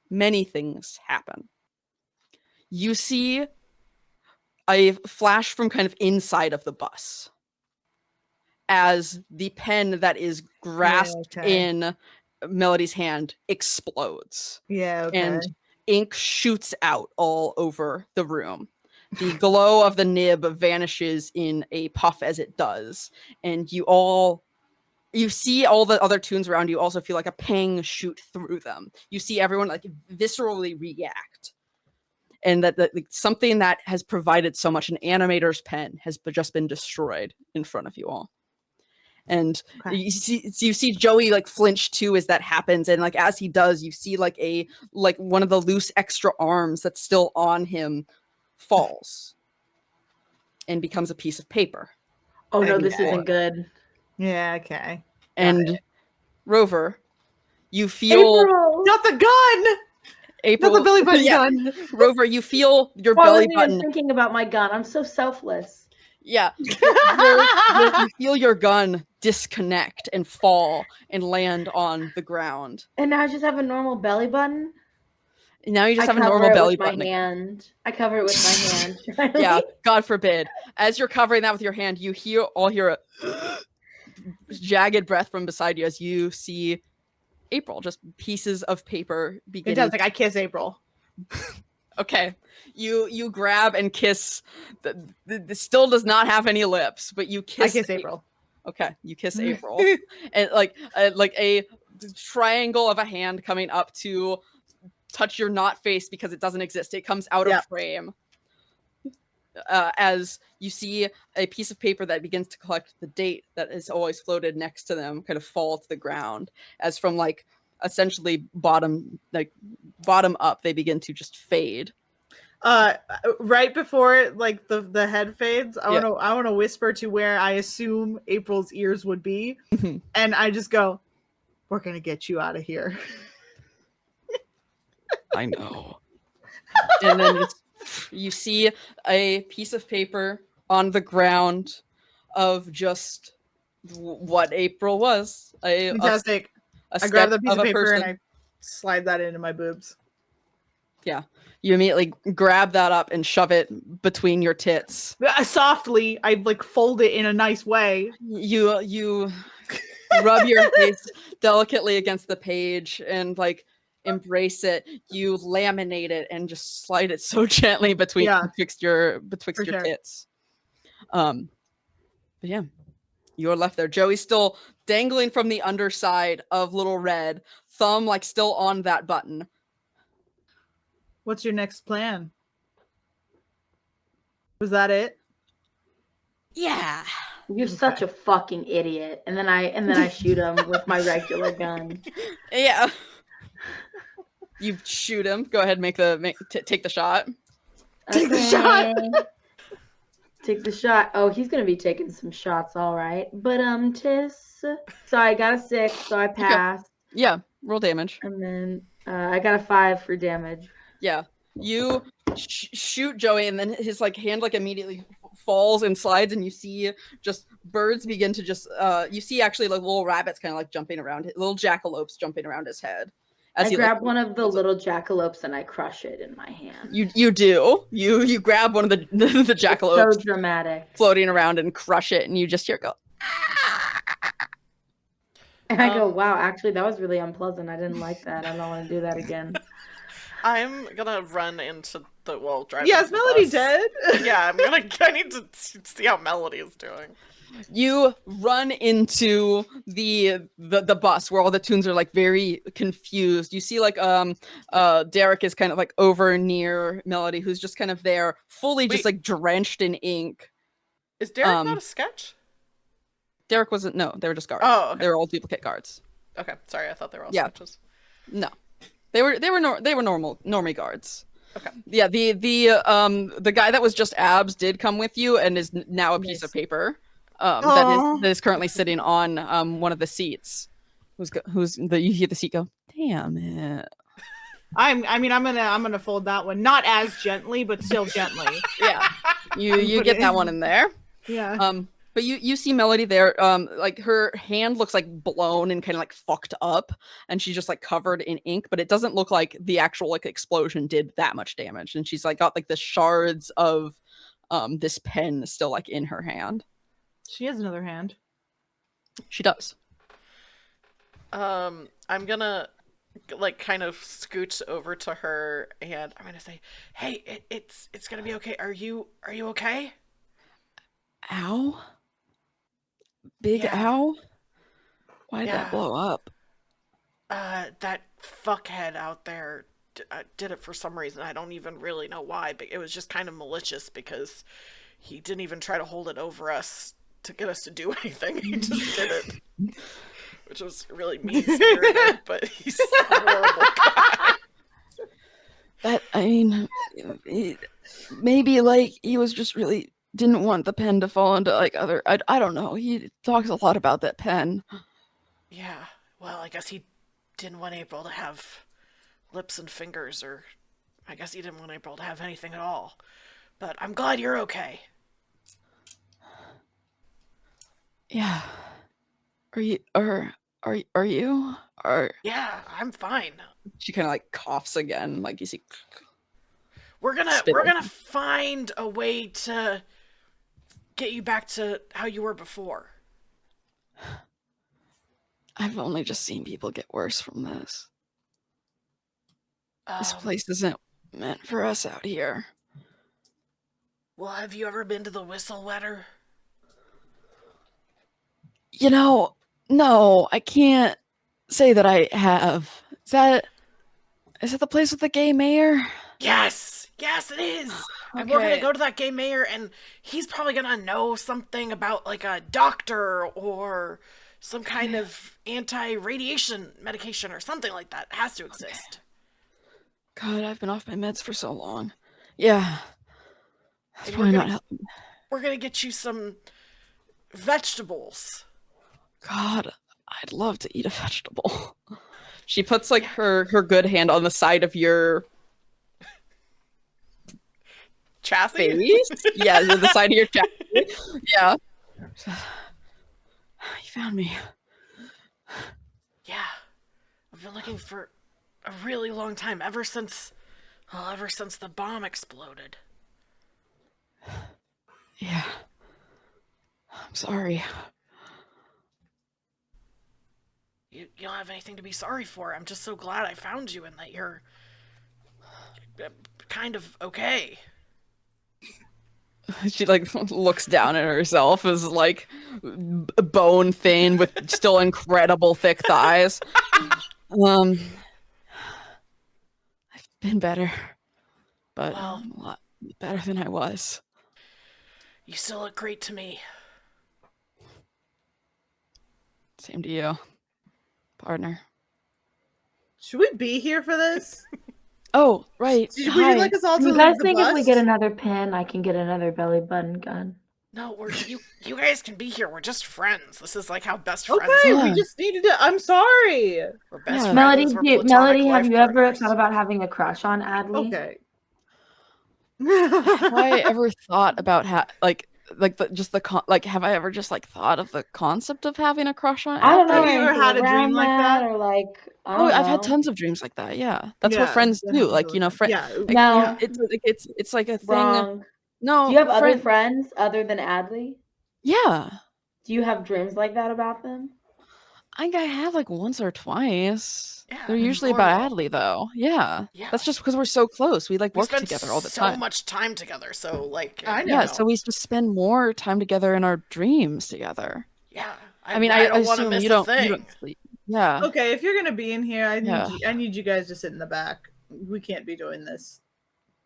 many things happen. You see a flash from kind of inside of the bus as the pen that is grasped in Melody's hand explodes. Yeah. Okay. And ink shoots out all over the room. The glow of the nib vanishes in a puff as it does, and you see all the other toons around you also feel like a pang shoot through them. You see everyone like viscerally react, and that like, something that has provided so much, an animator's pen, has just been destroyed in front of you all. And you see Joey like flinch too as that happens, and like as he does, you see like one of the loose extra arms that's still on him falls and becomes a piece of paper. Oh no, this isn't good. Yeah. Okay. And Rover, you feel April! Not the gun. April, Not the belly button gun. Rover, you feel your I belly wasn't even button. thinking about my gun. I'm so selfless. Yeah, you feel your gun disconnect and fall and land on the ground. And now I just have a normal belly button. Now you just have a cover normal it belly with button. my hand. I cover it with my hand. Yeah, God forbid. As you're covering that with your hand, you hear a jagged breath from beside you as you see April, just pieces of paper beginning. Fantastic. I kiss April. Okay, you grab and kiss. The still does not have any lips, but you kiss. I kiss April. Okay, you kiss April, and like a triangle of a hand coming up to touch your not face because it doesn't exist. It comes out of frame. As you see a piece of paper that begins to collect the date that is always floated next to them kind of fall to the ground, as from like essentially bottom up they begin to just fade. Right before like the head fades, I want to whisper to where I assume April's ears would be, and I just go, "We're gonna get you out of here." I know. And then you see a piece of paper on the ground of just what April was. Fantastic. A I grab sketch the piece of a paper and person. I slide that into my boobs. Yeah. You immediately grab that up and shove it between your tits. Softly, I like fold it in a nice way. You rub your face delicately against the page and like embrace it. You laminate it and just slide it so gently betwixt your For sure. tits. But yeah, you're left there. Joey's still dangling from the underside of Little Red, thumb like still on that button. What's your next plan? Was that it? Yeah. You're such a fucking idiot. And then I shoot him with my regular gun. Yeah. You shoot him. Go ahead, take the shot. Take the shot. Take the shot. Oh, he's gonna be taking some shots, all right. But Tis. So I got a 6, so I passed. Yeah, roll damage. And then I got a 5 for damage. Yeah, you shoot Joey, and then his like hand like immediately falls and slides, and you see just birds begin to just. You see actually like little rabbits kind of like jumping around, little jackalopes jumping around his head. I grab one of the little jackalopes and I crush it in my hand. You do. You grab one of the jackalopes. So dramatic. Floating around and crush it, and you just hear it go. And I go, wow, actually that was really unpleasant. I didn't like that. I don't want to do that again. I'm gonna run into the drive. Yeah, is Melody dead? Yeah, I need to see how Melody is doing. You run into the bus where all the Toons are like very confused. You see like Derek is kind of like over near Melody, who's just kind of there, fully just like drenched in ink. Is Derek not a sketch? Derek wasn't. No, they were just guards. Oh, okay. They were all duplicate guards. Okay, sorry, I thought they were all sketches. No, they were normal normie guards. Okay. Yeah, the guy that was just Abs did come with you and is now a piece of paper. That is currently sitting on one of the seats. You hear the seat go, damn it. I'm gonna fold that one, not as gently, but still gently. Yeah, you get that one in there. Yeah. But you see Melody there. Like her hand looks like blown and kind of like fucked up, and she's just like covered in ink. But it doesn't look like the actual like explosion did that much damage. And she's like got like the shards of this pen still like in her hand. She has another hand. She does. I'm gonna like kind of scoot over to her and I'm gonna say, "Hey, it's gonna be okay. Are you okay?" Ow. Big ow? Why did that blow up? That fuckhead out there did it for some reason. I don't even really know why, but it was just kind of malicious because he didn't even try to hold it over us to get us to do anything. He just did it. Which was really mean-spirited, but he's a horrible guy. Maybe like he was just really didn't want the pen to fall into like other. I don't know. He talks a lot about that pen. Yeah. Well, I guess he didn't want April to have lips and fingers, or I guess he didn't want April to have anything at all. But I'm glad you're okay. Yeah. Are you? Yeah, I'm fine. She kind of like coughs again, like you see. We're gonna find a way to get you back to how you were before. I've only just seen people get worse from this. This place isn't meant for us out here. Well, have you ever been to the Whistle Wetter? No, I can't say that I have. Is that the place with the gay mayor? Yes, it is. Okay. And we're gonna go to that gay mayor, and he's probably gonna know something about like a doctor or some kind of anti-radiation medication or something like that. It has to exist. God, I've been off my meds for so long. Yeah. That's And probably not helping. We're gonna get you some vegetables. God, I'd love to eat a vegetable. She puts like her good hand on the side of your Chassis? face. Yeah, the side of your chassis. Yeah. You found me. Yeah. I've been looking for a really long time, ever since the bomb exploded. Yeah. I'm sorry. You don't have anything to be sorry for. I'm just so glad I found you and that you're kind of okay. She like looks down at herself as like bone thin with still incredible thick thighs. I've been better, but Well, a lot better than I was. you still look great to me. Same to you, partner. Should we be here for this? Oh, right. Would Hi. you like us all to You leave guys the think bus? if we get another pin, I can get another belly button gun? No, you guys can be here. We're just friends. This is like how best friends Okay, are. we just needed to. I'm sorry. We're best Yeah. friends. We're Melody, platonic have life you ever partners. thought about having a crush on Adley? Okay. Have I ever thought about have I ever just like thought of the concept of having a crush on I don't know. Have you ever anything had a dream around like that? or like I Oh, don't I've had know. tons of dreams like that. Yeah, that's Yeah, what friends that do. happens Like, all you the know, time. friend. Yeah. No, It's like a thing. wrong. No, Do you have other friend. friends other than Adley? Yeah, Do you have dreams like that about them? I think I have like once or twice. Yeah, They're usually about normal. Adley though. Yeah, Yeah. that's just because we're so close. We like We work spend together all the so time. much time together, so like I Yeah, know. so we just spend more time together in our dreams together. yeah. I mean, I I don't want to assume miss you a don't thing. sleep. Yeah. Okay, if you're gonna be in here, Yeah. I need you guys to sit in the back. We can't be doing this.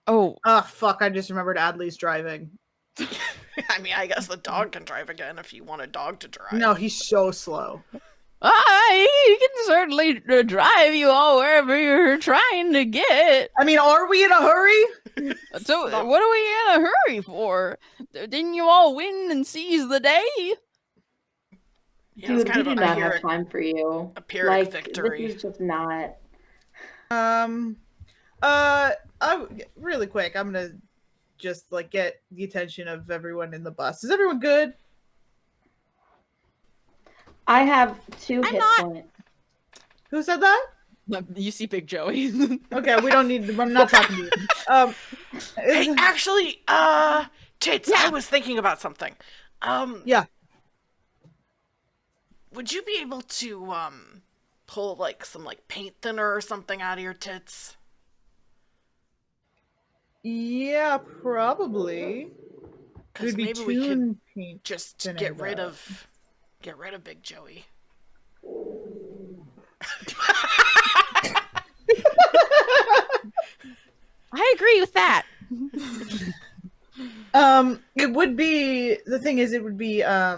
Oh, Oh fuck! I just remembered Adley's driving. I mean, I guess the dog can drive again if you want a dog to drive. No, he's so slow. he can certainly drive you all wherever you're trying to get. I mean, are we in a hurry? So, Stop. what are we in a hurry for? Didn't you all win and seize the day? Yeah, it's Dude, kind we of do a not have Pyrrhic, time for you. a Pyrrhic Like victory. this is just not. Really quick, I'm gonna just like get the attention of everyone in the bus. Is everyone good? I have 2 hit points. Who said that? You see Big Joey. Okay, we don't need. I'm not talking to you. Hey, actually, Tits, I was thinking about something. Yeah. Would you be able to, pull, like, some, like, paint thinner or something out of your tits? Yeah, probably. Because Would be maybe we could Toon paint. just thinner, get rid though. of Big Joey. I agree with that. It would be the thing is it would be I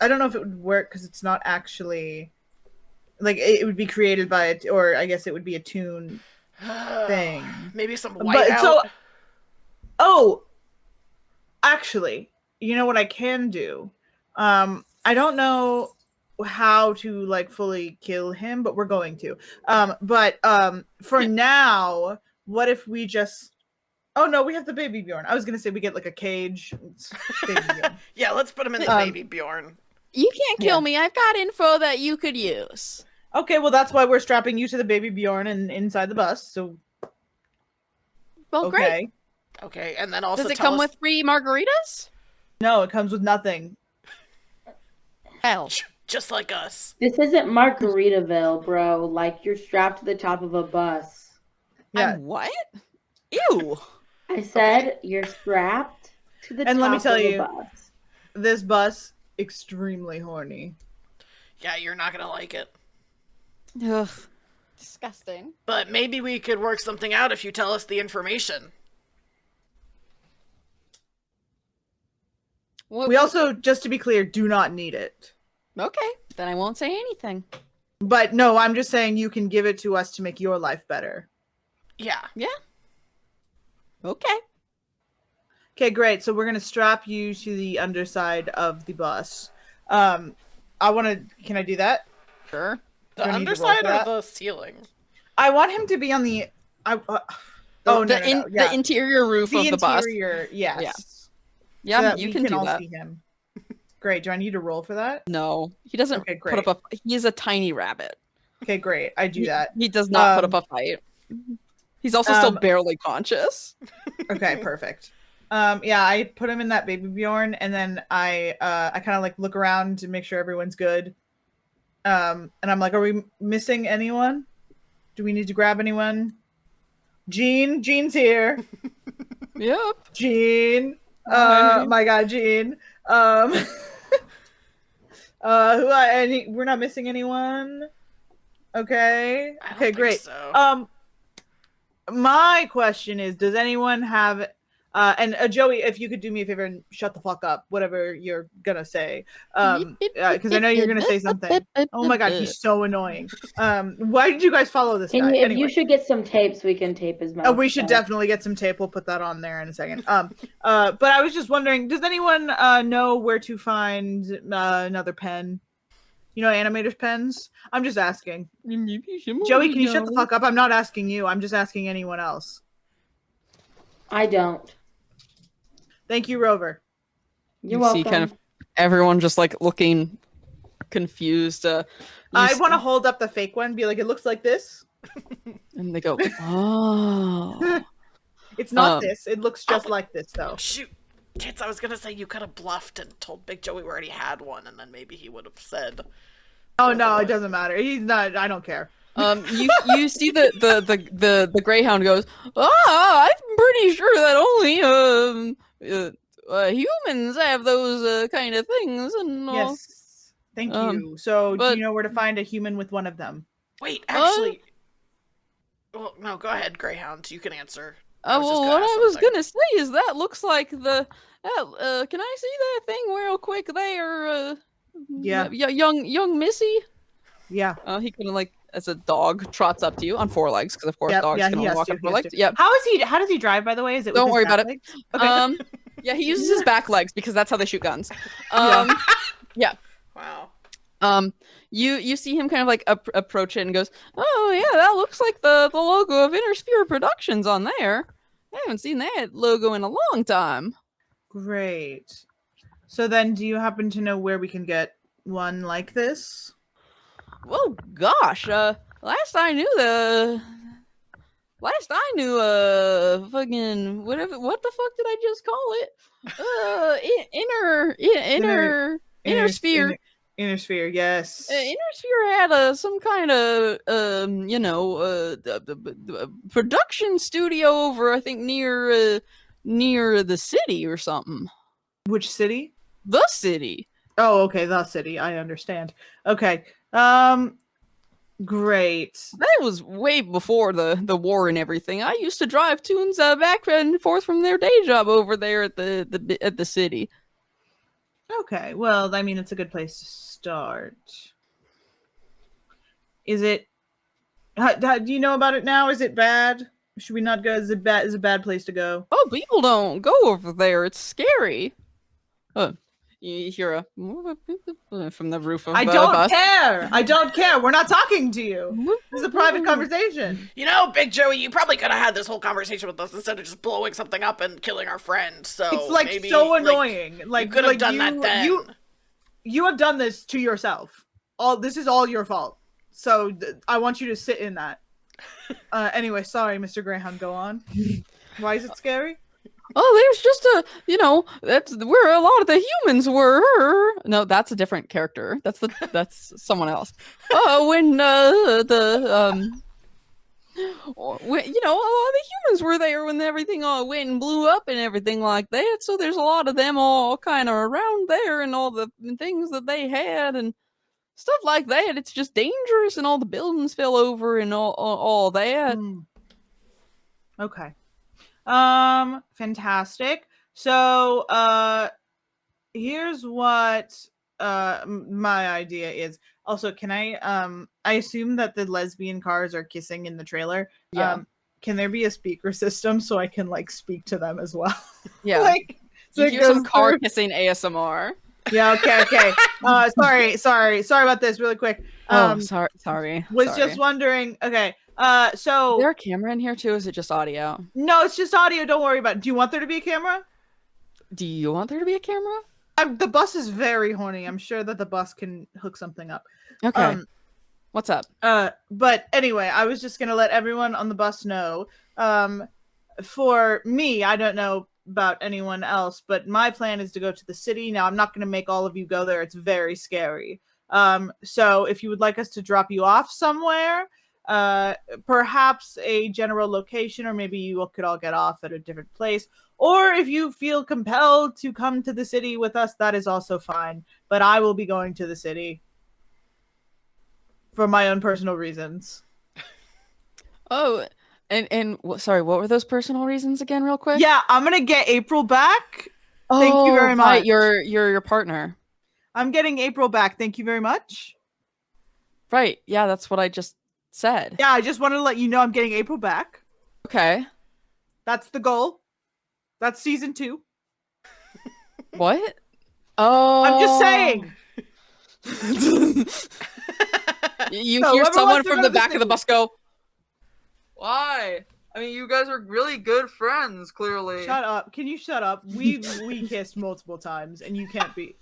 don't know if it would work because it's not actually like it would be created by it, or I guess it would be a Toon thing. Maybe some But whiteout. so, oh, actually, you know what I can do? I don't know how to like fully kill him, but we're going to. But for now, what if we just? Oh no, we have the baby Bjorn. I was gonna say we get like a cage. It's baby Bjorn. Yeah, let's put him in the baby Bjorn. You can't kill me. I've got info that you could use. Okay, well that's why we're strapping you to the baby Bjorn and inside the bus. So Well, great. okay, Okay, and then also Does it tell come us with free margaritas? no, it comes with nothing. Hell. just like us. This isn't Margaritaville, bro. Like you're strapped to the top of a bus. Yeah, I'm what? Ew. I said you're strapped to the And top let me tell of you- a bus. this bus extremely horny. Yeah, you're not gonna like it. Ugh. Disgusting. But maybe we could work something out if you tell us the information. We also, just to be clear, do not need it. Okay, then I won't say anything. But no, I'm just saying you can give it to us to make your life better. Yeah. Okay. Okay, great. So we're gonna strap you to the underside of the bus. Can I do that? Sure. The Do I need to roll underside for or that? the ceiling? I want him to be on the. Oh no, no. The Yeah, interior roof the of the bus. interior. Yes. Yeah, so that you we can do all that. see him. Great. Do I need to roll for that? No, he doesn't Okay, put up great. a. He's a tiny rabbit. Okay, great. I do that. He does not put up a fight. He's also still barely conscious. Okay, perfect. Yeah, I put him in that baby Bjorn, and then I kind of like look around to make sure everyone's good. And I'm like, are we missing anyone? Do we need to grab anyone? Jean's here. Yep. Jean. Hi. My God, Jean. We're not missing anyone. Okay. I don't Okay, think great. so. My question is, does anyone have and Joey, if you could do me a favor and shut the fuck up, whatever you're gonna say, because I know you're gonna say something. Oh my God, he's so annoying. Why did you guys follow this guy? If Anyway. you should get some tapes, we can tape his mouth. Oh, we should definitely get some tape. We'll put that on there in a second. But I was just wondering, does anyone know where to find another pen? You know, animators' pens? I'm just asking. Joey, can you shut the fuck up? I'm not asking you. I'm just asking anyone else. I don't. Thank you, Rover. You're You welcome. see kind of everyone just like looking confused. I want to hold up the fake one, be like, it looks like this. And they go, oh. It's not this. It looks just like this, though. Shoot. Tits, I was gonna say you could have bluffed and told Big Joey we already had one, and then maybe he would have said. Oh no, it doesn't matter. He's not. I don't care. You see the greyhound goes, I'm pretty sure that only humans have those kind of things, and Yes. Thank you. So, but- do you know where to find a human with one of them? Wait, actually. Well, no, go ahead, Greyhound. You can answer. Well, what I was something. gonna say is that looks like can I see that thing real quick there? Yeah. Young Missy. Yeah. He kind of like as a dog trots up to you on four legs because of course Yep, dogs yeah, can he only has walk to, on he four has legs. to. Yep. How does he drive, by the way? Is it Don't with worry his about back it. legs? Okay. Yeah, he uses his back legs because that's how they shoot guns. Yeah. Wow. You see him kind of like approach it and goes, oh yeah, that looks like the logo of Inner Sphere Productions on there. I haven't seen that logo in a long time. Great. So then, do you happen to know where we can get one like this? Well, gosh, last I knew, fucking whatever. What the fuck did I just call it? Inner Sphere. Inner Sphere, yes. Inner Sphere had some kind of production studio over, I think near the city or something. Which city? The city. Oh, okay, the city. I understand. Okay. Great. That was way before the war and everything. I used to drive Toons back and forth from their day job over there at the city. Okay. Well, I mean, it's a good place to start. Is it? Do you know about it now? Is it bad? Should we not go? Is it bad? Is it a bad place to go? Oh, people don't go over there. It's scary. You hear from the roof of I the don't bus. care. I don't care. We're not talking to you. This is a private conversation. You know, Big Joey, you probably could have had this whole conversation with us instead of just blowing something up and killing our friend. So It's like maybe, so annoying. Like you could have like done that then. You have done this to yourself. This is all your fault. So I want you to sit in that. Anyway, sorry, Mr. Greyhound. Go on. Why is it scary? Oh, there's just that's where a lot of the humans were. No, that's a different character. That's someone else. When a lot of the humans were there when everything all went and blew up and everything like that. So there's a lot of them all kind of around there and all the things that they had and stuff like that. It's just dangerous and all the buildings fell over and all that. Okay. Fantastic. So, here's what my idea is. Also, can I assume that the lesbian cars are kissing in the trailer? Yeah. Can there be a speaker system so I can like speak to them as well? Yeah. Like, so You it hear some goes car through- kissing ASMR. Yeah, okay. Sorry about this really quick. Sorry. Was just wondering. Okay. Is So there a camera in here too? Or is it just audio? no, it's just audio. Don't worry about it. Do you want there to be a camera? Do you want there to be a camera? The bus is very horny. I'm sure that the bus can hook something up. Okay. What's up? But anyway, I was just gonna let everyone on the bus know. For me, I don't know about anyone else, but my plan is to go to the city. Now, I'm not gonna make all of you go there. It's very scary. So if you would like us to drop you off somewhere, perhaps a general location, or maybe you could all get off at a different place. Or if you feel compelled to come to the city with us, that is also fine. But I will be going to the city for my own personal reasons. Oh, and sorry, what were those personal reasons again, real quick? Yeah, I'm gonna get April back. Thank you very much. Right, your partner. I'm getting April back. Thank you very much. Right. Yeah, that's what I just said. Yeah, I just wanted to let you know I'm getting April back. Okay. That's the goal. That's season 2. What? Oh. I'm just saying. You So hear whoever someone wants to from go the to the back of the city. bus go, "Why? I mean, you guys are really good friends, clearly." Shut up. Can you shut up? We kissed multiple times and you can't be.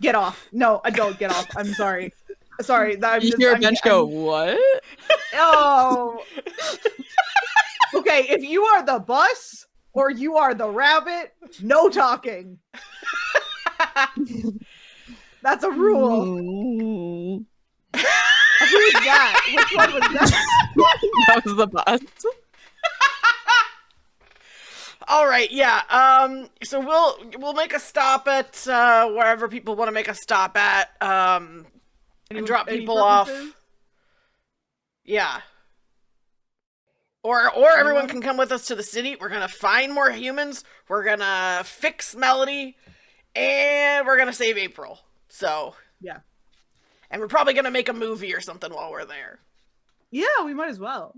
Get off. No, I don't get off. I'm sorry. Sorry. You hear a bench go, "What?" Oh. Okay, if you are the bus or you are the rabbit, no talking. That's a rule. Who's that? Which one was that? That was the bus. All right, yeah. So we'll make a stop at wherever people want to make a stop at. And drop Any people off. preferences? Yeah. Or everyone can come with us to the city. We're gonna find more humans. We're gonna fix Melody, and we're gonna save April. So Yeah. and we're probably gonna make a movie or something while we're there. Yeah, we might as well.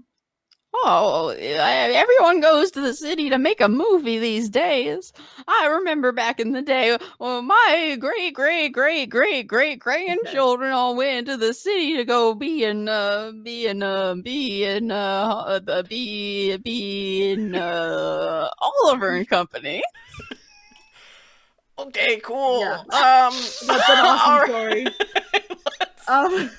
Oh, everyone goes to the city to make a movie these days. I remember back in the day, well, my great grandchildren all went to the city to go be in Oliver and Company. Okay, cool. Yeah. That's an awesome all right. story.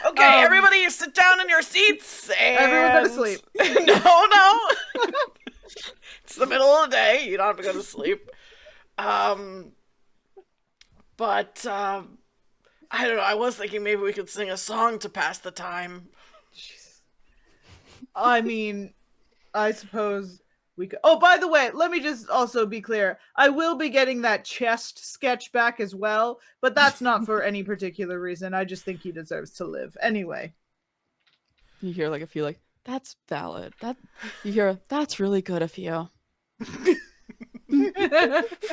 Okay, everybody sit down in your seats and Everyone go to sleep. No. It's the middle of the day. You don't have to go to sleep. But I don't know. I was thinking maybe we could sing a song to pass the time. I mean, I suppose we could. Oh, by the way, let me just also be clear. I will be getting that chest sketch back as well, but that's not for any particular reason. I just think he deserves to live. Anyway. You hear like a few like, that's valid. You hear, that's really good of you.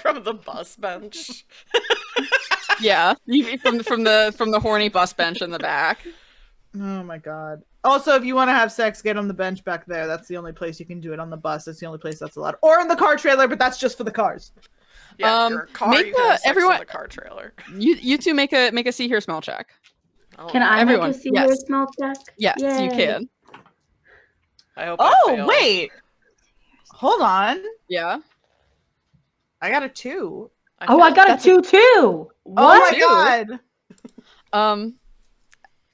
From the bus bench. Yeah, from the horny bus bench in the back. Oh my god. Also, if you want to have sex, get on the bench back there. That's the only place you can do it on the bus. That's the only place that's allowed. Or in the car trailer, but that's just for the cars. Yeah, if you're a car, you can have sex everyone, in the car trailer. You two make a see hear smell check. Oh, Can I Everyone, make a see your yes. smell check? Yes, you Yay. can. I hope I Oh, fail. wait. Hold on. Yeah. I got a 2. Oh, I got a 2 too. What? Oh my Two? god.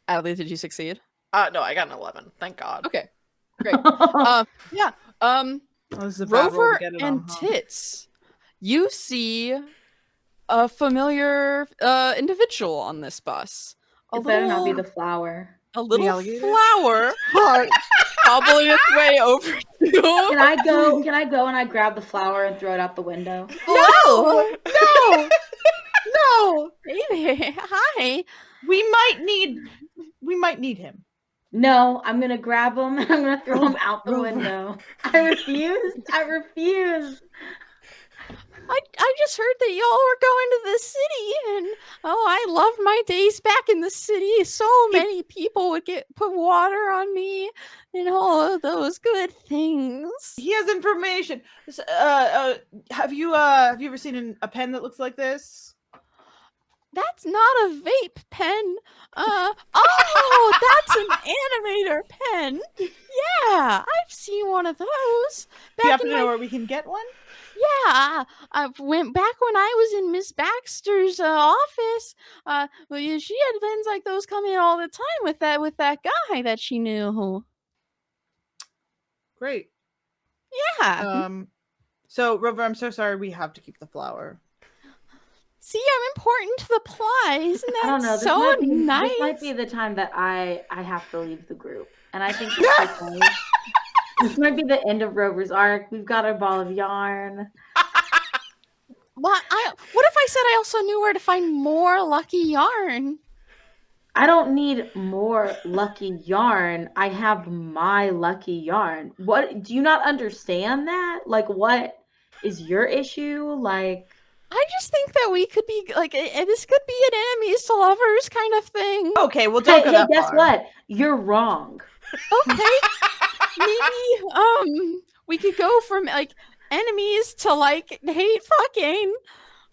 Adley, did you succeed? No, I got an 11. Thank God. Okay, great. Yeah. Oh, this is a bad roll to Rover get it and on, huh? Tits, you see a familiar individual on this bus. It better not be the flower. A little alligator? flower Hi. hobbling its way over to you. Can I go and I grab the flower and throw it out the window? No! No! No! Baby, hi. We might need him. No, I'm gonna grab him and I'm gonna throw him out the window. I refuse. I just heard that y'all were going to the city, and I loved my days back in the city. So many people would put water on me, and all of those good things. He has information. Have you ever seen a pen that looks like this? That's not a vape pen. Oh, that's an animator pen. Yeah, I've seen one of those. Do you happen to know where we can get one? Yeah, I went back when I was in Miss Baxter's office. She had pens like those come in all the time with that guy that she knew. Great. Yeah. So Rover, I'm so sorry. We have to keep the flower. See, I'm important to the plot. Isn't that I don't know. so nice? This might be the time that I have to leave the group, and I think it's okay. This might be the end of Rover's arc. We've got our ball of yarn. What if I said I also knew where to find more lucky yarn? I don't need more lucky yarn. I have my lucky yarn. What, do you not understand that? Like, what is your issue? Like, I just think that we could be like, this could be an enemies to lovers kind of thing. Okay, well, don't go hey, that guess far. what? You're wrong. Okay. Maybe we could go from like enemies to like hate fucking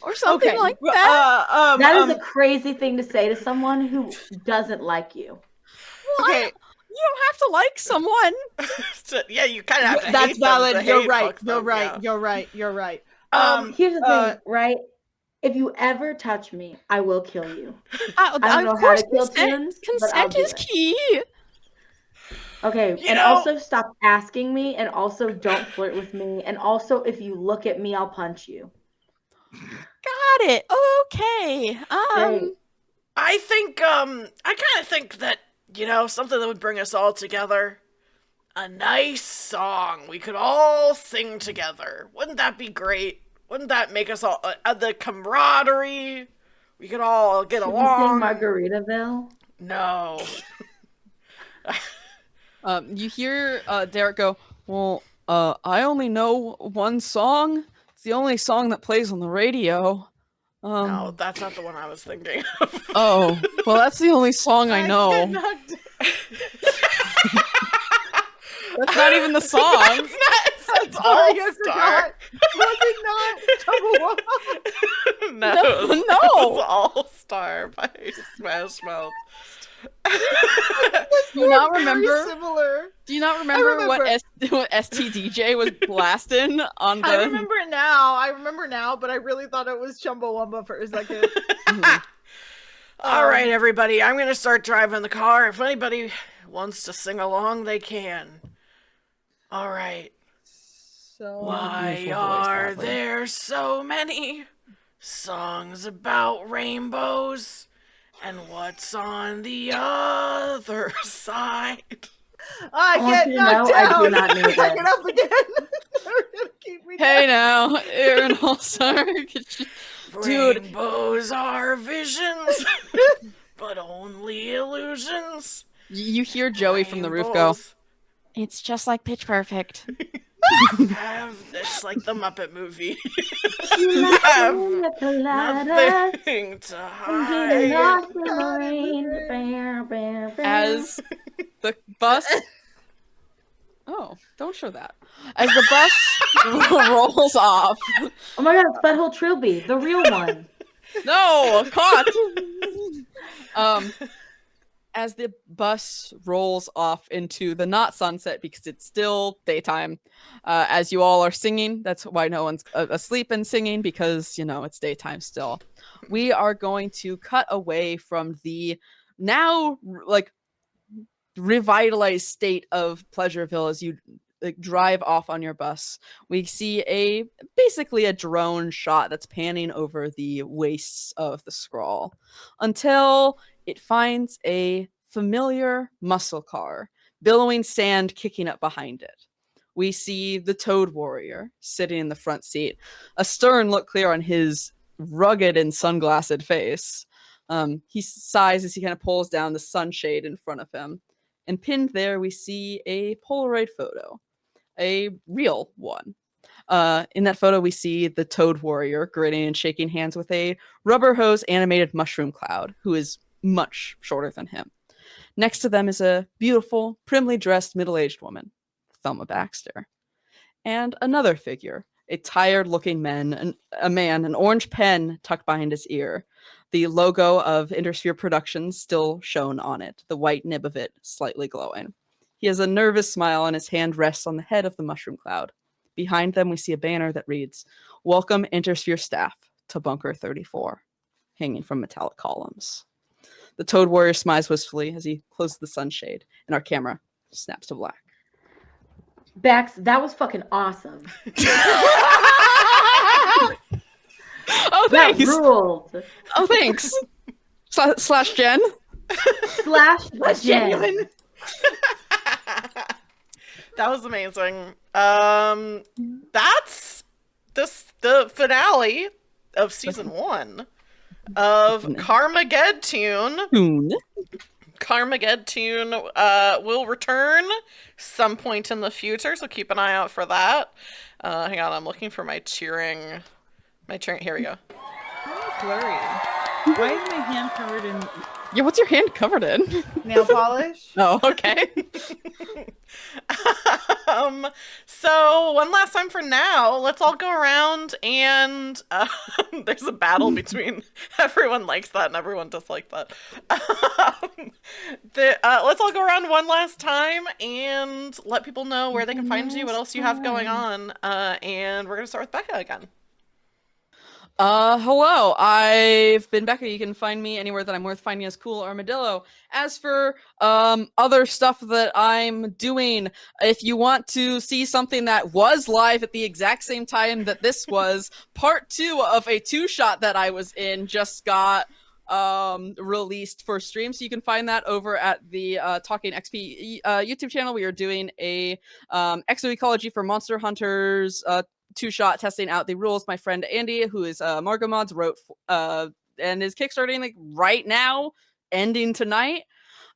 or something like that. That is a crazy thing to say to someone who doesn't like you. Well, okay. You don't have to like someone. So, yeah, you kind of have to. That's hate valid. Them to You're hate right. fuck You're them, right. yeah. You're right. You're right. Here's the thing, right? If you ever touch me, I will kill you. I don't know how to kill Toons, but I'll consent do is it. key. Okay, and also stop asking me, and also don't flirt with me, and also if you look at me, I'll punch you. Got it. Okay. Great. I think I kind of think that, something that would bring us all together, a nice song we could all sing together. Wouldn't that be great? Wouldn't that make us all the camaraderie? We could all get Should along. we sing Margaritaville? No. You hear Derek go, well, I only know one song. It's the only song that plays on the radio. No, that's not the one I was thinking of. Oh, well, that's the only song I know. That's not even the song. It's All Star. Was it not? No, No. it's All Star by Smash Mouth. Do you not remember? Similar. Do you not remember what STDJ was blasting on the? I remember now, but I really thought it was Chumbawamba for a second. All right, everybody. I'm gonna start driving the car. If anybody wants to sing along, they can. All right. So Why are there so many songs about rainbows? And what's on the other side? I get knocked down. I do not know I get up again. They're gonna keep me Hey down. now, Aaron All-Star. Dude. Rainbows are visions, but only illusions. You hear Joey from the roof go, Rainbows it's just like Pitch Perfect. it's like the Muppet movie. You have coladas, nothing to and getting hide. lost in the rain. Bam, bam, bam. As the bus... Oh, don't show that. As the bus rolls off... Oh my god, it's Butthole Trilby, the real one. No, caught! As the bus rolls off into the not sunset because it's still daytime, as you all are singing, that's why no one's asleep and singing, because, it's daytime still. We are going to cut away from the now, revitalized state of Pleasureville as you drive off on your bus. We see basically a drone shot that's panning over the wastes of the scroll until it finds a familiar muscle car, billowing sand kicking up behind it. We see the Toad Warrior sitting in the front seat, a stern look clear on his rugged and sunglassed face. He sighs as he kind of pulls down the sunshade in front of him. And pinned there, we see a Polaroid photo, a real one, In that photo, we see the Toad Warrior grinning and shaking hands with a rubber hose animated mushroom cloud, who is much shorter than him. Next to them is a beautiful, primly dressed middle-aged woman, Thelma Baxter. And another figure, a tired-looking man, an orange pen tucked behind his ear. The logo of Intersphere Productions still shown on it, the white nib of it slightly glowing. He has a nervous smile and his hand rests on the head of the mushroom cloud. Behind them, we see a banner that reads, "Welcome Intersphere staff to Bunker 34," hanging from metallic columns. The Toad Warrior smiles wistfully as he closes the sunshade, and our camera snaps to black. Bax, that was fucking awesome. Oh, That thanks. ruled. Oh, thanks. Slash Jen. Slash That's Jen. genuine. That was amazing. That's the finale of season 1 of CARmageddTOON. Toon. CARmageddTOON will return some point in the future, so keep an eye out for that. Hang on, I'm looking for my cheering. Here we go. Blurry. Why is my hand covered in Yeah, what's your hand covered in? nail polish? Oh, okay. So one last time for now, let's all go around and there's a battle between everyone likes that and everyone dislikes that. Let's all go around one last time and let people know where they can find you, what else you have going on, and we're gonna start with Becca again. Hello, I've been Becca. You can find me anywhere that I'm worth finding as Cool Armadillo. As for, other stuff that I'm doing, if you want to see something that was live at the exact same time that this was, part 2 of a 2-shot that I was in just got, released for stream. So you can find that over at the, Talking XP, YouTube channel. We are doing a, exoecology for Monster Hunters, 2-shot testing out the rules. My friend Andy, who is Margo Mods, wrote and is kickstarting like right now, ending tonight.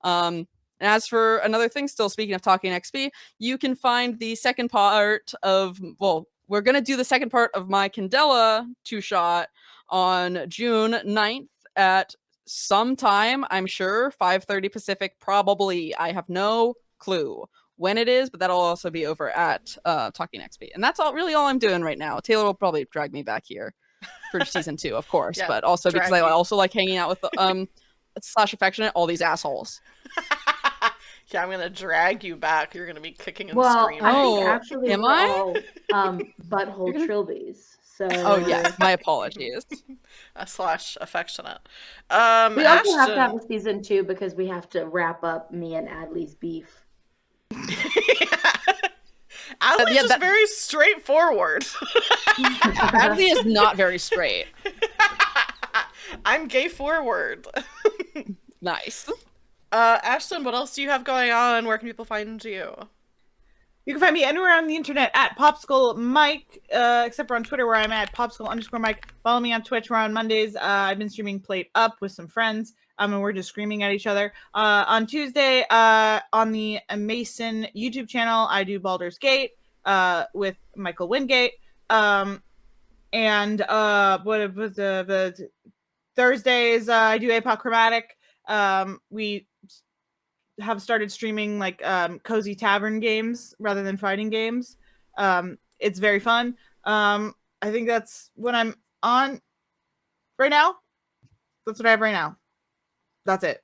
And as for another thing, still speaking of Talking XP, you can find the second part of, well, we're gonna do the second part of my Candela 2-shot on June 9th at some time, I'm sure, 5:30 Pacific, probably. I have no clue when it is, but that'll also be over at Talking XP. And that's all I'm doing right now. Taylor will probably drag me back here for season 2, of course, Yeah, but also because I drag you. also like hanging out with slash affectionate all these assholes. Yeah, I'm gonna drag you back. You're gonna be kicking and Well, screaming. I Oh, think actually am we're I? all butthole trilbies. So Oh yes, my apologies. Slash affectionate. we also have to Ashton. have a season 2 because we have to wrap up me and Adley's beef. Adley's yeah, just very straightforward. Bradley is not very straight. I'm gay forward. Nice. Ashton, what else do you have going on? Where can people find you? You can find me anywhere on the internet at Popsicle Mike, except for on Twitter where I'm at Popsicle_Mike. Follow me on Twitch. We're on Mondays. I've been streaming Plate Up with some friends. And we're just screaming at each other. On Tuesday, on the Mason YouTube channel, I do Baldur's Gate with Michael Wingate. And what was the Thursdays? I do APOC Chromatic. We have started streaming like cozy tavern games rather than fighting games. It's very fun. I think that's what I'm on right now. That's what I have right now. That's it.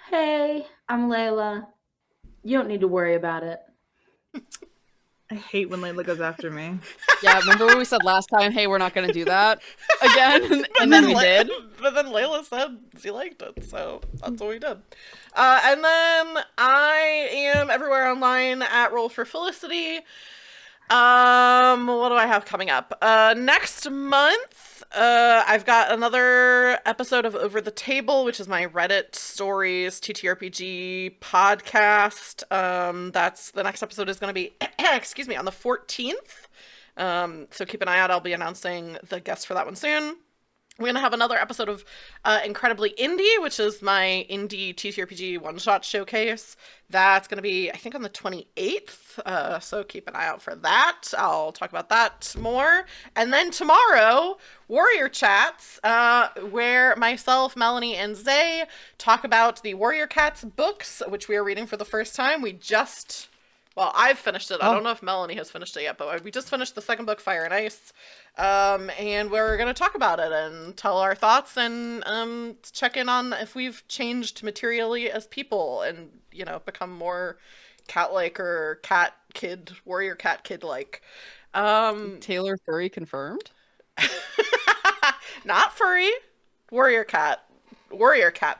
Hey, I'm Layla. You don't need to worry about it. I hate when Layla goes after me. Yeah, remember when we said last time, hey, we're not going to do that again? And then we did. But then Layla said she liked it, so that's what we did. And then I am everywhere online at Roll for Felicity. What do I have coming up? Next month, I've got another episode of Over the Table, which is my Reddit stories TTRPG podcast. That's the next episode is going to be, excuse me, on the 14th. So keep an eye out. I'll be announcing the guest for that one soon. We're going to have another episode of Incredibly Indie, which is my indie TTRPG one-shot showcase. That's going to be, I think, on the 28th, so keep an eye out for that. I'll talk about that more. And then tomorrow, Warrior Chats, where myself, Melanie, and Zay talk about the Warrior Cats books, which we are reading for the first time. Well, I've finished it. I don't know if Melanie has finished it yet, but we just finished the second book, Fire and Ice. And we're going to talk about it and tell our thoughts and check in on if we've changed materially as people and, you know, become more cat-like or warrior cat kid-like. Taylor furry confirmed? Not furry. Warrior cat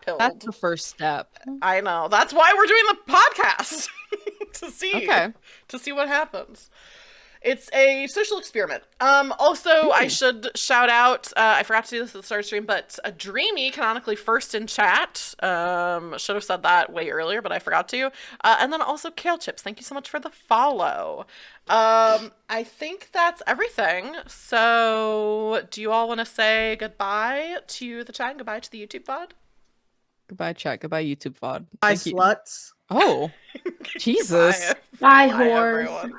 pilled. That's the first step. I know. That's why we're doing the podcast. to see what happens. It's a social experiment. Also, I should shout out, I forgot to do this at the start of the stream, but a Dreamy, canonically first in chat. Should have said that way earlier, but I forgot to. And then also Kale Chips, thank you so much for the follow. I think that's everything. So, do you all want to say goodbye to the chat and goodbye to the YouTube VOD? Goodbye, chat. Goodbye, YouTube VOD. Bye, Thank you. sluts. Oh, Jesus. Bye, Bye, whores. everyone.